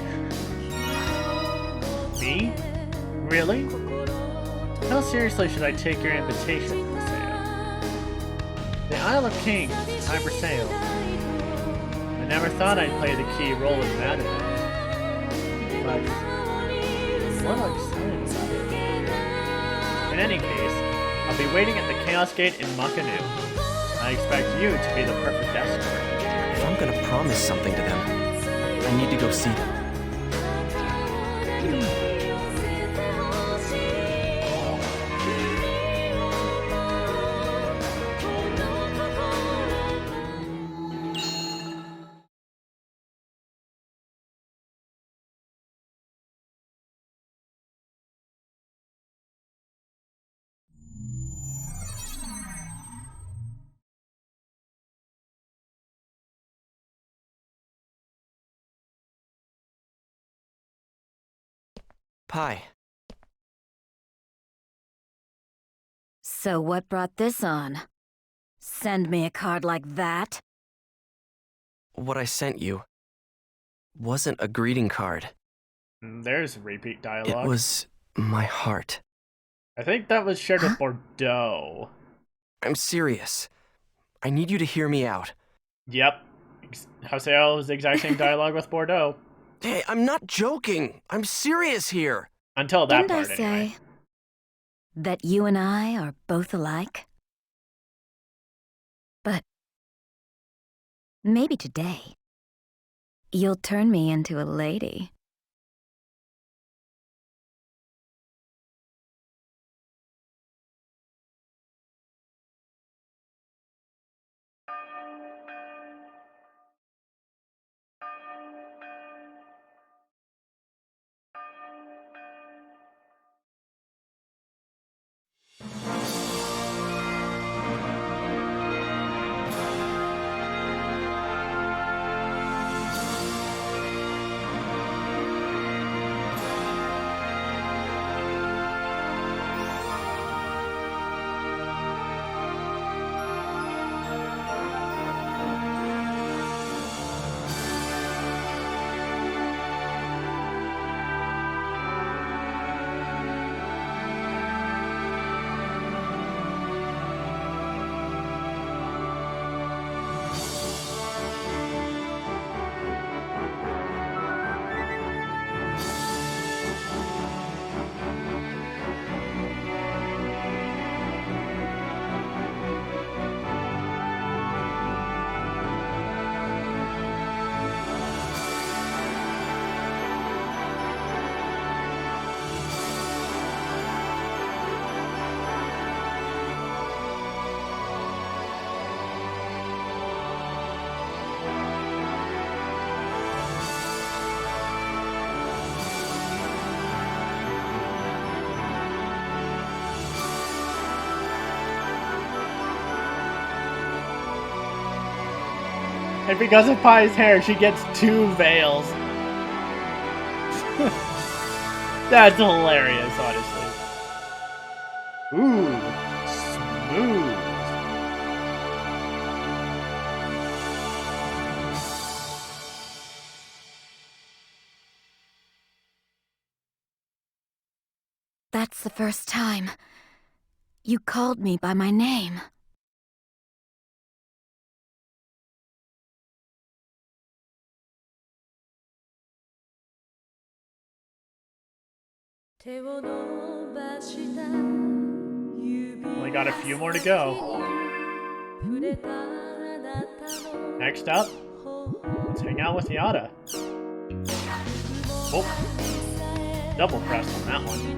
Me? Really? How seriously should I take your invitation, Haseo? The Isle of Kings is time for sale. I never thought I'd play the key role in that event. But I'm a little excited about it. In any case, I'll be waiting at the Chaos Gate in Makanu. I expect you to be the perfect escort. If I'm gonna promise something to them, I need to go see them. Pi. So what brought this on? Send me a card like that? What I sent you wasn't a greeting card. There's repeat dialogue. It was my heart. I think that was shared with Bordeaux. I'm serious. I need you to hear me out. Yep. Haseo's the exact same dialogue with Bordeaux. Hey, I'm not joking. I'm serious here. Until that Didn't part, I say anyway. that you and I are both alike? But maybe today, you'll turn me into a lady. And because of Pai's hair, she gets 2 veils. That's hilarious, honestly. Ooh, smooth. That's the first time you called me by my name. Only got a few more to go. Next up, let's hang out with Yada. Oh, double press on that one.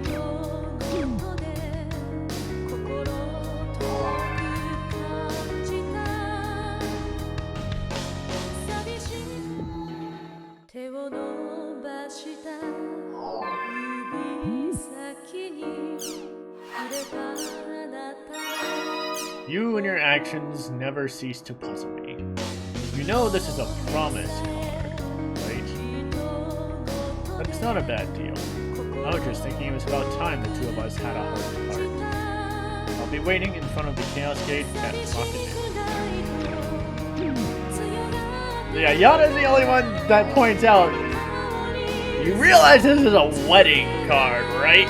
You and your actions never cease to puzzle me. You know this is a promise card, right? But it's not a bad deal. I was just thinking it was about time the two of us had a heart to heart. I'll be waiting in front of the Chaos Gate at Recode. Yeah, Yada's the only one that points out, you realize this is a wedding card, right?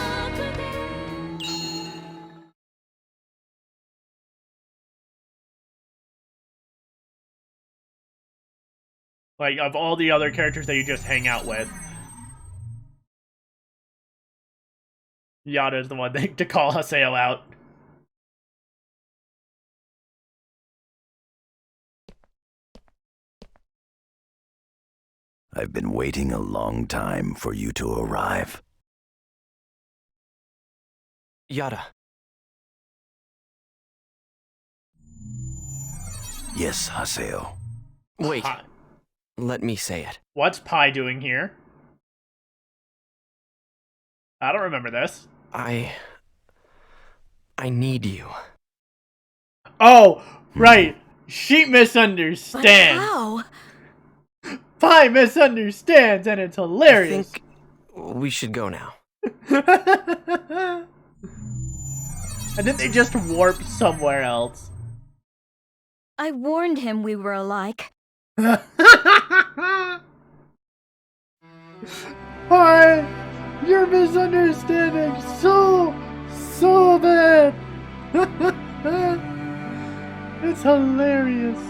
Like, of all the other characters that you just hang out with, Yada is the one to call Haseo out. I've been waiting a long time for you to arrive. Yada. Yes, Haseo. Wait. Pai. Let me say it. What's Pai doing here? I don't remember this. I need you. Oh, right. She misunderstands. But how? Pai misunderstands, and it's hilarious. I think we should go now. And then they just warp somewhere else. I warned him we were alike. Pai, you're misunderstanding so bad. It's hilarious.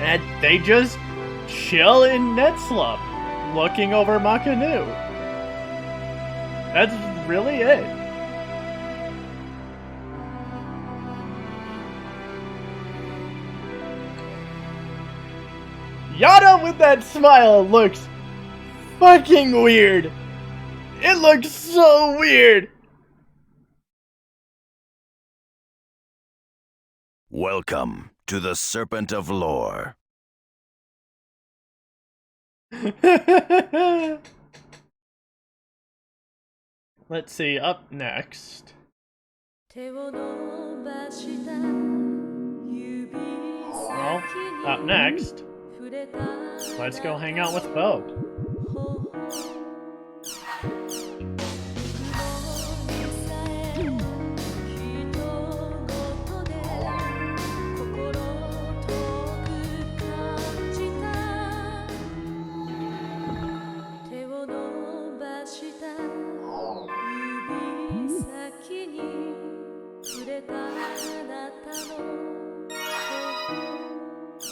And they just chill in Netslub, looking over Makanu. That's really it. Yada with that smile looks fucking weird. It looks so weird. Welcome to the Serpent of Lore. Let's see, up next. Well, up next, let's go hang out with Bo.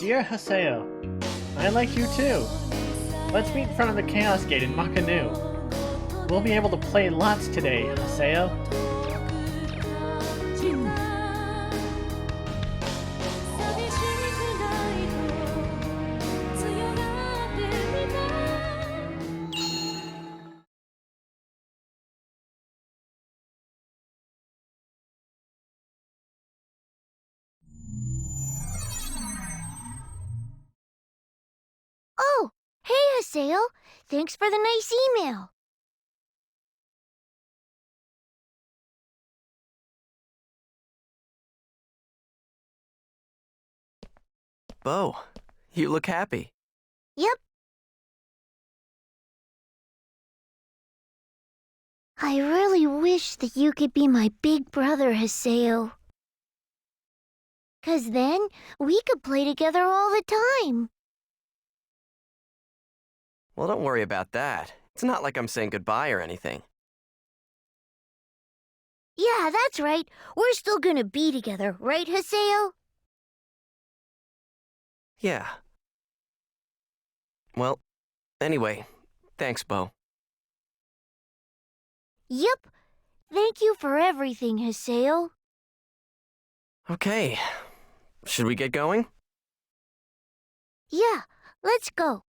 Dear Haseo, I like you too. Let's meet in front of the Chaos Gate in Makanu. We'll be able to play lots today, Haseo. Haseo. Thanks for the nice email. Bo, you look happy. Yep. I really wish that you could be my big brother, Haseo. 'Cause then we could play together all the time. Well, don't worry about that. It's not like I'm saying goodbye or anything. Yeah, that's right. We're still gonna be together, right, Haseo? Yeah. Well, anyway, thanks, Bo. Yep. Thank you for everything, Haseo. Okay. Should we get going? Yeah, let's go.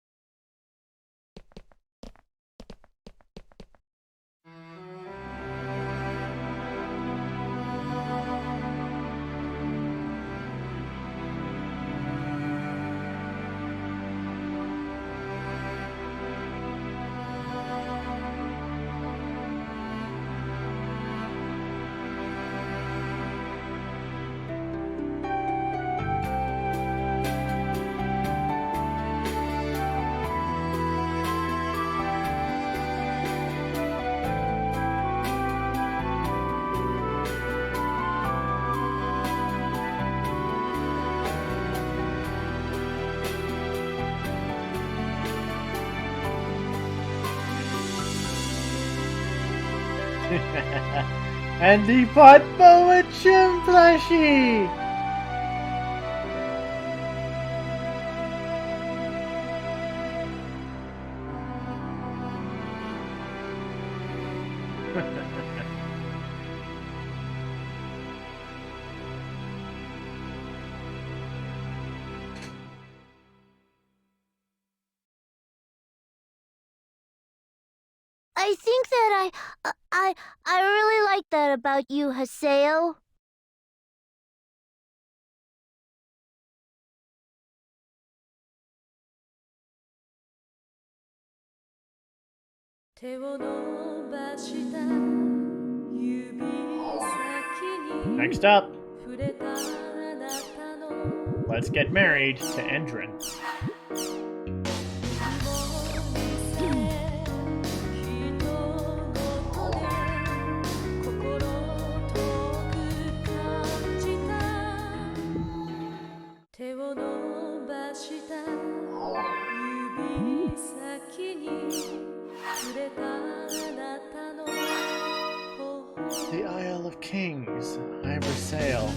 And the bought Bo a gym plushie! I think that I really like that about you, Haseo. Next up, let's get married to Endrin. The Isle of Kings, I sail.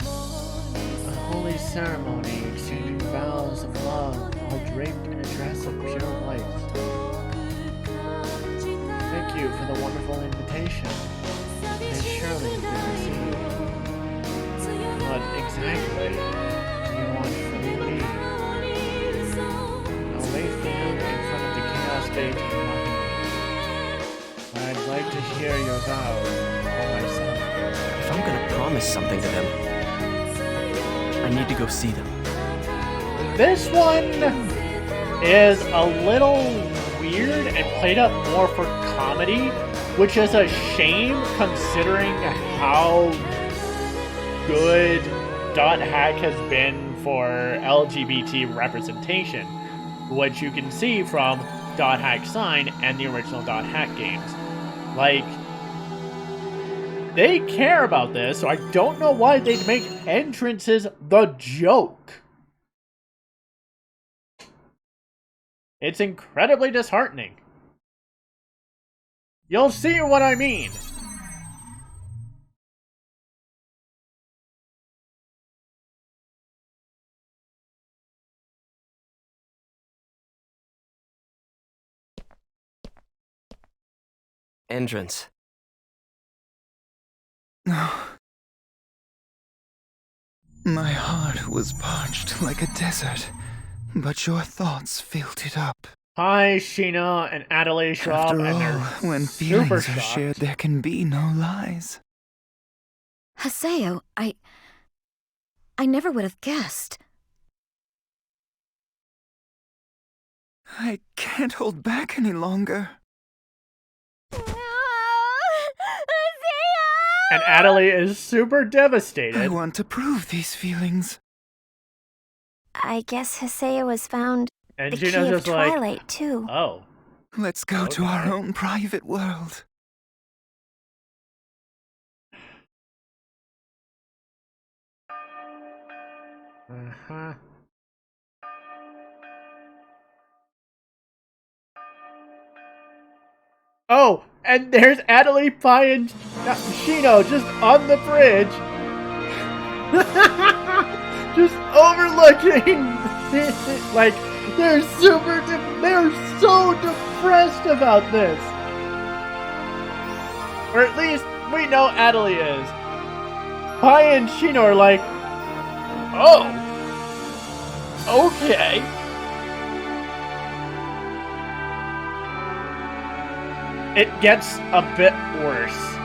A holy ceremony exchanging vows of love while draped in a dress of pure white. Thank you for the wonderful invitation. It surely been received. What exactly do you want from me? I'll wait for you in front of the Chaos Gate in Mockingbird. But I'd like to hear your vows for myself. If I'm gonna promise something to them, I need to go see them. This one is a little weird and played up more for comedy, which is a shame considering how good .hack has been for LGBT representation, which you can see from .hack Sign and the original .hack games. Like, they care about this, so I don't know why they'd make entrances the joke. It's incredibly disheartening. You'll see what I mean. Entrance. My heart was parched like a desert, but your thoughts filled it up. Hi, Sheena and Adelaide Schraub, After and all, they're when super feelings are shocked. shared, there can be no lies. Haseo, I never would have guessed. I can't hold back any longer. And Adelie is super devastated. I want to prove these feelings. I guess Haseo was found And the key Gino's of just like, Twilight, too. oh. Let's go to our own private world. Uh-huh. Oh, and there's Adelie, Pi, and Shino just on the bridge. Just overlooking. Like, they're so depressed about this. Or at least, we know Adelie is. Pi and Shino are like, oh, okay. It gets a bit worse.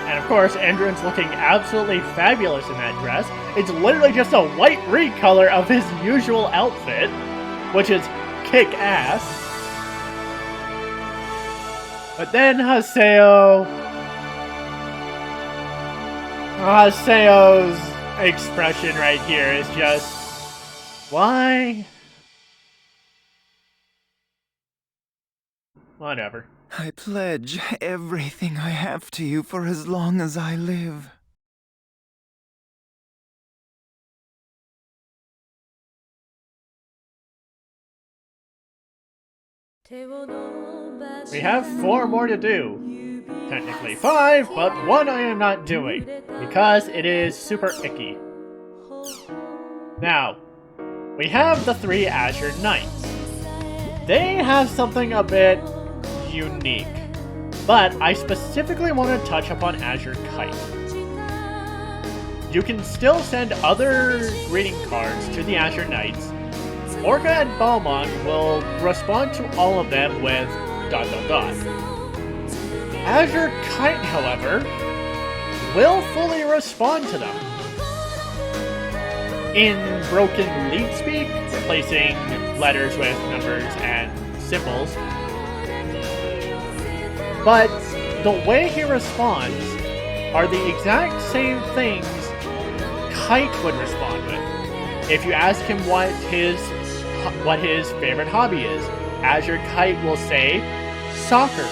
And of course, Andron's looking absolutely fabulous in that dress. It's literally just a white recolor of his usual outfit, which is kick-ass. But then Haseo's expression right here is just, why? Whatever. I pledge everything I have to you for as long as I live. We have 4 more to do. Technically 5, but 1 I am not doing, because it is super icky. Now, we have the 3 Azure Knights. They have something a bit unique, but I specifically want to touch upon Azure Kite. You can still send other greeting cards to the Azure Knights. Orca and Balmong will respond to all of them with ... Azure Kite, however, will fully respond to them. In broken lead speak, replacing letters with numbers and symbols. But the way he responds are the exact same things Kite would respond with. If you ask him what his favorite hobby is, Azure Kite will say soccer.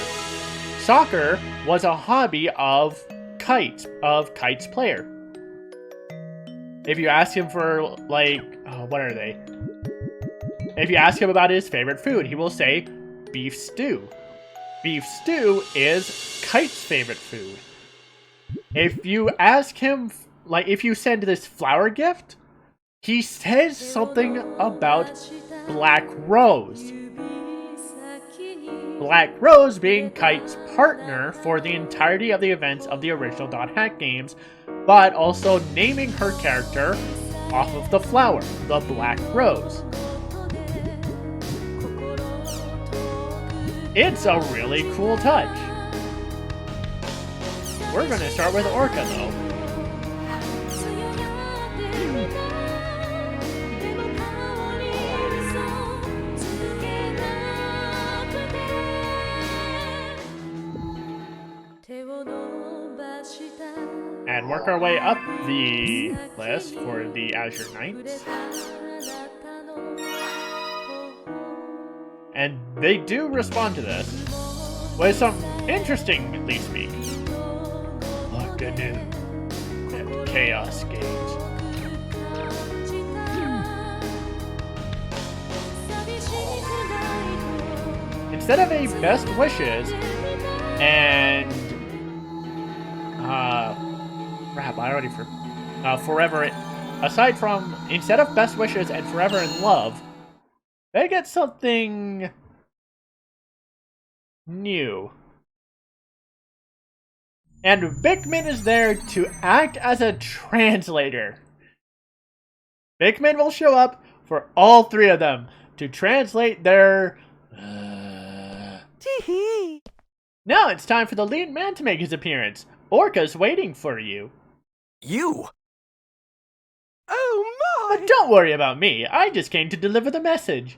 Soccer was a hobby of Kite's player. If you ask him for, like, what are they? If you ask him about his favorite food, he will say beef stew. Beef stew is Kite's favorite food. If you ask him, like, if you send this flower gift, he says something about Black Rose. Black Rose being Kite's partner for the entirety of the events of the original .hack games, but also naming her character off of the flower, the Black Rose. It's a really cool touch. We're gonna start with Orca though. And work our way up the list for the Azure Knights. And they do respond to this with some interesting lead speak. Locked in at Chaos Gate. instead of a best wishes and crap, I already forever. Aside from instead of best wishes and forever in love, they get something new. And Bickman is there to act as a translator. Bickman will show up for all three of them to translate their... Tee-hee. Now it's time for the lead man to make his appearance. Orca's waiting for you. You? Oh my! But don't worry about me. I just came to deliver the message.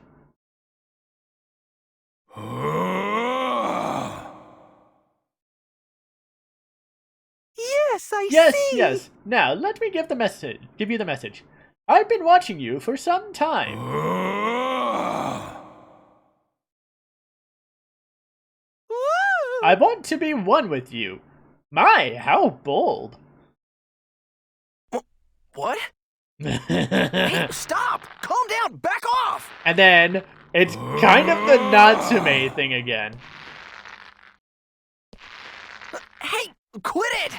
Yes, I see. Yes. Now let me give you the message. I've been watching you for some time. I want to be one with you. My, how bold. What? Hey, stop! Calm down! Back off! And then it's kind of the Natsume thing again. Hey, quit it!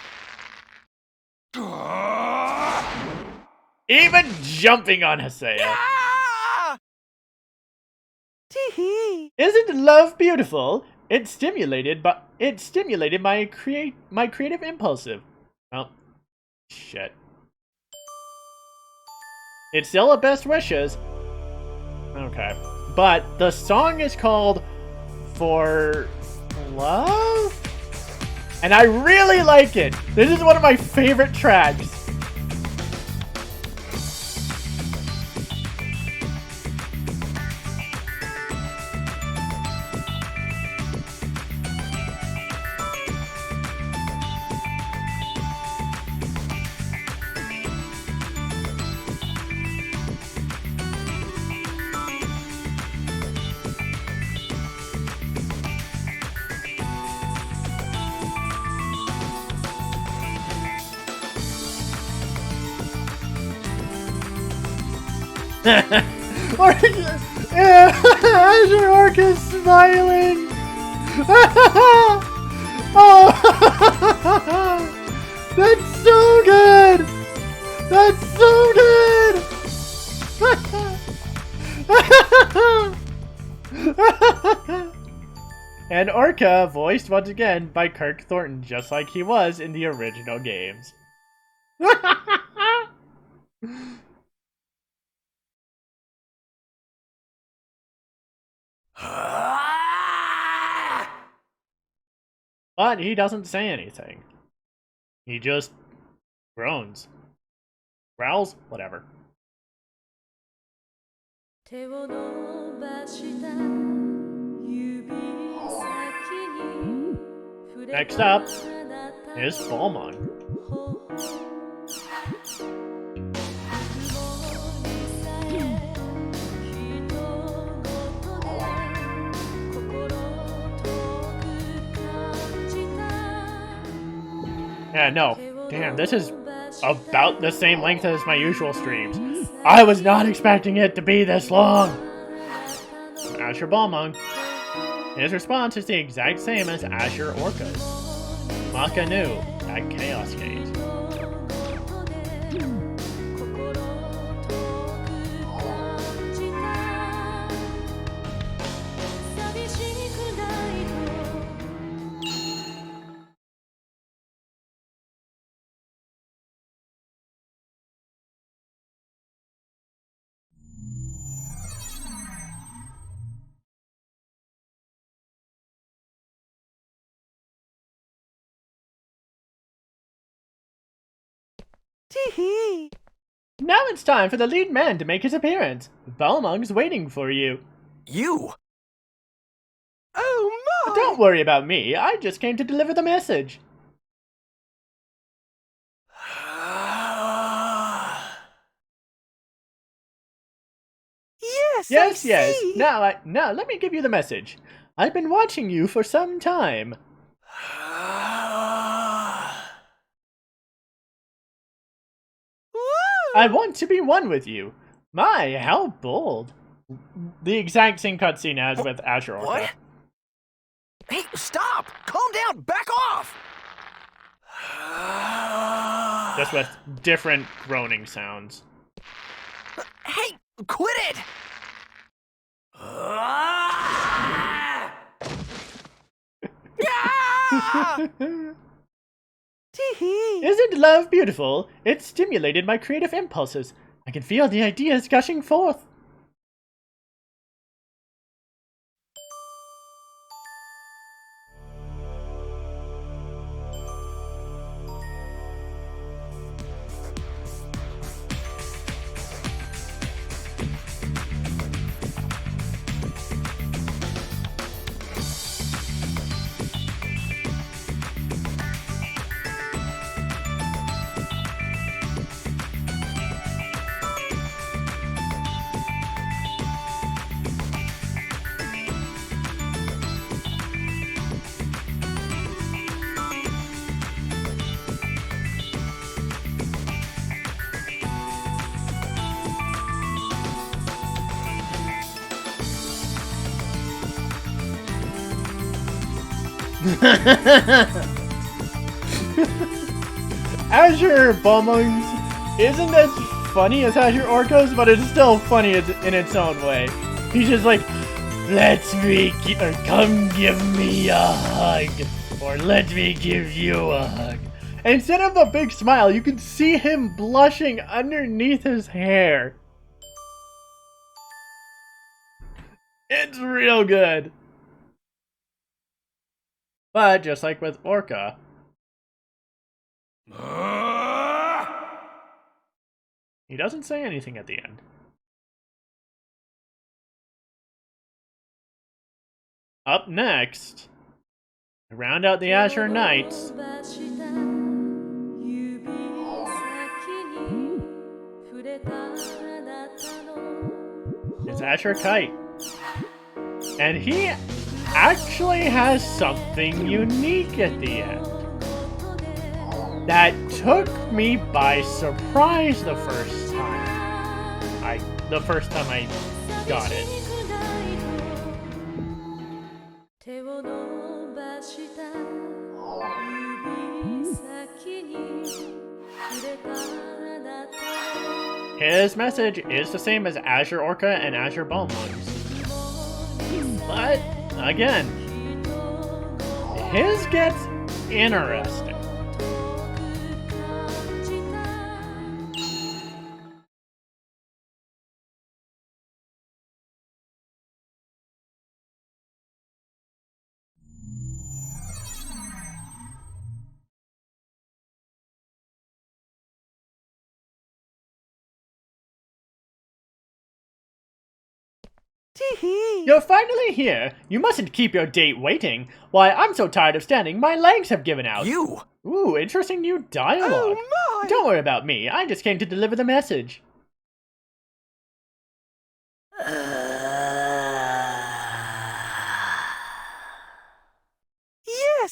Even jumping on Haseo. Ah! Tee-hee. Isn't love beautiful? It stimulated my creative impulsive. Oh, shit. It's still a best wishes. Okay. But the song is called For Love? And I really like it. This is one of my favorite tracks. Azure Orca's smiling. Oh, that's so good. That's so good. And Orca, voiced once again by Kirk Thornton, just like he was in the original games. But he doesn't say anything. He just groans. Growls? Whatever. Next up is Balmung. Yeah, no. Damn, this is about the same length as my usual streams. I was not expecting it to be this long. Azure Balmung. His response is the exact same as Azure Orca's. Makanu, at Chaos Gate. Tee-hee. Now it's time for the lead man to make his appearance. Balmung's waiting for you. You? Oh my! Don't worry about me. I just came to deliver the message. Yes, Yes. see. Now let me give you the message. I've been watching you for some time. I want to be one with you. My, how bold. The exact same cutscene as with Azure Orca. What? Hey, stop! Calm down! Back off! Just with different groaning sounds. Hey, quit it! Isn't love beautiful? It stimulated my creative impulses. I can feel the ideas gushing forth. Azure Bombings isn't as funny as Azure Orcos, but it's still funny in its own way. He's just like, come give me a hug, or let me give you a hug. And instead of a big smile, you can see him blushing underneath his hair. It's real good. But just like with Orca, he doesn't say anything at the end. Up next, to round out the Azure Knights, is Azure Kite. And he actually has something unique at the end that took me by surprise the first time I got it. His message is the same as Azure Orca and Azure Balmons. But, again, his gets interesting. You're finally here. You mustn't keep your date waiting. Why, I'm so tired of standing, my legs have given out. You? Ooh, interesting new dialogue. Oh my! Don't worry about me. I just came to deliver the message. Yes,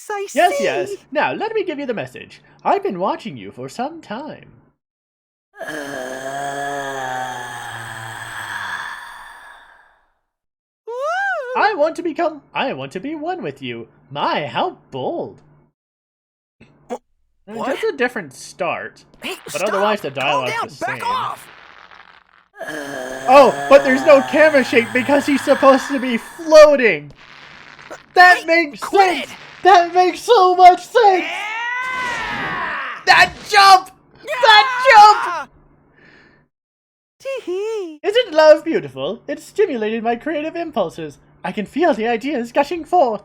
I see. Yes. Now, let me give you the message. I've been watching you for some time. I want to be one with you. My, how bold. What? Just a different start. Hey, but stop! Otherwise the dialogue's Calm down! the same. Back off! Oh, but there's no camera shake because he's supposed to be floating. That makes sense. That makes so much sense. Yeah! That jump! Yeah! That jump! Isn't love beautiful? It stimulated my creative impulses. I can feel the ideas gushing forth.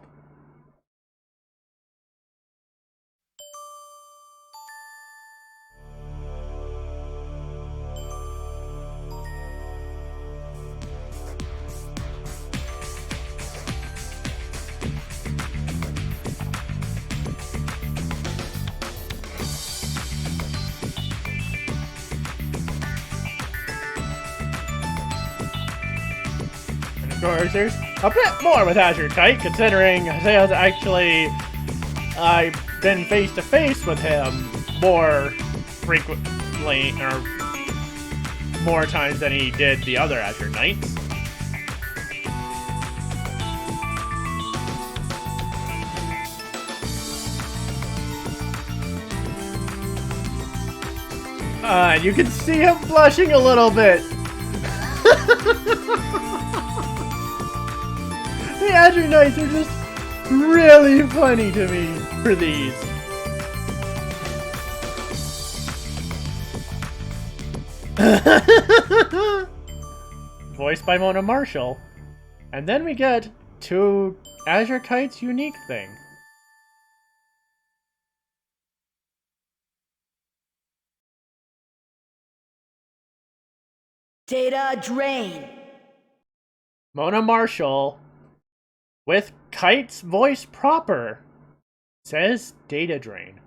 Of course, there's a bit more with Azure Kite, considering Haseo's actually, I've been face to face with him more frequently, or more times than he did the other Azure Knights. You can see him blushing a little bit. The Azure Knights are just really funny to me for these. Voiced by Mona Marshall. And then we get to Azure Kite's unique thing. Data drain. Mona Marshall, with Kite's voice proper, says data drain.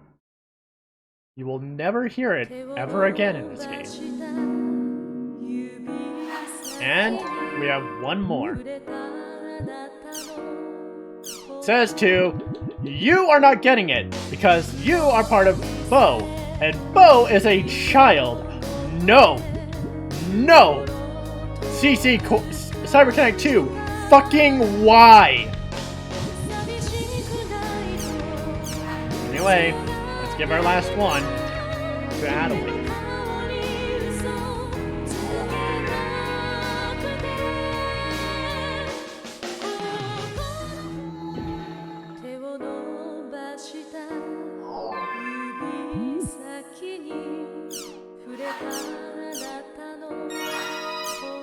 You will never hear it ever again in this game. And we have one more. It says to, you are not getting it because you are part of Bo, and Bo is a child. No. No. CC Cyberconnect 2. Fucking why? Anyway, let's give our last one to Adelie.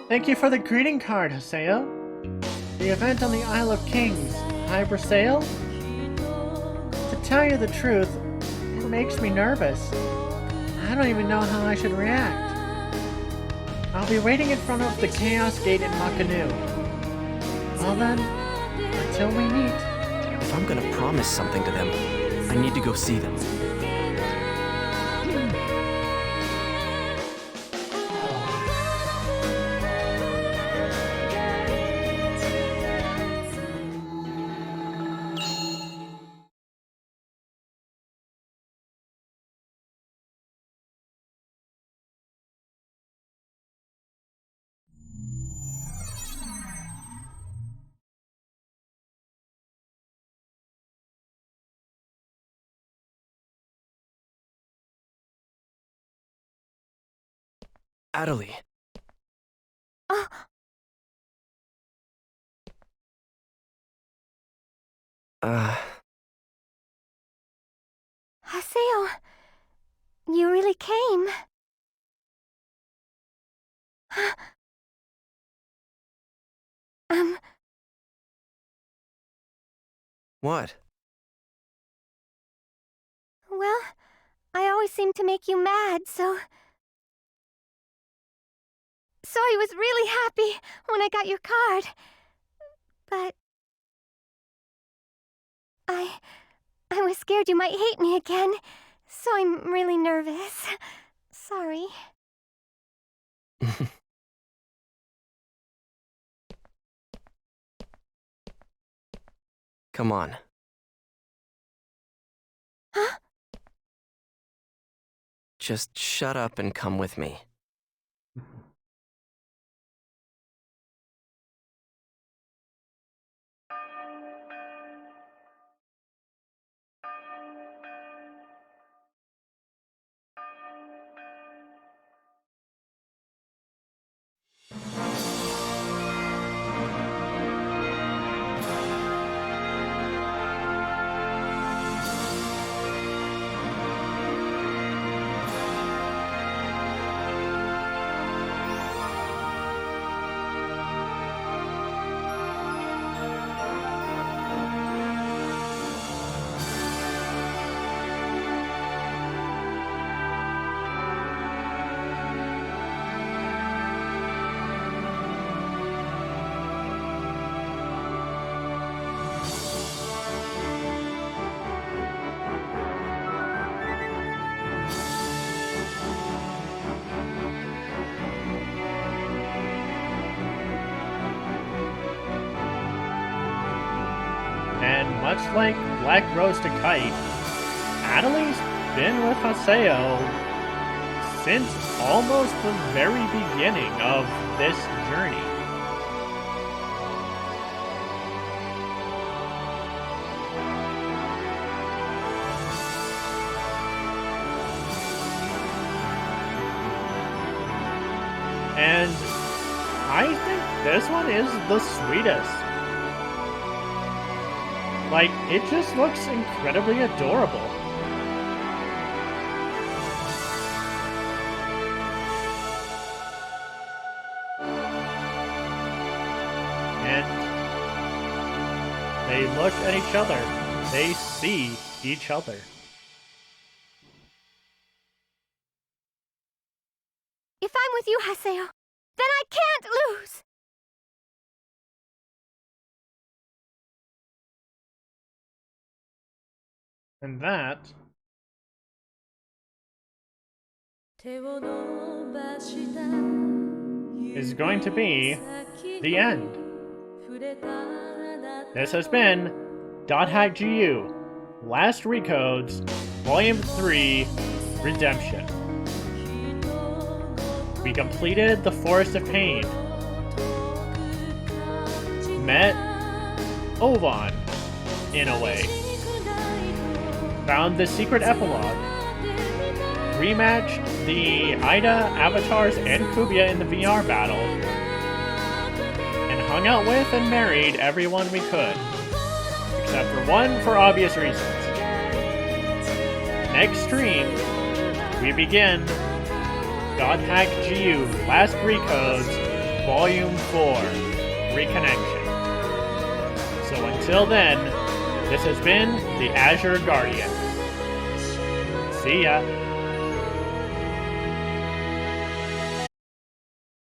Thank you for the greeting card, Haseo. The event on the Isle of Kings, Hypersale? To tell you the truth, it makes me nervous. I don't even know how I should react. I'll be waiting in front of the Chaos Gate in Makanu. Well then, until we meet. If I'm gonna promise something to them, I need to go see them. Adelie. Haseo, you really came. What? Well, I always seem to make you mad, so I was really happy when I got your card. But I was scared you might hate me again, so I'm really nervous. Sorry. Come on. Huh? Just shut up and come with me. And much like Black Rose to Kite, Adelie's been with Haseo since almost the very beginning of this journey. And I think this one is the sweetest. Like, it just looks incredibly adorable. And they look at each other. They see each other. If I'm with you, Haseo, then I can't lose! And that is going to be the end. This has been .hack.gu, Last Recodes, Volume 3, Redemption. We completed the Forest of Pain, met Ovan, in a way, found the secret epilogue, rematched the Ida, Avatars, and Kubia in the VR battle, and hung out with and married everyone we could, except for one for obvious reasons. Next stream, we begin .hack.gu Last Recodes Volume 4 Reconnection. So until then, this has been the Azure Guardian. See ya!